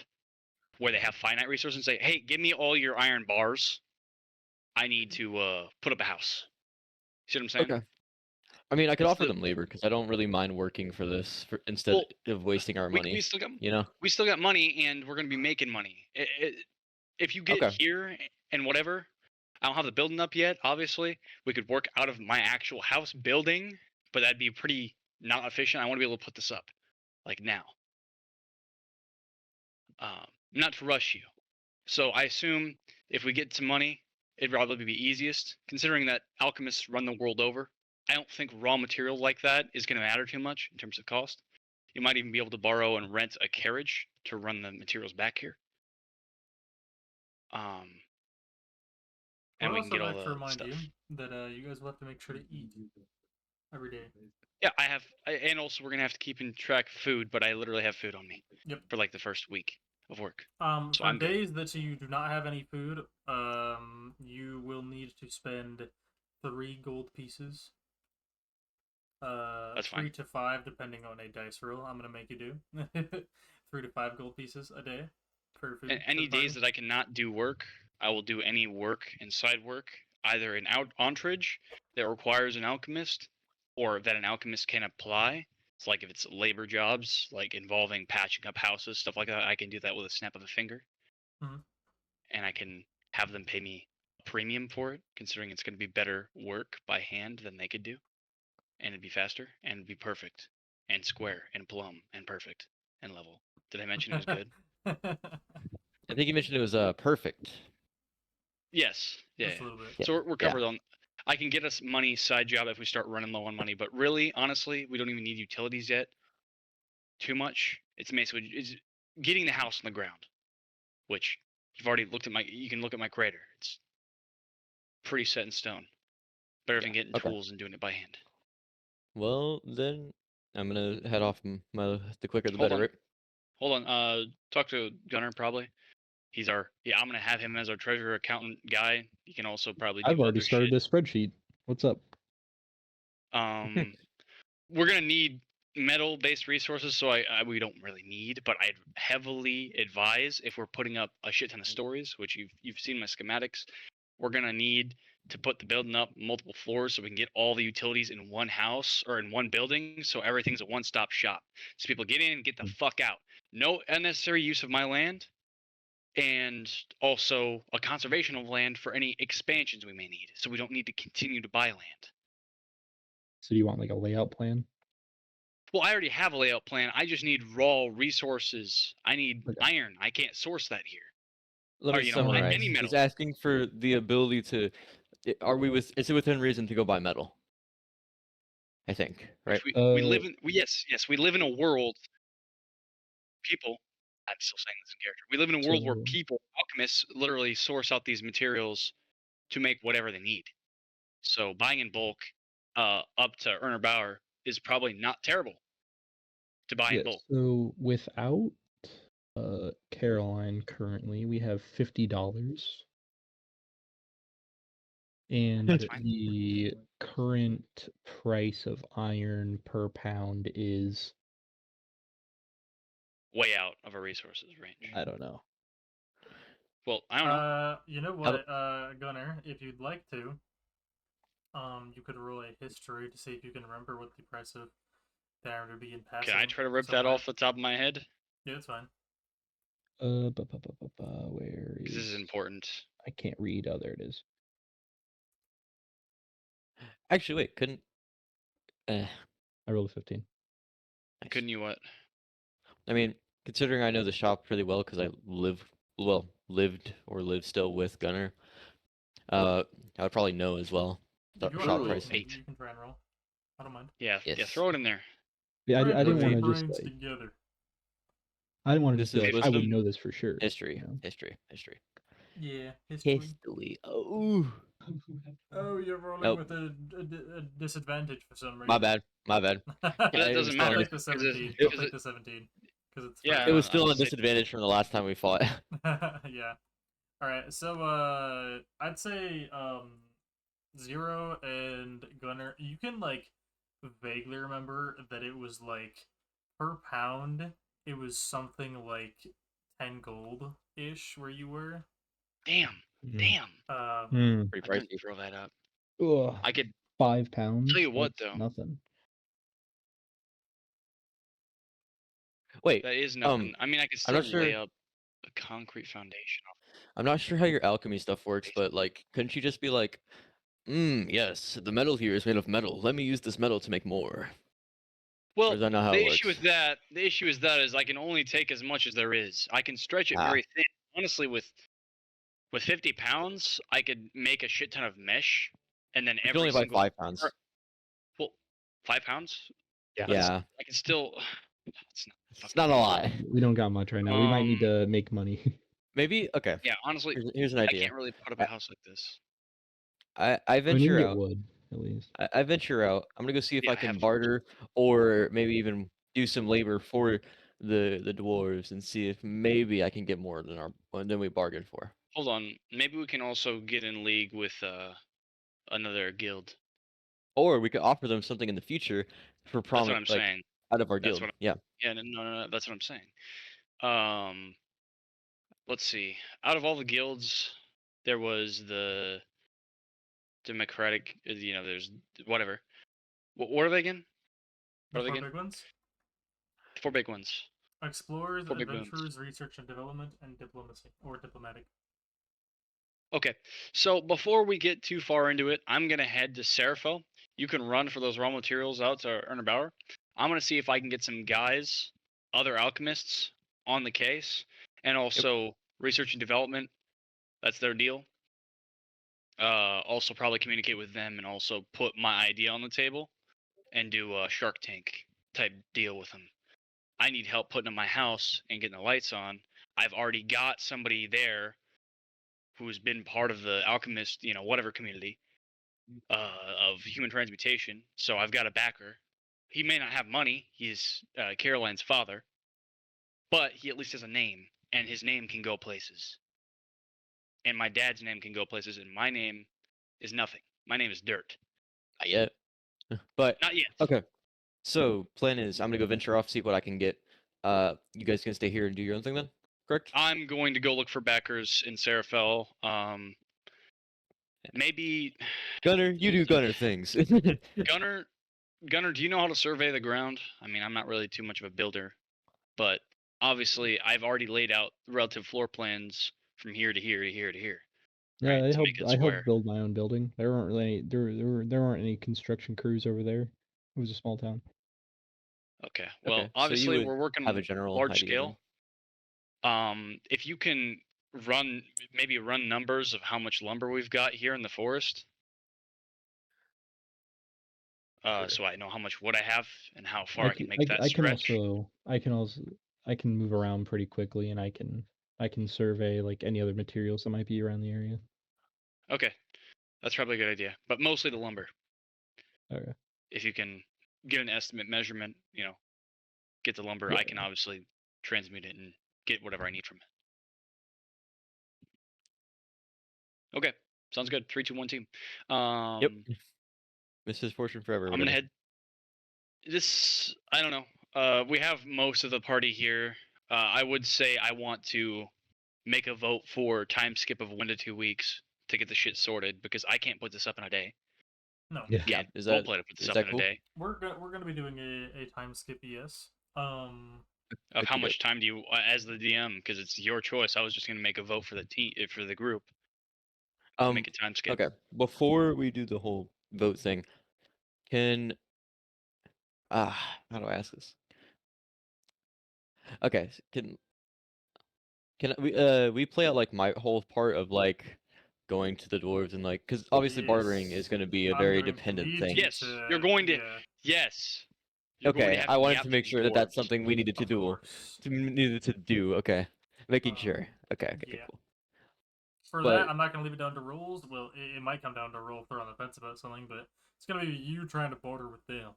Speaker 3: where they have finite resources and say, hey, give me all your iron bars. I need to put up a house. See what I'm saying?
Speaker 2: Okay. I mean, I could offer them labor because I don't really mind working for this instead of wasting our money.
Speaker 3: We still got,
Speaker 2: we
Speaker 3: still got money, and we're going to be making money. If you get here and whatever, I don't have the building up yet. Obviously, we could work out of my actual house building, but that'd be pretty not efficient. I want to be able to put this up, like now. Not to rush you. So I assume if we get some money, it'd probably be easiest, considering that alchemists run the world over. I don't think raw material like that is going to matter too much in terms of cost. You might even be able to borrow and rent a carriage to run the materials back here. And we can get all the
Speaker 1: remind
Speaker 3: stuff.
Speaker 1: You that you guys will have to make sure to eat every day.
Speaker 3: Yeah, and also we're gonna have to keep in track of food, but I literally have food on me.
Speaker 1: Yep.
Speaker 3: For like the first week of work.
Speaker 1: So on days that you do not have any food, you will need to spend 3 gold pieces.
Speaker 3: That's
Speaker 1: 3
Speaker 3: fine.
Speaker 1: to 5, depending on a dice roll. I'm gonna make you do 3 to 5 gold pieces a day for food.
Speaker 3: And any days that I cannot do work, I will do any work and side work, either in Ontridge that requires an alchemist, or that an alchemist can apply. It's like if it's labor jobs, like involving patching up houses, stuff like that, I can do that with a snap of a finger.
Speaker 1: Mhm.
Speaker 3: And I can have them pay me a premium for it, considering it's going to be better work by hand than they could do. And it'd be faster, and it'd be perfect, and square, and plumb, and perfect, and level. Did I mention it was good?
Speaker 2: I think you mentioned it was perfect.
Speaker 3: Yes. Yeah.
Speaker 1: Just a little bit.
Speaker 2: Yeah.
Speaker 3: So we're covered on. I can get us money side job if we start running low on money, but really, honestly, we don't even need utilities yet. Too much. It's basically getting the house on the ground, which you've already looked at you can look at my crater. It's pretty set in stone. Better than getting tools and doing it by hand.
Speaker 2: Well, then I'm gonna head off. The quicker the
Speaker 3: Hold
Speaker 2: better.
Speaker 3: on.
Speaker 2: Right?
Speaker 3: Hold on. Talk to Gunnar probably. He's I'm gonna have him as our treasurer accountant guy. He can also probably do
Speaker 4: I've already
Speaker 3: other
Speaker 4: started
Speaker 3: shit.
Speaker 4: a spreadsheet. What's up?
Speaker 3: We're gonna need metal-based resources, so we don't really need, but I'd heavily advise if we're putting up a shit ton of stories, which you've seen my schematics. We're gonna need to put the building up multiple floors so we can get all the utilities in one house or in one building, so everything's a one-stop shop. So people get in and get the fuck out. No unnecessary use of my land, and also a conservation of land for any expansions we may need, so we don't need to continue to buy land.
Speaker 4: So do you want like a layout plan?
Speaker 3: Well, I already have a layout plan. I just need raw resources. I need iron. I can't source that here.
Speaker 2: Let me summarize.
Speaker 3: Any metal.
Speaker 2: He's asking for the ability to. Is it within reason to go buy metal? I think, right?
Speaker 3: We live in. Yes, we live in a world. People. I'm still saying this in character. We live in a world where people, alchemists, literally source out these materials to make whatever they need. So buying in bulk, up to Erner Bauer, is probably not terrible to buy in bulk.
Speaker 4: So without Caroline currently, we have $50. And the current price of iron per pound is
Speaker 3: way out of our resources range.
Speaker 4: I don't know.
Speaker 3: Well, I don't know.
Speaker 1: You know what, Gunnar, if you'd like to, you could roll a history to see if you can remember what the price of the iron would be in passing.
Speaker 3: Can I try to rip that off the top of my head?
Speaker 1: Yeah, that's fine.
Speaker 4: Where is...
Speaker 3: This is important.
Speaker 4: I can't read. Oh, there it is.
Speaker 2: Actually, wait, couldn't...
Speaker 4: I rolled a 15.
Speaker 2: Nice.
Speaker 3: Couldn't you what?
Speaker 2: I mean, considering I know the shop pretty well because I lived or live still with Gunnar, I would probably know as well. The shop price.
Speaker 1: You can try and roll. I don't mind.
Speaker 3: Yeah, yeah, throw it in there.
Speaker 4: Yeah, I didn't want to just like...
Speaker 1: together.
Speaker 4: I didn't want to just be like, I would know this for sure.
Speaker 2: History,
Speaker 4: you know?
Speaker 2: history.
Speaker 1: Yeah, history.
Speaker 2: Oh.
Speaker 1: Oh, you're rolling with a disadvantage for some reason.
Speaker 2: My bad.
Speaker 3: That doesn't matter.
Speaker 1: I'll take the 17. I'll take the 17. It's
Speaker 2: it was still a disadvantage from the last time we fought.
Speaker 1: Yeah. Alright, so I'd say Zero and Gunnar, you can like vaguely remember that it was like per pound it was something like 10 gold-ish where you were.
Speaker 3: Damn.
Speaker 2: Pretty
Speaker 3: pricey. Throw that up.
Speaker 4: Ugh,
Speaker 3: I could
Speaker 4: 5 pounds.
Speaker 3: tell you what though.
Speaker 4: Nothing.
Speaker 2: Wait.
Speaker 3: That is nothing. I mean, I could still lay up a concrete foundation.
Speaker 2: I'm not sure how your alchemy stuff works, but like, couldn't you just be like, yes, the metal here is made of metal. Let me use this metal to make more.
Speaker 3: Well, the issue with that is I can only take as much as there is. I can stretch it very thin. Honestly, with 50 pounds, I could make a shit ton of mesh, and then
Speaker 2: only like 5 pounds.
Speaker 3: Well, 5 pounds?
Speaker 2: Yeah.
Speaker 3: I can still.
Speaker 2: It's not a lot.
Speaker 4: We don't got much right now. We might need to make money.
Speaker 2: Maybe okay.
Speaker 3: Yeah, honestly,
Speaker 2: here's an idea.
Speaker 3: I can't really put up a house like this.
Speaker 2: I venture out.
Speaker 4: Wood, at least.
Speaker 2: I venture out. I'm gonna go see if I can barter or maybe even do some labor for the dwarves and see if maybe I can get more than we bargained for.
Speaker 3: Hold on, maybe we can also get in league with another guild.
Speaker 2: Or we could offer them something in the future for promise.
Speaker 3: That's what I'm saying.
Speaker 2: Out of our guild. Yeah.
Speaker 3: Yeah, no, that's what I'm saying. Let's see. Out of all the guilds, There was the democratic. There's whatever. What are they again?
Speaker 1: The
Speaker 3: What are they
Speaker 1: four
Speaker 3: again?
Speaker 1: big ones:
Speaker 3: 4 big ones.
Speaker 1: explorers,
Speaker 3: 4 big booms.
Speaker 1: adventurers, research and development, and diplomacy or diplomatic.
Speaker 3: Okay, so before we get too far into it, I'm gonna head to Seraphil. You can run for those raw materials out to Ernerbauer. I'm gonna see if I can get some guys, other alchemists, on the case, and also research and development. That's their deal. Also probably communicate with them and also put my idea on the table and do a Shark Tank type deal with them. I need help putting up my house and getting the lights on. I've already got somebody there who's been part of the alchemist, whatever community of human transmutation. So I've got a backer. He may not have money. He's Caroline's father, but he at least has a name, and his name can go places. And my dad's name can go places, and my name is nothing. My name is Dirt.
Speaker 2: Not yet. But
Speaker 3: Not yet.
Speaker 2: okay. So plan is I'm gonna go venture off, see what I can get. You guys can stay here and do your own thing then, correct?
Speaker 3: I'm going to go look for backers in Seraphil. Maybe
Speaker 2: Gunner, you do Gunner things.
Speaker 3: Gunner, do you know how to survey the ground? I mean, I'm not really too much of a builder, but obviously I've already laid out relative floor plans from here to here to here to here.
Speaker 4: Yeah,
Speaker 3: Right,
Speaker 4: I
Speaker 3: to
Speaker 4: helped.
Speaker 3: make it
Speaker 4: I helped
Speaker 3: square.
Speaker 4: build my own building. There weren't really any, there weren't any construction crews over there. It was a small town.
Speaker 3: Okay. Well,
Speaker 2: Okay, so you
Speaker 3: obviously
Speaker 2: would
Speaker 3: we're working
Speaker 2: have a general
Speaker 3: large
Speaker 2: idea
Speaker 3: scale. If you can run numbers of how much lumber we've got here in the forest,
Speaker 2: Sure.
Speaker 3: so I know how much wood I have and how far I can make that
Speaker 4: I can
Speaker 3: stretch.
Speaker 4: I can move around pretty quickly, and I can survey like any other materials that might be around the area.
Speaker 3: Okay, that's probably a good idea, but mostly the lumber.
Speaker 4: Okay.
Speaker 3: If you can get an estimate measurement, get the lumber,
Speaker 4: Yeah.
Speaker 3: I can obviously transmute it and get whatever I need from it. Okay, sounds good. 3, 2, 1 team.
Speaker 2: Yep. Mrs. Fortune forever.
Speaker 3: I'm gonna head. I don't know. We have most of the party here. I would say I want to make a vote for time skip of 1 to 2 weeks to get the shit sorted because I can't put this up in a day.
Speaker 1: No.
Speaker 4: Yeah.
Speaker 3: Yeah,
Speaker 2: Is
Speaker 3: role
Speaker 2: that
Speaker 3: play to put this
Speaker 2: is
Speaker 3: up
Speaker 2: that
Speaker 3: in
Speaker 2: cool?
Speaker 3: a day.
Speaker 1: We're gonna be doing a time skip, yes.
Speaker 3: Of how much time do you, as the DM, because it's your choice. I was just gonna make a vote for the team for the group. To make a time skip.
Speaker 2: Okay. Before we do the whole vote thing, can how do I ask this? Okay, can we play out like my whole part of like going to the dwarves and like because obviously bartering is
Speaker 1: Yes.
Speaker 2: going to be a
Speaker 1: I'm
Speaker 2: very
Speaker 1: going to
Speaker 2: dependent
Speaker 1: need
Speaker 2: thing.
Speaker 1: you
Speaker 3: Yes,
Speaker 1: to-
Speaker 3: you're going to.
Speaker 1: yeah.
Speaker 3: Yes. You're going to
Speaker 2: Okay,
Speaker 3: have
Speaker 2: I
Speaker 3: to be
Speaker 2: wanted
Speaker 3: out
Speaker 2: to make
Speaker 3: the
Speaker 2: sure that that's
Speaker 3: dwarves.
Speaker 2: something we needed to
Speaker 1: Of
Speaker 2: do.
Speaker 1: course.
Speaker 2: Okay, making sure.
Speaker 1: Um,
Speaker 2: Okay,
Speaker 1: yeah.
Speaker 2: cool.
Speaker 1: For
Speaker 2: But-
Speaker 1: that, I'm not gonna leave it down to rules. Well, it might come down to roll if they're on the fence about something, but it's gonna be you trying to barter with them.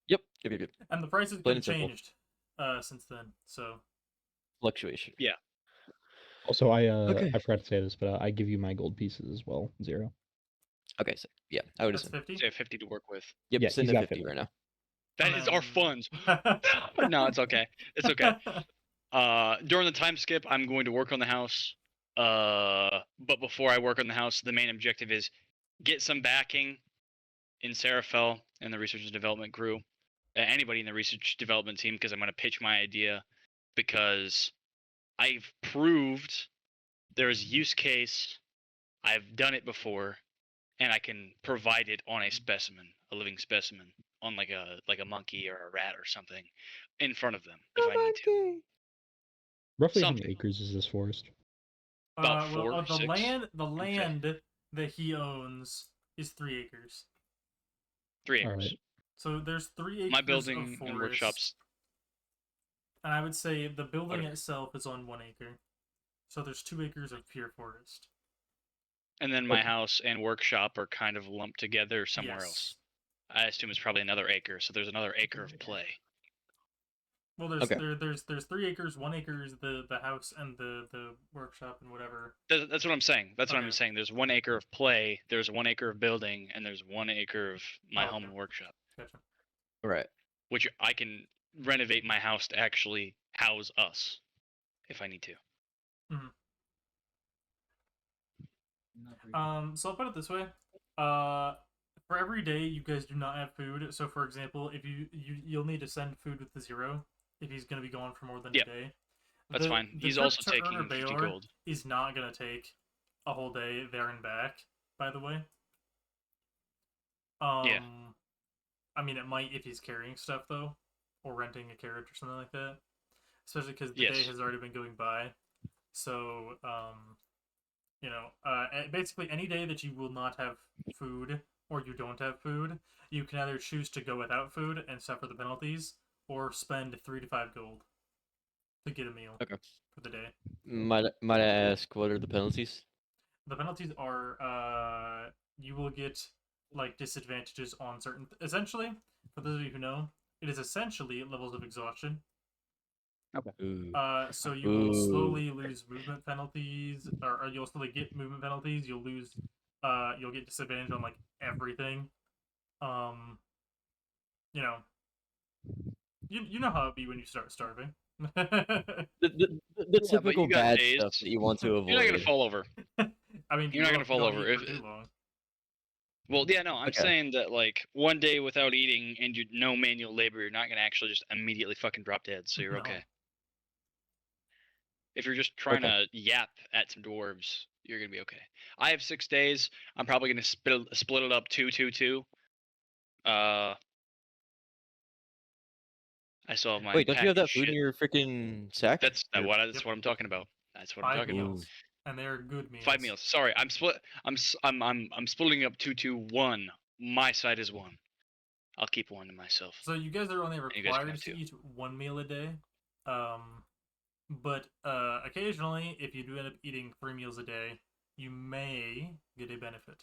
Speaker 2: Yep.
Speaker 1: And the prices
Speaker 2: Plain
Speaker 1: have
Speaker 2: and simple.
Speaker 1: changed since then. So
Speaker 2: Fluctuation.
Speaker 3: Yeah.
Speaker 4: Also,
Speaker 2: Okay.
Speaker 4: I forgot to say this, but I give you my gold pieces as well, 0.
Speaker 2: Okay, so yeah, I would
Speaker 1: that's
Speaker 2: assume.
Speaker 1: 50.
Speaker 3: So you have 50 to work with.
Speaker 2: Yep,
Speaker 4: Yeah,
Speaker 2: sitting
Speaker 4: he's
Speaker 2: at
Speaker 4: got
Speaker 2: 50
Speaker 4: 50.
Speaker 2: right now.
Speaker 3: That is our funds. No, it's okay. It's okay. During the time skip, I'm going to work on the house. But before I work on the house, the main objective is get some backing in Seraphil and the research and development crew. Anybody in the research development team, because I'm going to pitch my idea. Because I've proved there's use case. I've done it before, and I can provide it on a specimen, a living specimen, on like a monkey or a rat or something, in front of them if I need to.
Speaker 4: Roughly how
Speaker 3: Something.
Speaker 4: many acres is this forest?
Speaker 3: About 4,
Speaker 1: the
Speaker 3: 6,
Speaker 1: land that he owns is 3 acres.
Speaker 3: 3
Speaker 4: All
Speaker 3: acres.
Speaker 4: right.
Speaker 1: So there's 3 acres
Speaker 3: My
Speaker 1: of
Speaker 3: building
Speaker 1: forest,
Speaker 3: and workshops.
Speaker 1: and I would say the building
Speaker 3: Okay.
Speaker 1: itself is on 1 acre. So there's 2 acres of pure forest.
Speaker 3: And then my house and workshop are kind of lumped together somewhere else. I assume it's probably another acre, so there's another acre of play.
Speaker 1: Well, there's
Speaker 2: Okay.
Speaker 1: there's 3 acres. 1 acre is the house and the workshop and whatever.
Speaker 3: That's what I'm saying. That's what I'm
Speaker 1: Okay.
Speaker 3: saying. There's 1 acre of play, there's 1 acre of building, and there's 1 acre of my home
Speaker 1: Okay.
Speaker 3: and workshop,
Speaker 1: Gotcha.
Speaker 2: Right.
Speaker 3: which I can renovate my house to actually house us if I need to.
Speaker 1: So I'll put it this way. For every day you guys do not have food. So for example, if you'll need to send food with the 0 if he's gonna be gone for more than
Speaker 3: Yeah,
Speaker 1: a day.
Speaker 3: that's fine.
Speaker 1: The
Speaker 3: He's
Speaker 1: trip
Speaker 3: also
Speaker 1: to
Speaker 3: taking
Speaker 1: Erner
Speaker 3: 50
Speaker 1: Bayor
Speaker 3: gold.
Speaker 1: is not gonna take a whole day there and back. By the way.
Speaker 3: Yeah.
Speaker 1: I mean, it might if he's carrying stuff though, or renting a carriage or something like that. Especially because the day has already been going by. So, basically any day that you will not have food or you don't have food, you can either choose to go without food and suffer the penalties, or spend 3 to 5 gold to get a meal for the day.
Speaker 2: Might I ask what are the penalties?
Speaker 1: The penalties are you will get like disadvantages on certain. Essentially, for those of you who know, it is essentially levels of exhaustion.
Speaker 3: Okay.
Speaker 2: Ooh.
Speaker 1: So you will slowly lose movement penalties, or you'll slowly get movement penalties. You'll lose, you'll get disadvantage on like everything. You know, you know how it be when you start starving.
Speaker 2: The typical bad
Speaker 3: days.
Speaker 2: stuff that you want to avoid.
Speaker 3: You're not gonna fall over.
Speaker 1: I mean,
Speaker 3: you're not gonna fall over
Speaker 1: if too long.
Speaker 3: Well, yeah, no, I'm saying that like one day without eating and you no manual labor, you're not gonna actually just immediately fucking drop dead, so you're okay. If you're just trying to yap at some dwarves, you're gonna be okay. I have 6 days. I'm probably gonna split it up 2-2-2. I still have my.
Speaker 2: Wait, don't you have that food in your freaking sack?
Speaker 3: That's what I'm talking about. That's what I'm talking about.
Speaker 1: And they're good meals.
Speaker 3: 5 meals. Sorry, I'm splitting up 2-2-1. My side is 1. I'll keep 1 to myself.
Speaker 1: So you guys are only required to eat 1 meal a day. But occasionally, if you do end up eating 3 meals a day, you may get a benefit.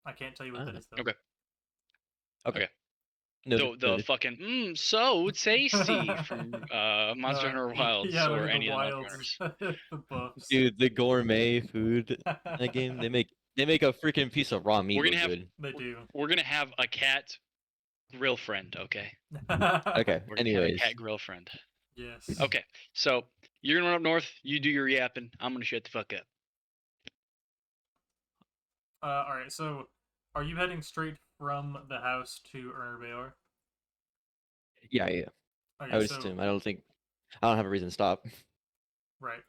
Speaker 1: I can't tell you what that is, though.
Speaker 3: Okay. The fucking so tasty from Monster Hunter Wilds or any of the Monster Hunters.
Speaker 1: The buffs.
Speaker 2: Dude, the gourmet food that game, they make a freaking piece of raw meat look good.
Speaker 1: They do.
Speaker 3: We're gonna have a cat grill friend, okay?
Speaker 2: Okay.
Speaker 3: We're gonna
Speaker 2: anyways,
Speaker 3: have a cat grill friend.
Speaker 1: Yes.
Speaker 3: Okay, so you're gonna run up north. You do your yapping. I'm gonna shut the fuck up.
Speaker 1: All right. So, are you heading straight from the house to Erner Bayor?
Speaker 2: Yeah.
Speaker 1: Okay,
Speaker 2: I would assume. I don't have a reason to stop.
Speaker 1: Right.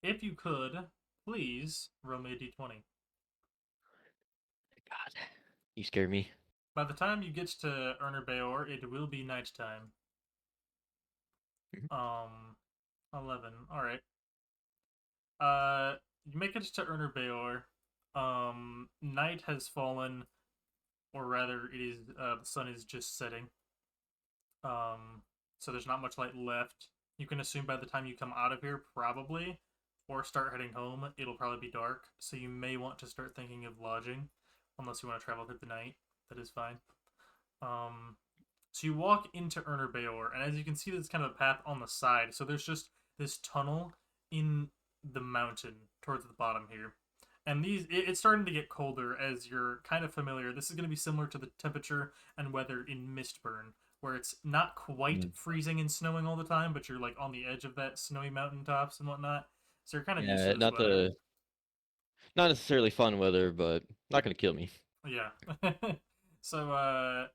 Speaker 1: If you could, please roll me a d20.
Speaker 2: God, you scared me.
Speaker 1: By the time you get to Erner Bayor, it will be nighttime. 11. All right. You make it to Erner Bayor. Night has fallen, or rather, it is the sun is just setting. So there's not much light left. You can assume by the time you come out of here, probably, or start heading home, it'll probably be dark. So you may want to start thinking of lodging, unless you want to travel through the night. That is fine. So you walk into Erner Bayor, and as you can see, there's kind of a path on the side. So there's just this tunnel in the mountain towards the bottom here. And it's starting to get colder as you're kind of familiar. This is going to be similar to the temperature and weather in Mistburn, where it's not quite freezing and snowing all the time, but you're like on the edge of that snowy mountaintops and whatnot. So you're kind of used to this weather.
Speaker 2: Not necessarily fun weather, but not going to kill me.
Speaker 1: Yeah. So,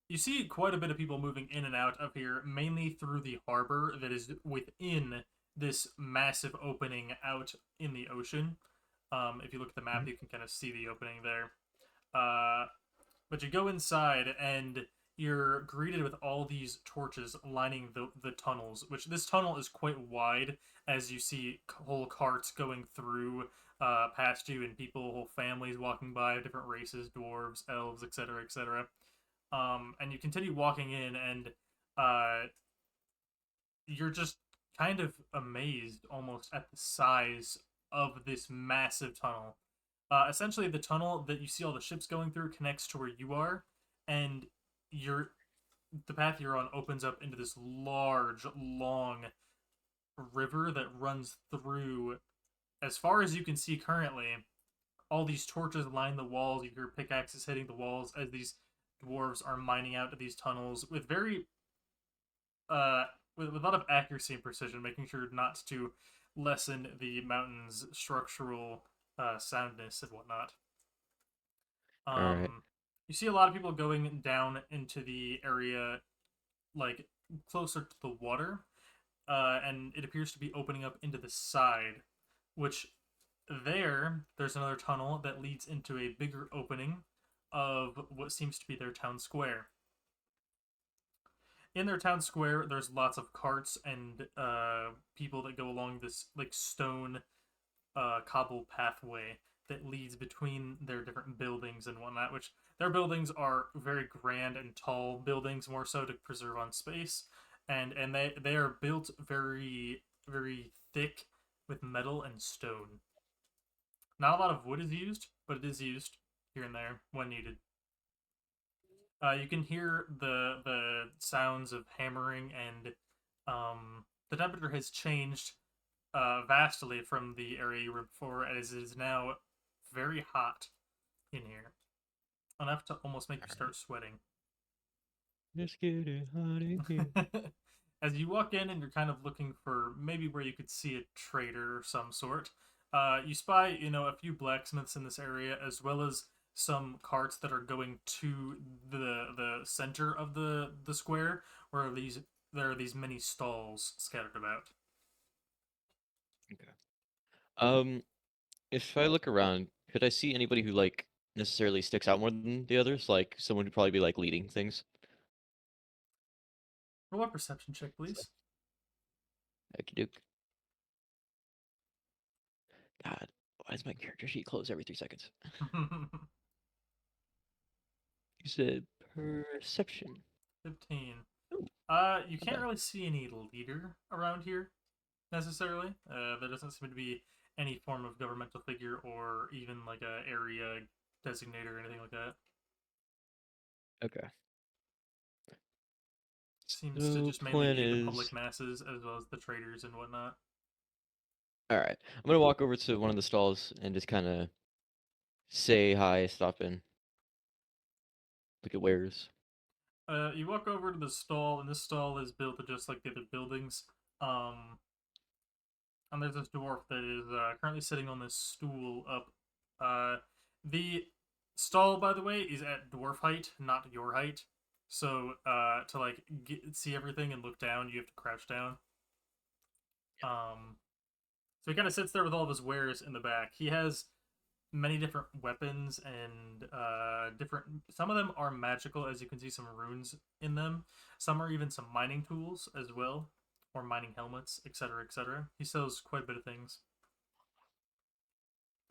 Speaker 1: you see quite a bit of people moving in and out of here, mainly through the harbor that is within this massive opening out in the ocean. If you look at the map, you can kind of see the opening there. But you go inside, and you're greeted with all these torches lining the tunnels, which this tunnel is quite wide, as you see whole carts going through past you, and people, whole families walking by, different races, dwarves, elves, etc., etc. And you continue walking in, and you're just kind of amazed almost at the size of this massive tunnel. Essentially, the tunnel that you see all the ships going through connects to where you are, and the path you're on opens up into this large, long river that runs through. As far as you can see currently, all these torches line the walls. You hear pickaxes hitting the walls as these dwarves are mining out of these tunnels with very with a lot of accuracy and precision, making sure not to lessen the mountain's structural soundness and whatnot.
Speaker 2: All right.
Speaker 1: You see a lot of people going down into the area, like closer to the water, and it appears to be opening up into the side, which there's another tunnel that leads into a bigger opening of what seems to be their town square. In their town square, there's lots of carts and people that go along this like stone cobble pathway that leads between their different buildings and whatnot. Which their buildings are very grand and tall buildings, more so to preserve on space, and they are built very thick with metal and stone. Not a lot of wood is used, but it is used here and there when needed. You can hear the sounds of hammering, and the temperature has changed vastly from the area you were before, as it is now very hot in here, enough to almost make you start sweating.
Speaker 2: Just get it hot in here.
Speaker 1: As you walk in and you're kind of looking for maybe where you could see a trader or some sort, you spy, a few blacksmiths in this area, as well as some carts that are going to the center of the square, where there are these many stalls scattered about.
Speaker 2: Okay. If I look around, could I see anybody who like necessarily sticks out more than the others? Like someone who'd probably be like leading things.
Speaker 1: Roll a perception check, please.
Speaker 2: Okey doke. God, why does my character sheet close every 3 seconds? You said perception.
Speaker 1: 15.
Speaker 2: Ooh,
Speaker 1: You
Speaker 2: not
Speaker 1: can't
Speaker 2: bad.
Speaker 1: really see any leader around here necessarily. There doesn't seem to be any form of governmental figure or even like a area designator or anything like that.
Speaker 2: Okay.
Speaker 1: Seems to
Speaker 2: So
Speaker 1: just mainly
Speaker 2: plan
Speaker 1: be the public
Speaker 2: is
Speaker 1: masses as well as the traders and whatnot.
Speaker 2: all right. I'm gonna walk over to one of the stalls and just kind of say hi, stop in, look at wares.
Speaker 1: You walk over to the stall, and this stall is built just like the other buildings. Um, and there's this dwarf that is currently sitting on this stool up. The stall, by the way, is at dwarf height, not your height. So to like see everything and look down, you have to crouch down. So he kind of sits there with all of his wares in the back. He has many different weapons and different. Some of them are magical, as you can see some runes in them. Some are even some mining tools as well, or mining helmets, etc., etc. He sells quite a bit of things.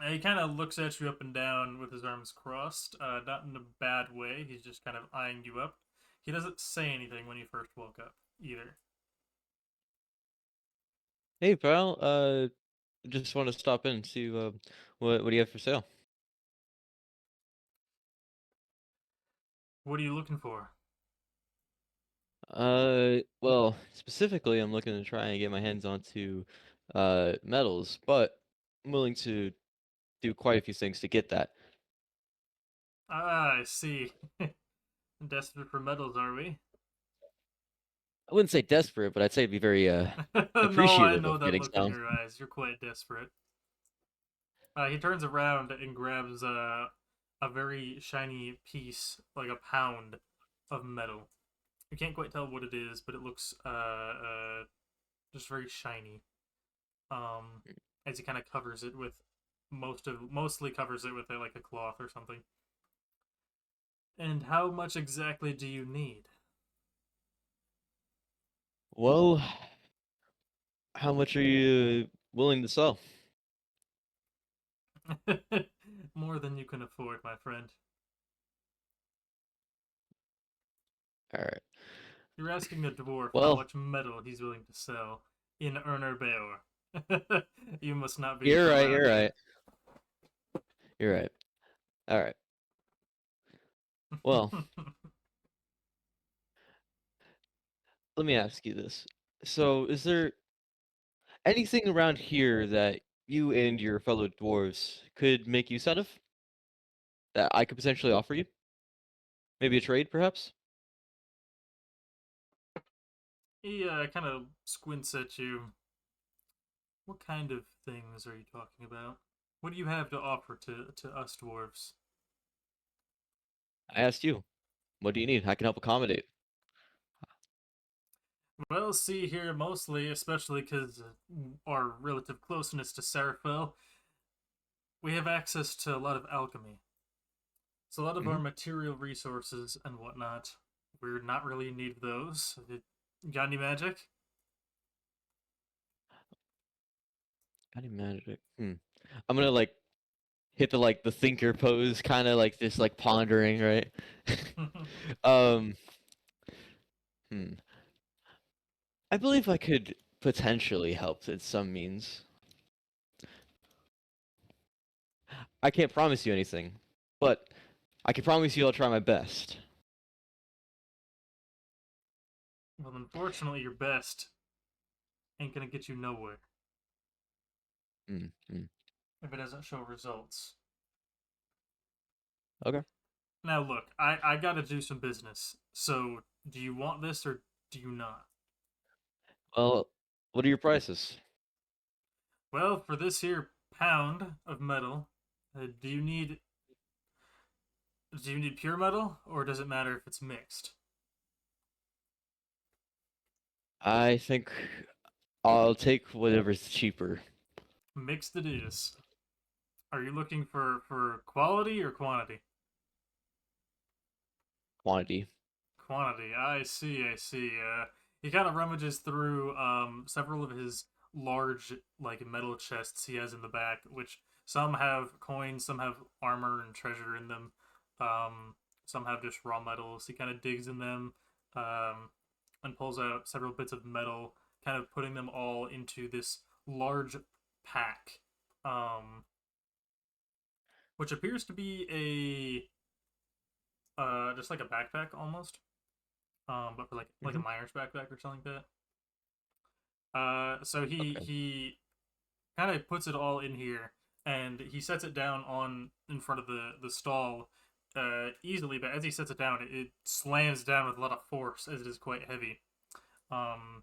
Speaker 1: And he kind of looks at you up and down with his arms crossed, not in a bad way. He's just kind of eyeing you up. He doesn't say anything when you first woke up either.
Speaker 2: Hey, pal. Just want to stop in and see what do you have for sale?
Speaker 1: What are you looking for?
Speaker 2: Well, specifically, I'm looking to try and get my hands onto metals, but I'm willing to do quite a few things to get that.
Speaker 1: Ah, I see. Desperate for metals, are we?
Speaker 2: I wouldn't say desperate, but I'd say it'd be very
Speaker 1: No, I
Speaker 2: appreciative
Speaker 1: know
Speaker 2: of
Speaker 1: that
Speaker 2: getting
Speaker 1: look in
Speaker 2: some.
Speaker 1: your eyes. You're quite desperate. He turns around and grabs a very shiny piece, like a pound of metal. You can't quite tell what it is, but it looks just very shiny. Um, as he kind of covers it with mostly covers it with like a cloth or something. And how much exactly do you need?
Speaker 2: Well, how much are you willing to sell?
Speaker 1: More than you can afford, my friend.
Speaker 2: All right.
Speaker 1: You're asking a dwarf how
Speaker 2: Well,
Speaker 1: much metal he's willing to sell in Erner Beor. You must not be
Speaker 2: you're
Speaker 1: from
Speaker 2: right.
Speaker 1: around
Speaker 2: You're
Speaker 1: here.
Speaker 2: right. You're right. All right. Well, let me ask you this. So, is there anything around here that you and your fellow dwarves could make use out of that I could potentially offer you? Maybe a trade, perhaps?
Speaker 1: He kind of squints at you. What kind of things are you talking about? What do you have to offer to us dwarves?
Speaker 2: I asked you, what do you need? I can help accommodate.
Speaker 1: Well, see here mostly, especially because our relative closeness to Serafel, we have access to a lot of alchemy. So a lot of our material resources and whatnot, we're not really in need of those. Got any magic?
Speaker 2: Got any magic? I'm gonna like hit the like the thinker pose, kind of like this, like pondering, right? um, hmm. I believe I could potentially help in some means. I can't promise you anything, but I can promise you I'll try my best.
Speaker 1: Well, unfortunately, your best ain't gonna get you nowhere
Speaker 2: Mm, mm.
Speaker 1: if it doesn't show results.
Speaker 2: Okay.
Speaker 1: Now, look, I gotta do some business. So, do you want this or do you not?
Speaker 2: Well, what are your prices?
Speaker 1: Well, for this here pound of metal, do you need pure metal or does it matter if it's mixed?
Speaker 2: I think I'll take whatever's cheaper.
Speaker 1: Mixed it is. Are you looking for quality or quantity?
Speaker 2: Quantity.
Speaker 1: Quantity. I see. I see. He kind of rummages through several of his large like metal chests he has in the back, which some have coins, some have armor and treasure in them. Some have just raw metals. He kind of digs in them, um, and pulls out several bits of metal, kind of putting them all into this large pack, which appears to be a just like a backpack almost, but for like a miner's backpack or something like that. So he
Speaker 2: Okay.
Speaker 1: he kind of puts it all in here, and he sets it down on in front of the stall, easily. But as he sets it down, it slams down with a lot of force, as it is quite heavy.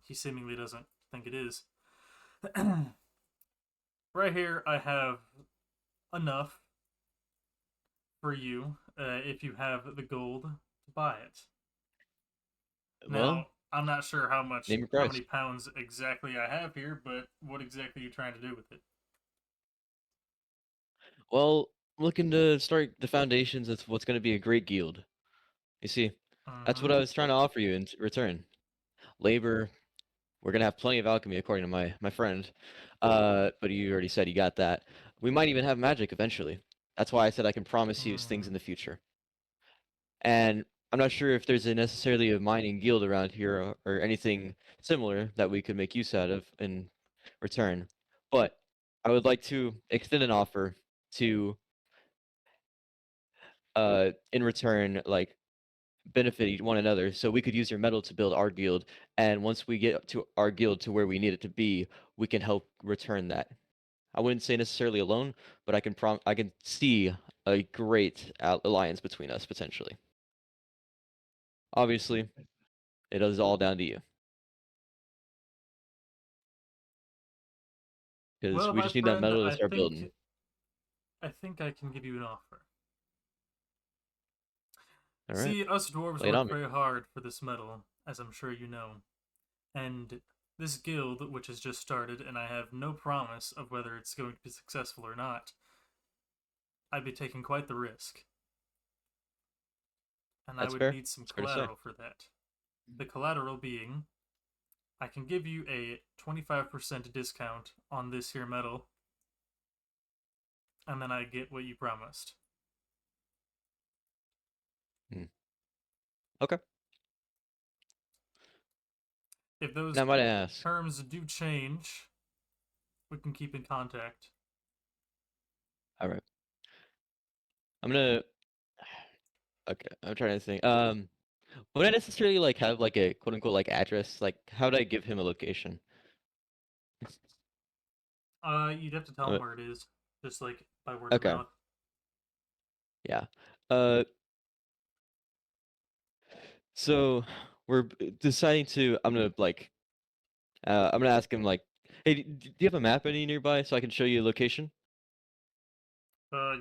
Speaker 1: He seemingly doesn't think it is. Right here, I have enough for you, if you have the gold to buy it.
Speaker 2: Well,
Speaker 1: Now, I'm not sure
Speaker 2: name your
Speaker 1: how
Speaker 2: price.
Speaker 1: many pounds exactly I have here, but what exactly are you trying to do with it?
Speaker 2: Well, I'm looking to start the foundations of what's going to be a great guild. You see, that's
Speaker 1: Mm-hmm.
Speaker 2: what I was trying to offer you in return. Labor. We're gonna have plenty of alchemy, according to my friend. But you already said you got that. We might even have magic eventually. That's why I said I can promise you things
Speaker 1: Mm.
Speaker 2: in the future. And I'm not sure if there's necessarily a mining guild around here or anything similar that we could make use out of in return. But I would like to extend an offer to, in return, like benefit one another. So we could use your metal to build our guild, and once we get to our guild to where we need it to be, we can help return that. I wouldn't say necessarily alone, but I can see a great alliance between us potentially. Obviously, it is all down to you because
Speaker 1: Well,
Speaker 2: we
Speaker 1: my
Speaker 2: just need that
Speaker 1: friend,
Speaker 2: metal to
Speaker 1: I
Speaker 2: start
Speaker 1: think
Speaker 2: building.
Speaker 1: I think I can give you an offer.
Speaker 2: All right,
Speaker 1: See, us dwarves
Speaker 2: lay it on
Speaker 1: work
Speaker 2: me.
Speaker 1: very hard for this metal, as I'm sure you know, and this guild, which has just started, and I have no promise of whether it's going to be successful or not, I'd be taking quite the risk, and I
Speaker 2: That's
Speaker 1: would
Speaker 2: fair.
Speaker 1: need some
Speaker 2: It's fair to say.
Speaker 1: collateral for that. The collateral being, I can give you a 25% discount on this here metal, and then I get what you promised.
Speaker 2: Hmm. Okay.
Speaker 1: If those
Speaker 2: Now, might I ask?
Speaker 1: terms do change, we can keep in contact.
Speaker 2: All right, I'm gonna. Okay, I'm trying to think. Would I necessarily like have like a quote unquote like address? Like, how would I give him a location?
Speaker 1: You'd have to tell him
Speaker 2: Uh,
Speaker 1: where it is, just like by word of
Speaker 2: okay,
Speaker 1: mouth.
Speaker 2: yeah. Uh, so we're deciding to. I'm gonna like. I'm gonna ask him like, Hey, do you have a map any nearby so I can show you a location?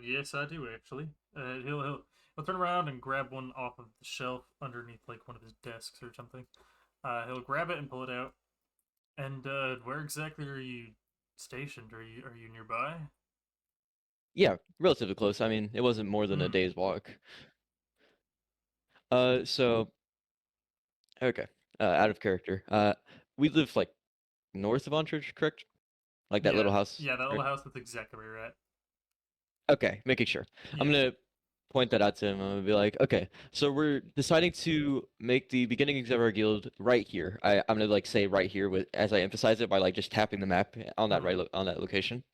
Speaker 1: Yes, I do actually. He'll turn around and grab one off of the shelf underneath like one of his desks or something. He'll grab it and pull it out. And where exactly are you stationed? Are you nearby?
Speaker 2: Yeah, relatively close. I mean, it wasn't more than a
Speaker 1: Hmm.
Speaker 2: day's walk. So okay, out of character. We live like north of Ontridge, correct? Like that
Speaker 1: Yeah,
Speaker 2: little house,
Speaker 1: yeah, that
Speaker 2: right?
Speaker 1: little house. That's exactly where you're at.
Speaker 2: Okay, making sure. I'm
Speaker 1: Yeah.
Speaker 2: gonna point that out to him. I'm gonna be like, okay, so we're deciding to make the beginnings of our guild right here. I'm gonna like say right here with as I emphasize it by like just tapping the map on that
Speaker 1: Hmm.
Speaker 2: on that location.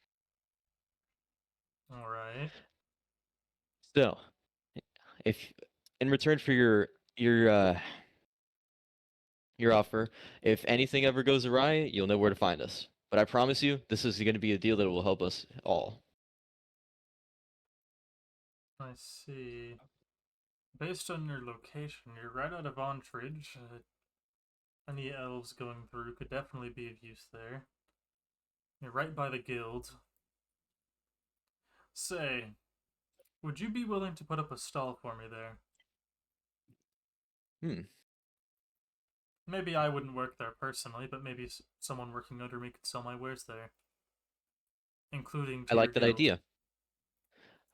Speaker 1: All right.
Speaker 2: So, if in return for your offer, if anything ever goes awry, you'll know where to find us. But I promise you, this is going to be a deal that will help us all.
Speaker 1: I see. Based on your location, you're right out of Ontridge. Any elves going through could definitely be of use there. You're right by the guild. Say, would you be willing to put up a stall for me there?
Speaker 2: Hmm.
Speaker 1: Maybe I wouldn't work there personally, but maybe someone working under me could sell my wares there, including
Speaker 2: I
Speaker 1: to your
Speaker 2: like that
Speaker 1: guild.
Speaker 2: idea.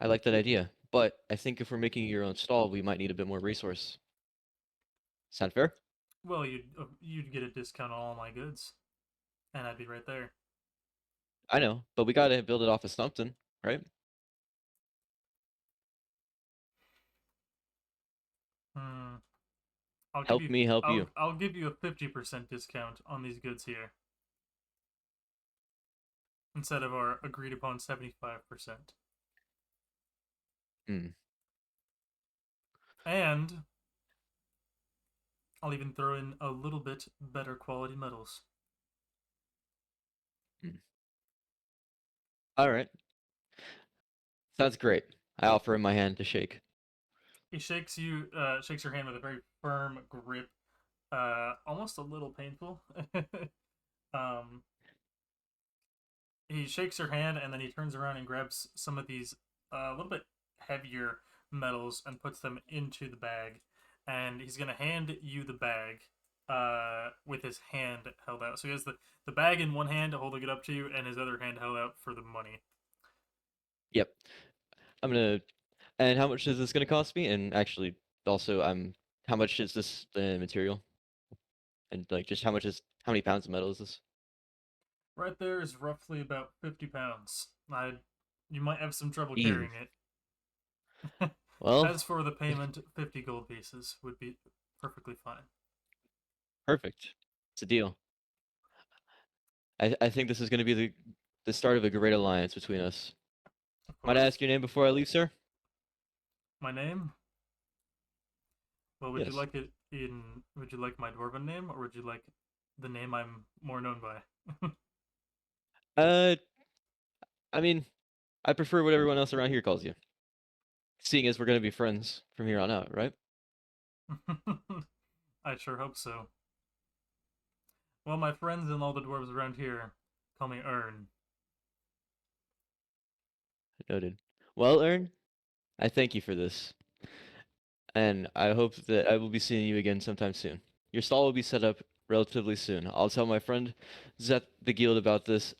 Speaker 2: I like that idea. But I think if we're making your own stall, we might need a bit more resource. Sound fair?
Speaker 1: Well, you'd get a discount on all my goods, and I'd be right there.
Speaker 2: I know, but we gotta build it off of something, right?
Speaker 1: Hmm. I'll give
Speaker 2: Help
Speaker 1: you
Speaker 2: me help you.
Speaker 1: I'll give you a 50% discount on these goods here instead of our agreed upon 75%.
Speaker 2: Hmm.
Speaker 1: And I'll even throw in a little bit better quality metals.
Speaker 2: Hmm. All right. Sounds great. I offer him my hand to shake.
Speaker 1: He shakes your hand with a very firm grip, almost a little painful. um, he shakes your hand and then he turns around and grabs some of these a little bit heavier metals and puts them into the bag. And he's gonna hand you the bag with his hand held out. So he has the bag in one hand holding it up to you, and his other hand held out for the money.
Speaker 2: Yep. I'm gonna. And how much is this gonna cost me? And actually, also, how much is this material? And like, just how many pounds of metal is this?
Speaker 1: Right there is roughly about 50 pounds. You might have some trouble
Speaker 2: Ew.
Speaker 1: carrying it.
Speaker 2: Well,
Speaker 1: As for the payment, 50 gold pieces would be perfectly fine.
Speaker 2: perfect. It's a deal. I think this is gonna be the start of a great alliance between us.
Speaker 1: Of
Speaker 2: Might I
Speaker 1: course.
Speaker 2: ask your name before I leave, sir?
Speaker 1: My name? Well, would you
Speaker 2: Yes.
Speaker 1: like it in? Would you like my dwarven name, or would you like the name I'm more known by?
Speaker 2: Uh, I mean, I prefer what everyone else around here calls you. Seeing as we're gonna be friends from here on out, right?
Speaker 1: I sure hope so. Well, my friends and all the dwarves around here call me Ern.
Speaker 2: Noted. Well, Ern, I thank you for this, and I hope that I will be seeing you again sometime soon. Your stall will be set up relatively soon. I'll tell my friend Zeth the Guild about this,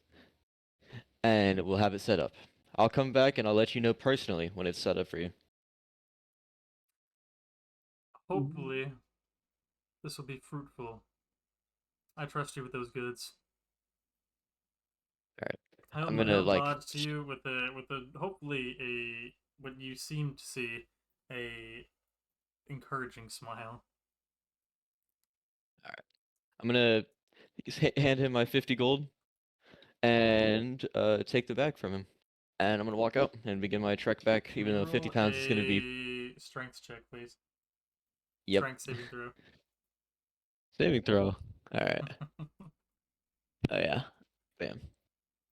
Speaker 2: and we'll have it set up. I'll come back and I'll let you know personally when it's set up for you.
Speaker 1: Hopefully, this will be fruitful. I trust you with those goods.
Speaker 2: All right. I'm gonna
Speaker 1: He'll
Speaker 2: like.
Speaker 1: nod to you with a hopefully a what you seem to see a encouraging smile.
Speaker 2: All right. I'm gonna hand him my 50 gold and take the bag from him. And I'm gonna walk out and begin my trek back,
Speaker 1: Can
Speaker 2: even
Speaker 1: you
Speaker 2: though 50
Speaker 1: roll
Speaker 2: pounds is gonna be.
Speaker 1: a strength check, please?
Speaker 2: Yep.
Speaker 1: Strength saving throw.
Speaker 2: Saving throw. All right. Oh yeah. Bam.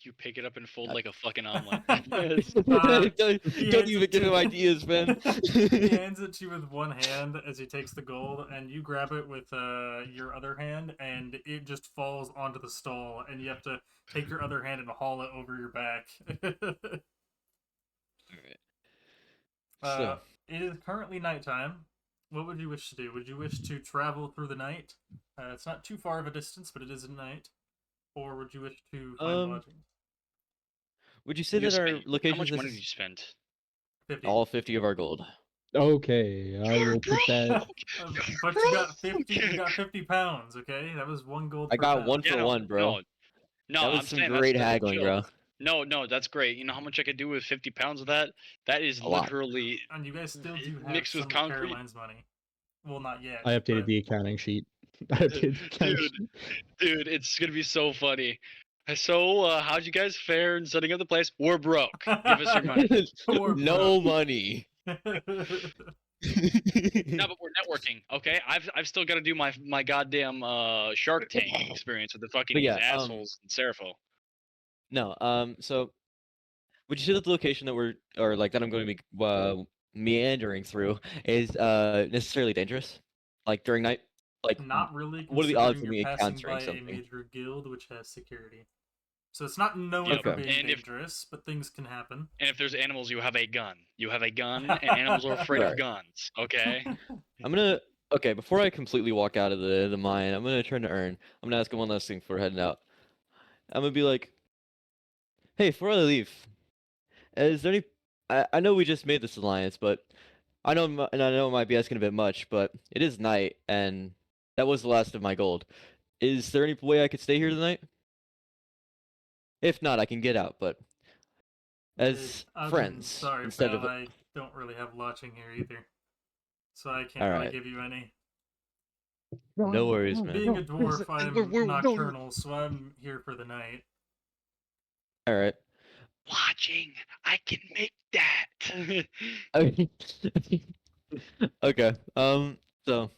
Speaker 3: You pick it up and fold
Speaker 2: I-
Speaker 3: like a fucking omelet.
Speaker 2: don't
Speaker 1: He
Speaker 2: don't
Speaker 1: hands
Speaker 2: even
Speaker 1: it
Speaker 2: give
Speaker 1: to
Speaker 2: him
Speaker 1: you.
Speaker 2: ideas, man.
Speaker 1: He hands it to you with one hand as he takes the gold, and you grab it with your other hand, and it just falls onto the stall, and you have to take your other hand and haul it over your back.
Speaker 2: Alright. So,
Speaker 1: It is currently nighttime. What would you wish to do? Would you wish to travel through the night? It's not too far of a distance, but it is at night. Or would you wish to find lodging?
Speaker 2: would you say that our
Speaker 3: How
Speaker 2: locations
Speaker 3: much money did you
Speaker 2: is
Speaker 3: spend?
Speaker 1: 50.
Speaker 2: all 50 of our gold?
Speaker 4: Okay, I
Speaker 3: You're
Speaker 4: will put that.
Speaker 1: But you got 50. You got 50 pounds. Okay, that was 1 gold
Speaker 2: I
Speaker 1: per
Speaker 2: got
Speaker 1: pound.
Speaker 2: one for one, bro.
Speaker 3: No,
Speaker 2: That was
Speaker 3: I'm
Speaker 2: some
Speaker 3: saying
Speaker 2: great
Speaker 3: that's
Speaker 2: haggling,
Speaker 3: chill.
Speaker 2: bro.
Speaker 3: No, that's great. You know how much I could do with 50 pounds of that? That is
Speaker 2: A lot.
Speaker 3: literally
Speaker 1: And you guys still do have
Speaker 3: mixed
Speaker 1: some
Speaker 3: with
Speaker 1: of
Speaker 3: concrete.
Speaker 1: Caroline's money. Well, not yet.
Speaker 4: I updated
Speaker 1: but...
Speaker 4: the accounting sheet. I updated the accounting sheet.
Speaker 3: Dude, it's gonna be so funny. So, how'd you guys fare in setting up the place? We're broke. Give us your money.
Speaker 1: We're
Speaker 2: No
Speaker 1: broke.
Speaker 2: money.
Speaker 3: No, but we're networking, okay? I've still got to do my goddamn Shark Tank experience with the fucking
Speaker 2: But
Speaker 3: these
Speaker 2: yeah,
Speaker 3: assholes in Serapho.
Speaker 2: No, so would you say that the location that or like that I'm going to be meandering through is necessarily dangerous? Like during night? Like
Speaker 1: Not really,
Speaker 2: what are the odds
Speaker 1: considering
Speaker 2: of
Speaker 1: you're
Speaker 2: me
Speaker 1: passing
Speaker 2: encountering
Speaker 1: by a
Speaker 2: something?
Speaker 1: major guild which has security. So it's not known
Speaker 3: Yep.
Speaker 1: for
Speaker 2: Okay.
Speaker 1: being
Speaker 3: And if
Speaker 1: dangerous, but things can happen.
Speaker 3: and if there's animals, you have a gun. You have a gun, and animals are afraid of
Speaker 2: Right.
Speaker 3: guns. Okay.
Speaker 2: I'm gonna okay, before I completely walk out of the mine, I'm gonna turn to Ern. I'm gonna ask him one last thing before heading out. I'm gonna be like, hey, before I leave, is there any I know we just made this alliance, but and I know it might be asking a bit much, but it is night, and that was the last of my gold. Is there any way I could stay here tonight? If not, I can get out, but as friends
Speaker 1: Sorry,
Speaker 2: instead
Speaker 1: pal.
Speaker 2: of.
Speaker 1: I don't really have lodging here either, so I can't
Speaker 2: All
Speaker 1: really
Speaker 2: right,
Speaker 1: give you any.
Speaker 2: no worries, man.
Speaker 1: Being a dwarf, I'm
Speaker 3: we're-
Speaker 1: nocturnal, so I'm here for the night.
Speaker 2: All right.
Speaker 3: Watching, I can make that.
Speaker 2: Okay. Okay. So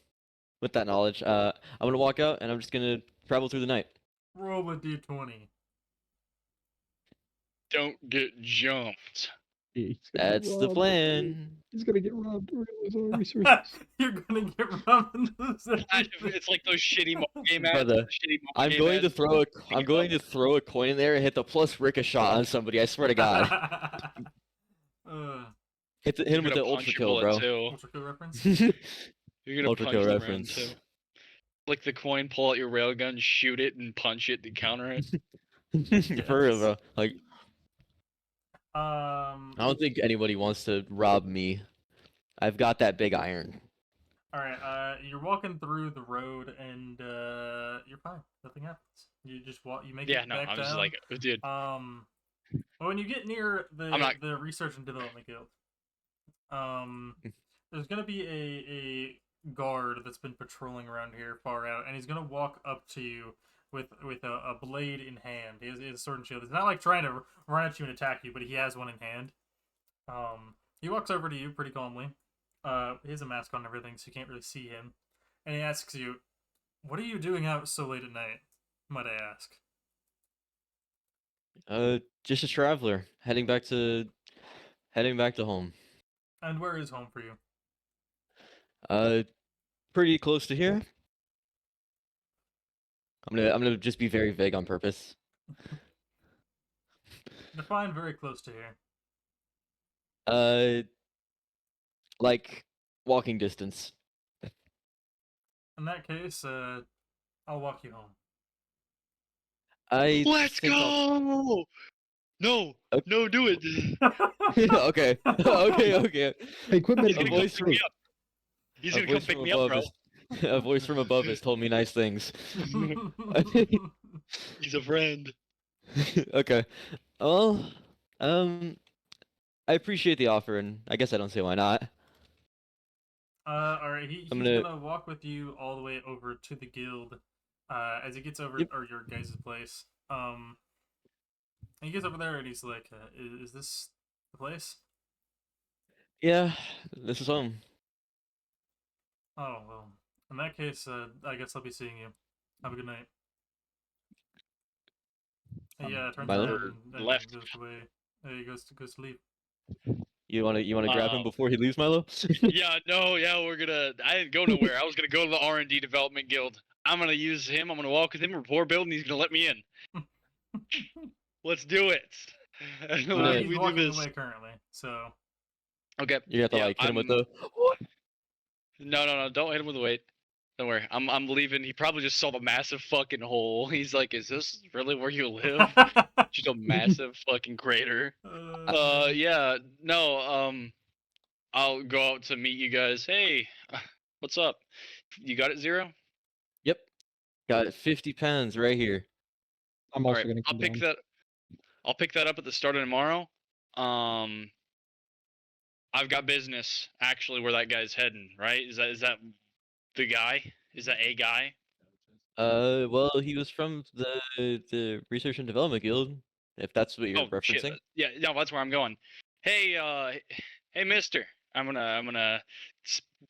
Speaker 2: with that knowledge, I'm gonna walk out and I'm just gonna travel through the night.
Speaker 1: Roll a d20.
Speaker 3: Don't get jumped.
Speaker 4: He's gonna get
Speaker 2: That's the
Speaker 4: robbed.
Speaker 2: plan.
Speaker 4: He's gonna get robbed. We're gonna lose all our resources.
Speaker 1: You're gonna get robbed and lose
Speaker 3: It's like those shitty mobile game ads.
Speaker 2: Brother,
Speaker 3: Shitty mobile
Speaker 2: I'm
Speaker 3: game
Speaker 2: going to
Speaker 3: ads.
Speaker 2: throw I'm going to throw a coin in there and hit the plus ricochet on somebody. I swear to God. Hit him with the ultra kill, bro.
Speaker 1: Ultra kill reference?
Speaker 3: You're gonna
Speaker 2: Ultra
Speaker 3: punch
Speaker 2: kill
Speaker 3: them around
Speaker 2: reference.
Speaker 3: too. Flick the coin, pull out your railgun, shoot it, and punch it to counter it.
Speaker 2: For real, bro. Like, I
Speaker 1: Um.
Speaker 2: don't think anybody wants to rob me. I've got that big iron.
Speaker 1: All right. You're walking through the road, and you're fine. Nothing happens. You just walk. You make
Speaker 3: Yeah,
Speaker 1: it
Speaker 3: no,
Speaker 1: back
Speaker 3: I'm
Speaker 1: down.
Speaker 3: just like, dude.
Speaker 1: But when you get near
Speaker 3: I'm not-
Speaker 1: the Research and Development Guild, there's gonna be a guard that's been patrolling around here far out, and he's gonna walk up to you with a blade in hand. He has a sword and shield. He's not like trying to run at you and attack you, but he has one in hand. He walks over to you pretty calmly. He has a mask on and everything, so you can't really see him. And he asks you, "What are you doing out so late at night, might I ask?"
Speaker 2: Just a traveler heading back to home.
Speaker 1: And where is home for you?
Speaker 2: Pretty close to here. I'm gonna just be very vague on purpose.
Speaker 1: Define very close to here.
Speaker 2: Like walking distance.
Speaker 1: In that case, I'll walk you home.
Speaker 3: Let's
Speaker 2: think I'll-
Speaker 3: go! No,
Speaker 2: Okay.
Speaker 3: no, do it.
Speaker 2: Okay. Okay.
Speaker 4: Hey, quit
Speaker 3: He's
Speaker 2: A
Speaker 3: gonna
Speaker 4: mitigating.
Speaker 3: come
Speaker 2: voice
Speaker 3: pick
Speaker 2: from
Speaker 3: me up. He's
Speaker 2: a
Speaker 3: gonna come
Speaker 2: voice
Speaker 3: pick
Speaker 2: from
Speaker 3: me up,
Speaker 2: above
Speaker 3: bro.
Speaker 2: a voice from above has told me nice things.
Speaker 3: He's a friend.
Speaker 2: Okay. Well, I appreciate the offer, and I guess I don't see why not.
Speaker 1: All right. He's
Speaker 2: I'm
Speaker 1: gonna...
Speaker 2: gonna-
Speaker 1: walk with you all the way over to the guild. As he gets over,
Speaker 2: Yep.
Speaker 1: or your guys' place. He gets over there and he's like, "Is this the place?"
Speaker 2: Yeah, this is home.
Speaker 1: Oh well. In that case, I guess I'll be seeing you. Have a good night. Yeah, turns
Speaker 2: Milo?
Speaker 1: around and
Speaker 3: Left.
Speaker 1: goes away. He goes to sleep.
Speaker 2: You wanna grab him before he leaves, Milo?
Speaker 3: Yeah, no, yeah, I didn't go nowhere. I was gonna go to the R&D Development Guild. I'm gonna use him. I'm gonna walk with him, report build, and he's gonna let me in. Let's do it.
Speaker 1: He's
Speaker 3: we do
Speaker 1: walking
Speaker 3: this.
Speaker 1: away currently, so
Speaker 3: Okay.
Speaker 2: You have to
Speaker 3: Yeah,
Speaker 2: like hit him with the. What?
Speaker 3: No, don't hit him with the weight. Don't worry, I'm leaving. He probably just saw the massive fucking hole. He's like, "Is this really where you live?" Just a massive fucking crater. Yeah, no, I'll go out to meet you guys. Hey, what's up? You got it, Zero?
Speaker 2: Yep. Got 50 pens right here.
Speaker 4: I'm
Speaker 3: All
Speaker 4: also
Speaker 3: right,
Speaker 4: gonna
Speaker 3: I'll
Speaker 4: come
Speaker 3: pick
Speaker 4: down.
Speaker 3: that. I'll pick that up at the start of tomorrow. I've got business actually where that guy's heading. Right? Is that the guy? Is that a guy?
Speaker 2: Well, he was from the Research and Development Guild, if that's what you're
Speaker 3: Oh shit!
Speaker 2: referencing.
Speaker 3: Yeah, no, that's where I'm going. Hey, hey, Mister. I'm gonna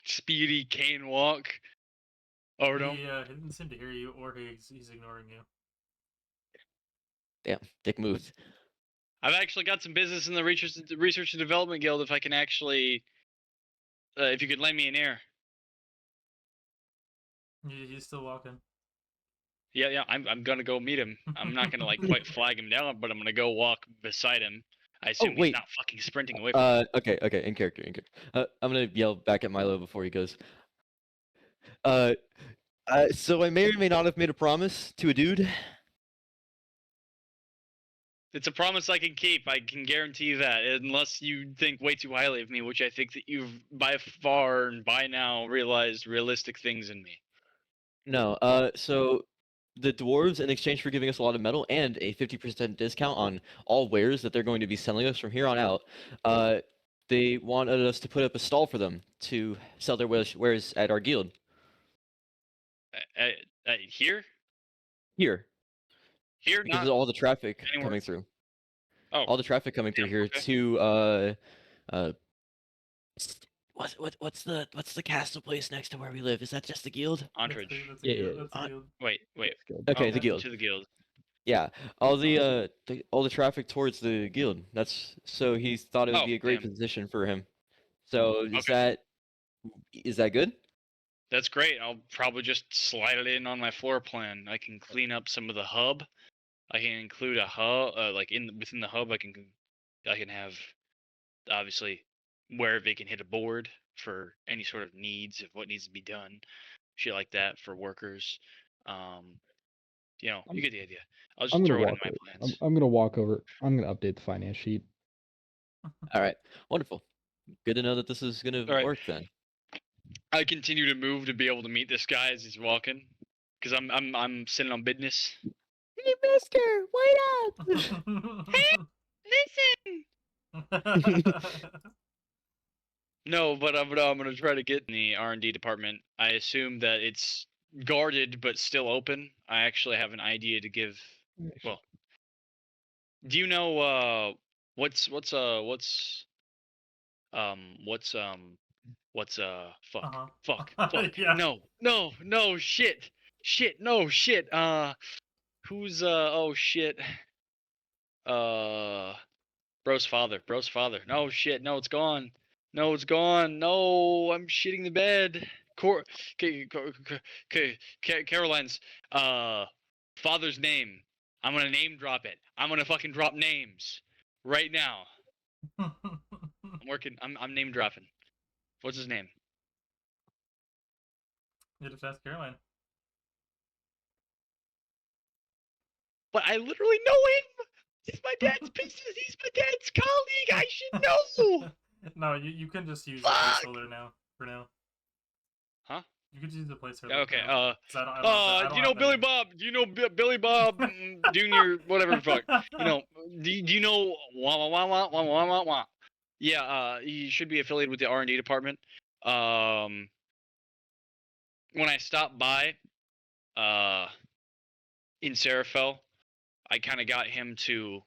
Speaker 3: speedy cane walk over to him.
Speaker 1: he didn't seem to hear you, or he's ignoring you.
Speaker 2: Damn, dick moved.
Speaker 3: I've actually got some business in the Research and Development Guild. If I can actually, if you could lend me an ear.
Speaker 1: He's still walking.
Speaker 3: Yeah, I'm gonna go meet him. I'm not gonna like quite flag him down, but I'm gonna go walk beside him. I assume he's
Speaker 2: wait.
Speaker 3: not fucking sprinting away from me.
Speaker 2: Okay, in character. I'm gonna yell back at Milo before he goes. So I may or may not have made a promise to a dude.
Speaker 3: It's a promise I can keep. I can guarantee you that, unless you think way too highly of me, which I think that you've by far and by now realized realistic things in me.
Speaker 2: No, so the dwarves, in exchange for giving us a lot of metal and a 50% discount on all wares that they're going to be selling us from here on out, they wanted us to put up a stall for them to sell their wares at our guild.
Speaker 3: Here?
Speaker 2: Here,
Speaker 3: Here,
Speaker 2: because
Speaker 3: not
Speaker 2: of all the traffic
Speaker 3: anywhere.
Speaker 2: coming through.
Speaker 3: Oh,
Speaker 2: All the traffic coming through here
Speaker 3: okay.
Speaker 2: to what's the castle place next to where we live? Is that just the guild?
Speaker 3: Antridge.
Speaker 1: That's
Speaker 4: Yeah,
Speaker 1: a guild.
Speaker 4: yeah.
Speaker 1: That's a guild.
Speaker 3: Wait.
Speaker 4: Guild.
Speaker 2: Okay,
Speaker 3: Oh,
Speaker 2: the guild.
Speaker 3: To the guild.
Speaker 2: Yeah, all the traffic towards the guild. That's so he thought it would
Speaker 3: Oh,
Speaker 2: be a great
Speaker 3: damn.
Speaker 2: position for him. So
Speaker 3: Okay.
Speaker 2: is that good?
Speaker 3: That's great. I'll probably just slide it in on my floor plan. I can clean up some of the hub. I can include a hub, like within the hub. I can have obviously where they can hit a board for any sort of needs of what needs to be done, shit like that for workers. You get the idea. I'll just
Speaker 4: I'm gonna
Speaker 3: throw it in
Speaker 4: walk
Speaker 3: my
Speaker 4: over.
Speaker 3: plans.
Speaker 4: I'm gonna walk over. I'm gonna update the finance sheet.
Speaker 2: All right, wonderful. Good to know that this is gonna
Speaker 3: All right.
Speaker 2: work then.
Speaker 3: I continue to move to be able to meet this guy as he's walking, because I'm sitting on business.
Speaker 2: Hey, Mister, wait up!
Speaker 3: Listen. No, but I'm gonna try to get in the R&D department. I assume that it's guarded but still open. I actually have an idea to give. Well, do you know what's fuck
Speaker 1: Yeah.
Speaker 3: no shit no shit who's oh shit bro's father no shit no it's gone no I'm shitting the bed Caroline's father's name. I'm gonna name drop it. I'm gonna fucking drop names right now. I'm name dropping. What's his name?
Speaker 1: You just ask Caroline.
Speaker 3: But I literally know him. He's my dad's pieces. He's my dad's colleague. I should know.
Speaker 1: No, you can just use
Speaker 3: Fuck.
Speaker 1: a placeholder now. For now.
Speaker 3: Huh?
Speaker 1: You could use the placeholder.
Speaker 3: Okay.
Speaker 1: I don't
Speaker 3: Do you know
Speaker 1: have
Speaker 3: Billy
Speaker 1: that
Speaker 3: Bob? Do you know Billy Bob Junior? Whatever the fuck. You know? Do you know? Wah. Yeah. He should be affiliated with the R&D department. When I stopped by, in Serafel, I kind of got him to,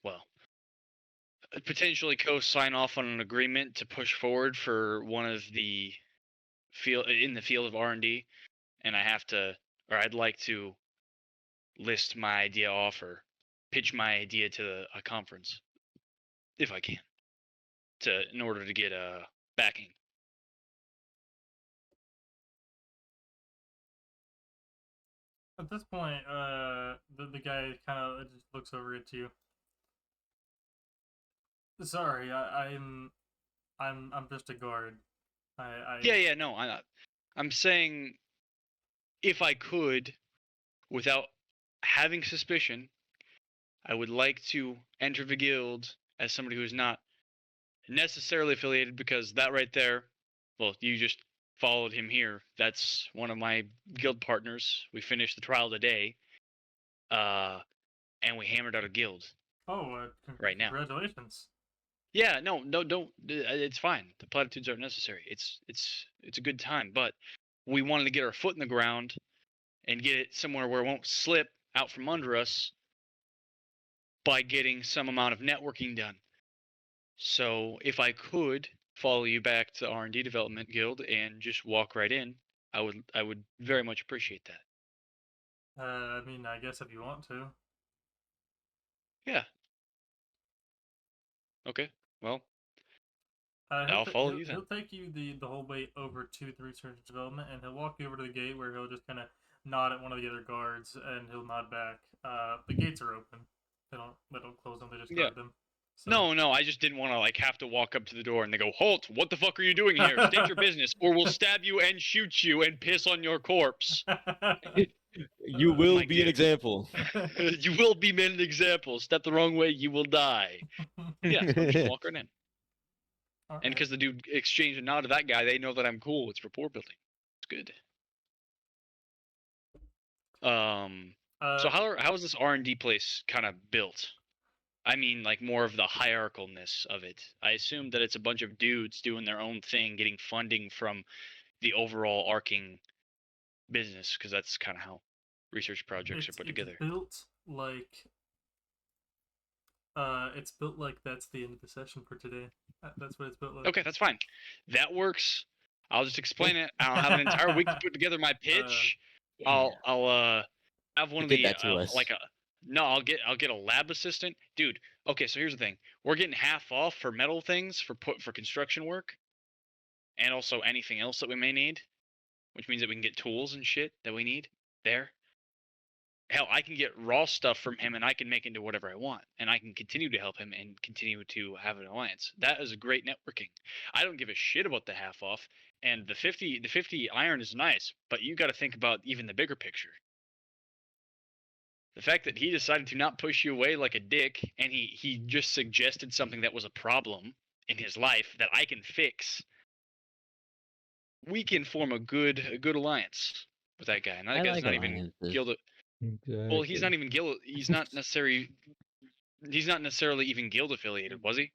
Speaker 3: well, potentially co-sign off on an agreement to push forward for one of the field of R&D, and I'd like to list my idea off or pitch my idea to a conference, if I can, in order to get backing.
Speaker 1: At this point, the guy kind of just looks over at you. Sorry, I'm just a guard.
Speaker 3: Yeah, no, I'm saying if I could, without having suspicion, I would like to enter the guild as somebody who is not necessarily affiliated, because that right there, well, you just followed him here. That's one of my guild partners. We finished the trial today, and we hammered out a guild.
Speaker 1: Oh,
Speaker 3: right now.
Speaker 1: Congratulations.
Speaker 3: Yeah, no, don't. It's fine. The platitudes aren't necessary. It's a good time, but we wanted to get our foot in the ground and get it somewhere where it won't slip out from under us by getting some amount of networking done. So if I could follow you back to R&D Development Guild and just walk right in, I would very much appreciate that.
Speaker 1: I mean, I guess if you want to.
Speaker 3: Yeah. Okay. Well, I'll follow you then.
Speaker 1: He'll take you the whole way over to the research and development, and he'll walk you over to the gate where he'll just kind of nod at one of the other guards, and he'll nod back. The gates are open. They don't close them. They just guard them.
Speaker 3: So. No, I just didn't want to have to walk up to the door and they go, "Halt! What the fuck are you doing here? State your business, or we'll stab you and shoot you and piss on your corpse."
Speaker 2: You will be an example.
Speaker 3: You will be made an example. Step the wrong way, you will die. Yeah, so just walk right in. Right. And because the dude exchanged a nod to that guy, they know that I'm cool. It's rapport building. It's good. So how is this R&D place kind of built? I mean, more of the hierarchalness of it. I assume that it's a bunch of dudes doing their own thing, getting funding from the overall arcing business, because that's kind of how research projects are put together.
Speaker 1: It's built like that's the end of the session for today. That's what it's built like.
Speaker 3: Okay, that's fine. That works. I'll just explain it. I'll have an entire week to put together my pitch. I'll have one of the I'll get a lab assistant, dude. Okay, so here's the thing: we're getting half off for metal things for construction work, and also anything else that we may need, which means that we can get tools and shit that we need there. Hell, I can get raw stuff from him and I can make it into whatever I want, and I can continue to help him and continue to have an alliance. That is great networking. I don't give a shit about the half off, and the 50 iron is nice, but you got to think about even the bigger picture. The fact that he decided to not push you away like a dick, and he just suggested something that was a problem in his life that I can fix. We can form a good alliance with that guy, and that guy's not even gilded. Exactly. Well, he's not even guild. He's not necessarily even guild affiliated, was he?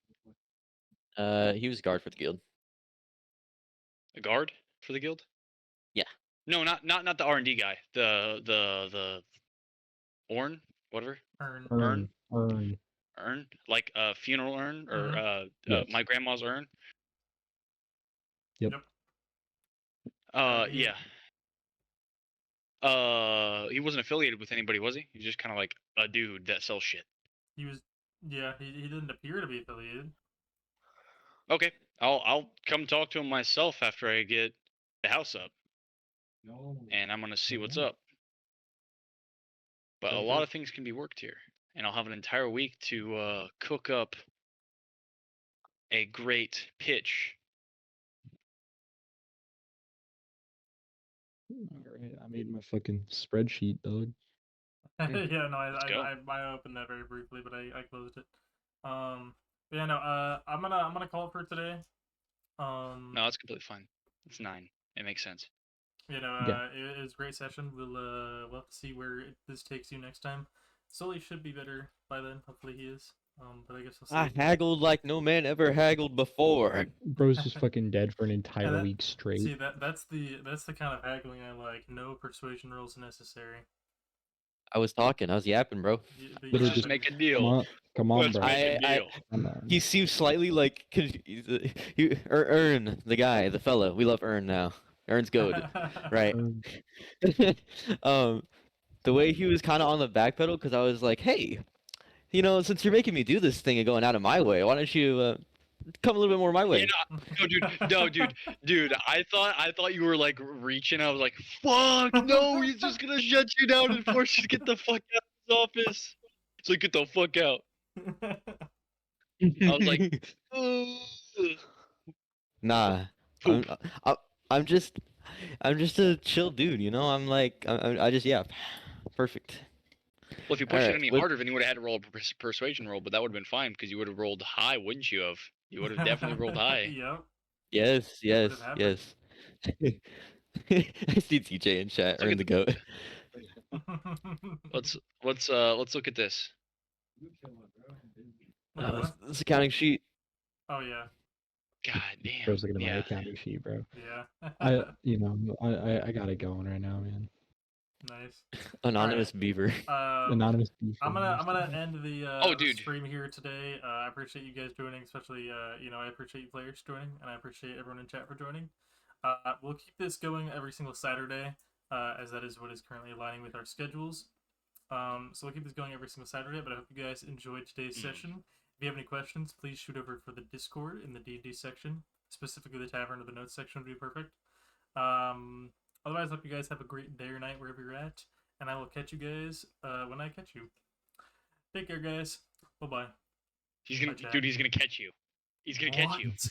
Speaker 2: He was a guard for the guild.
Speaker 3: A guard for the guild?
Speaker 2: Yeah.
Speaker 3: No, not the R&D guy. The Orn, whatever. Urn. Like a funeral urn, or
Speaker 4: yes.
Speaker 3: My grandma's urn.
Speaker 4: Yep.
Speaker 3: Yeah. He wasn't affiliated with anybody, was he? He's just kind of like a dude that sells shit.
Speaker 1: He was, yeah. He didn't appear to be affiliated.
Speaker 3: Okay, I'll come talk to him myself after I get the house up, and I'm gonna see what's up. But a lot of things can be worked here, and I'll have an entire week to cook up a great pitch.
Speaker 4: Alright, I made my fucking spreadsheet, dog.
Speaker 1: Yeah, no, I opened that very briefly, but I closed it. Yeah, no, I'm gonna call it for today.
Speaker 3: No, that's completely fine. It's 9. It makes sense.
Speaker 1: You know, it was a great session. We'll have to see where this takes you next time. Sully should be better by then. Hopefully he is. But I guess we'll see.
Speaker 2: I haggled like no man ever haggled before.
Speaker 4: Bro's just fucking dead for an entire week straight.
Speaker 1: See, that's the kind of haggling I like. No persuasion rolls necessary.
Speaker 2: I was yapping, bro.
Speaker 3: Let's just make a deal.
Speaker 4: Come on, bro.
Speaker 2: He seems slightly like Ern, the guy, the fella. We love Ern now. Ern's good, right? the way he was kind of on the back pedal, because I was like, hey, since you're making me do this thing and going out of my way, why don't you come a little bit more my way?
Speaker 3: Yeah, no, dude. I thought you were like reaching. I was like, fuck, no, he's just gonna shut you down and force you to get the fuck out of his office. So get the fuck out. I was like, ugh.
Speaker 2: Nah,
Speaker 3: Poop.
Speaker 2: I'm just a chill dude, I'm like, I just, yeah, perfect.
Speaker 3: Well, if you pushed it
Speaker 2: Alright,
Speaker 3: any harder, then you would have had to roll a persuasion roll, but that would have been fine because you would have rolled high, wouldn't you have? You would have definitely rolled high.
Speaker 1: Yep.
Speaker 2: Yes,
Speaker 1: That
Speaker 2: yes,
Speaker 1: would've
Speaker 2: yes. I see TJ in chat,
Speaker 3: Look
Speaker 2: earn
Speaker 3: at
Speaker 2: the goat.
Speaker 3: Let's look at this.
Speaker 1: Wait, what?
Speaker 2: This accounting sheet.
Speaker 1: Oh yeah.
Speaker 3: God damn.
Speaker 4: Bro's looking at my
Speaker 3: Yeah.
Speaker 4: accounting sheet, bro.
Speaker 1: Yeah.
Speaker 4: I got it going right now, man.
Speaker 1: Nice.
Speaker 2: Anonymous Beaver.
Speaker 4: Anonymous beef.
Speaker 1: I'm gonna end the
Speaker 3: Oh,
Speaker 1: the
Speaker 3: dude.
Speaker 1: stream here today. I appreciate you guys joining, especially I appreciate you players joining, and I appreciate everyone in chat for joining. We'll keep this going every single Saturday, as that is what is currently aligning with our schedules. So we'll keep this going every single Saturday. But I hope you guys enjoyed today's session. If you have any questions, please shoot over for the Discord in the D&D section, specifically the Tavern or the Notes section would be perfect. Otherwise, I hope you guys have a great day or night wherever you're at, and I will catch you guys when I catch you. Take care, guys. Bye-bye.
Speaker 3: He's gonna
Speaker 1: Bye, chat.
Speaker 3: catch you. He's gonna catch you.
Speaker 1: What?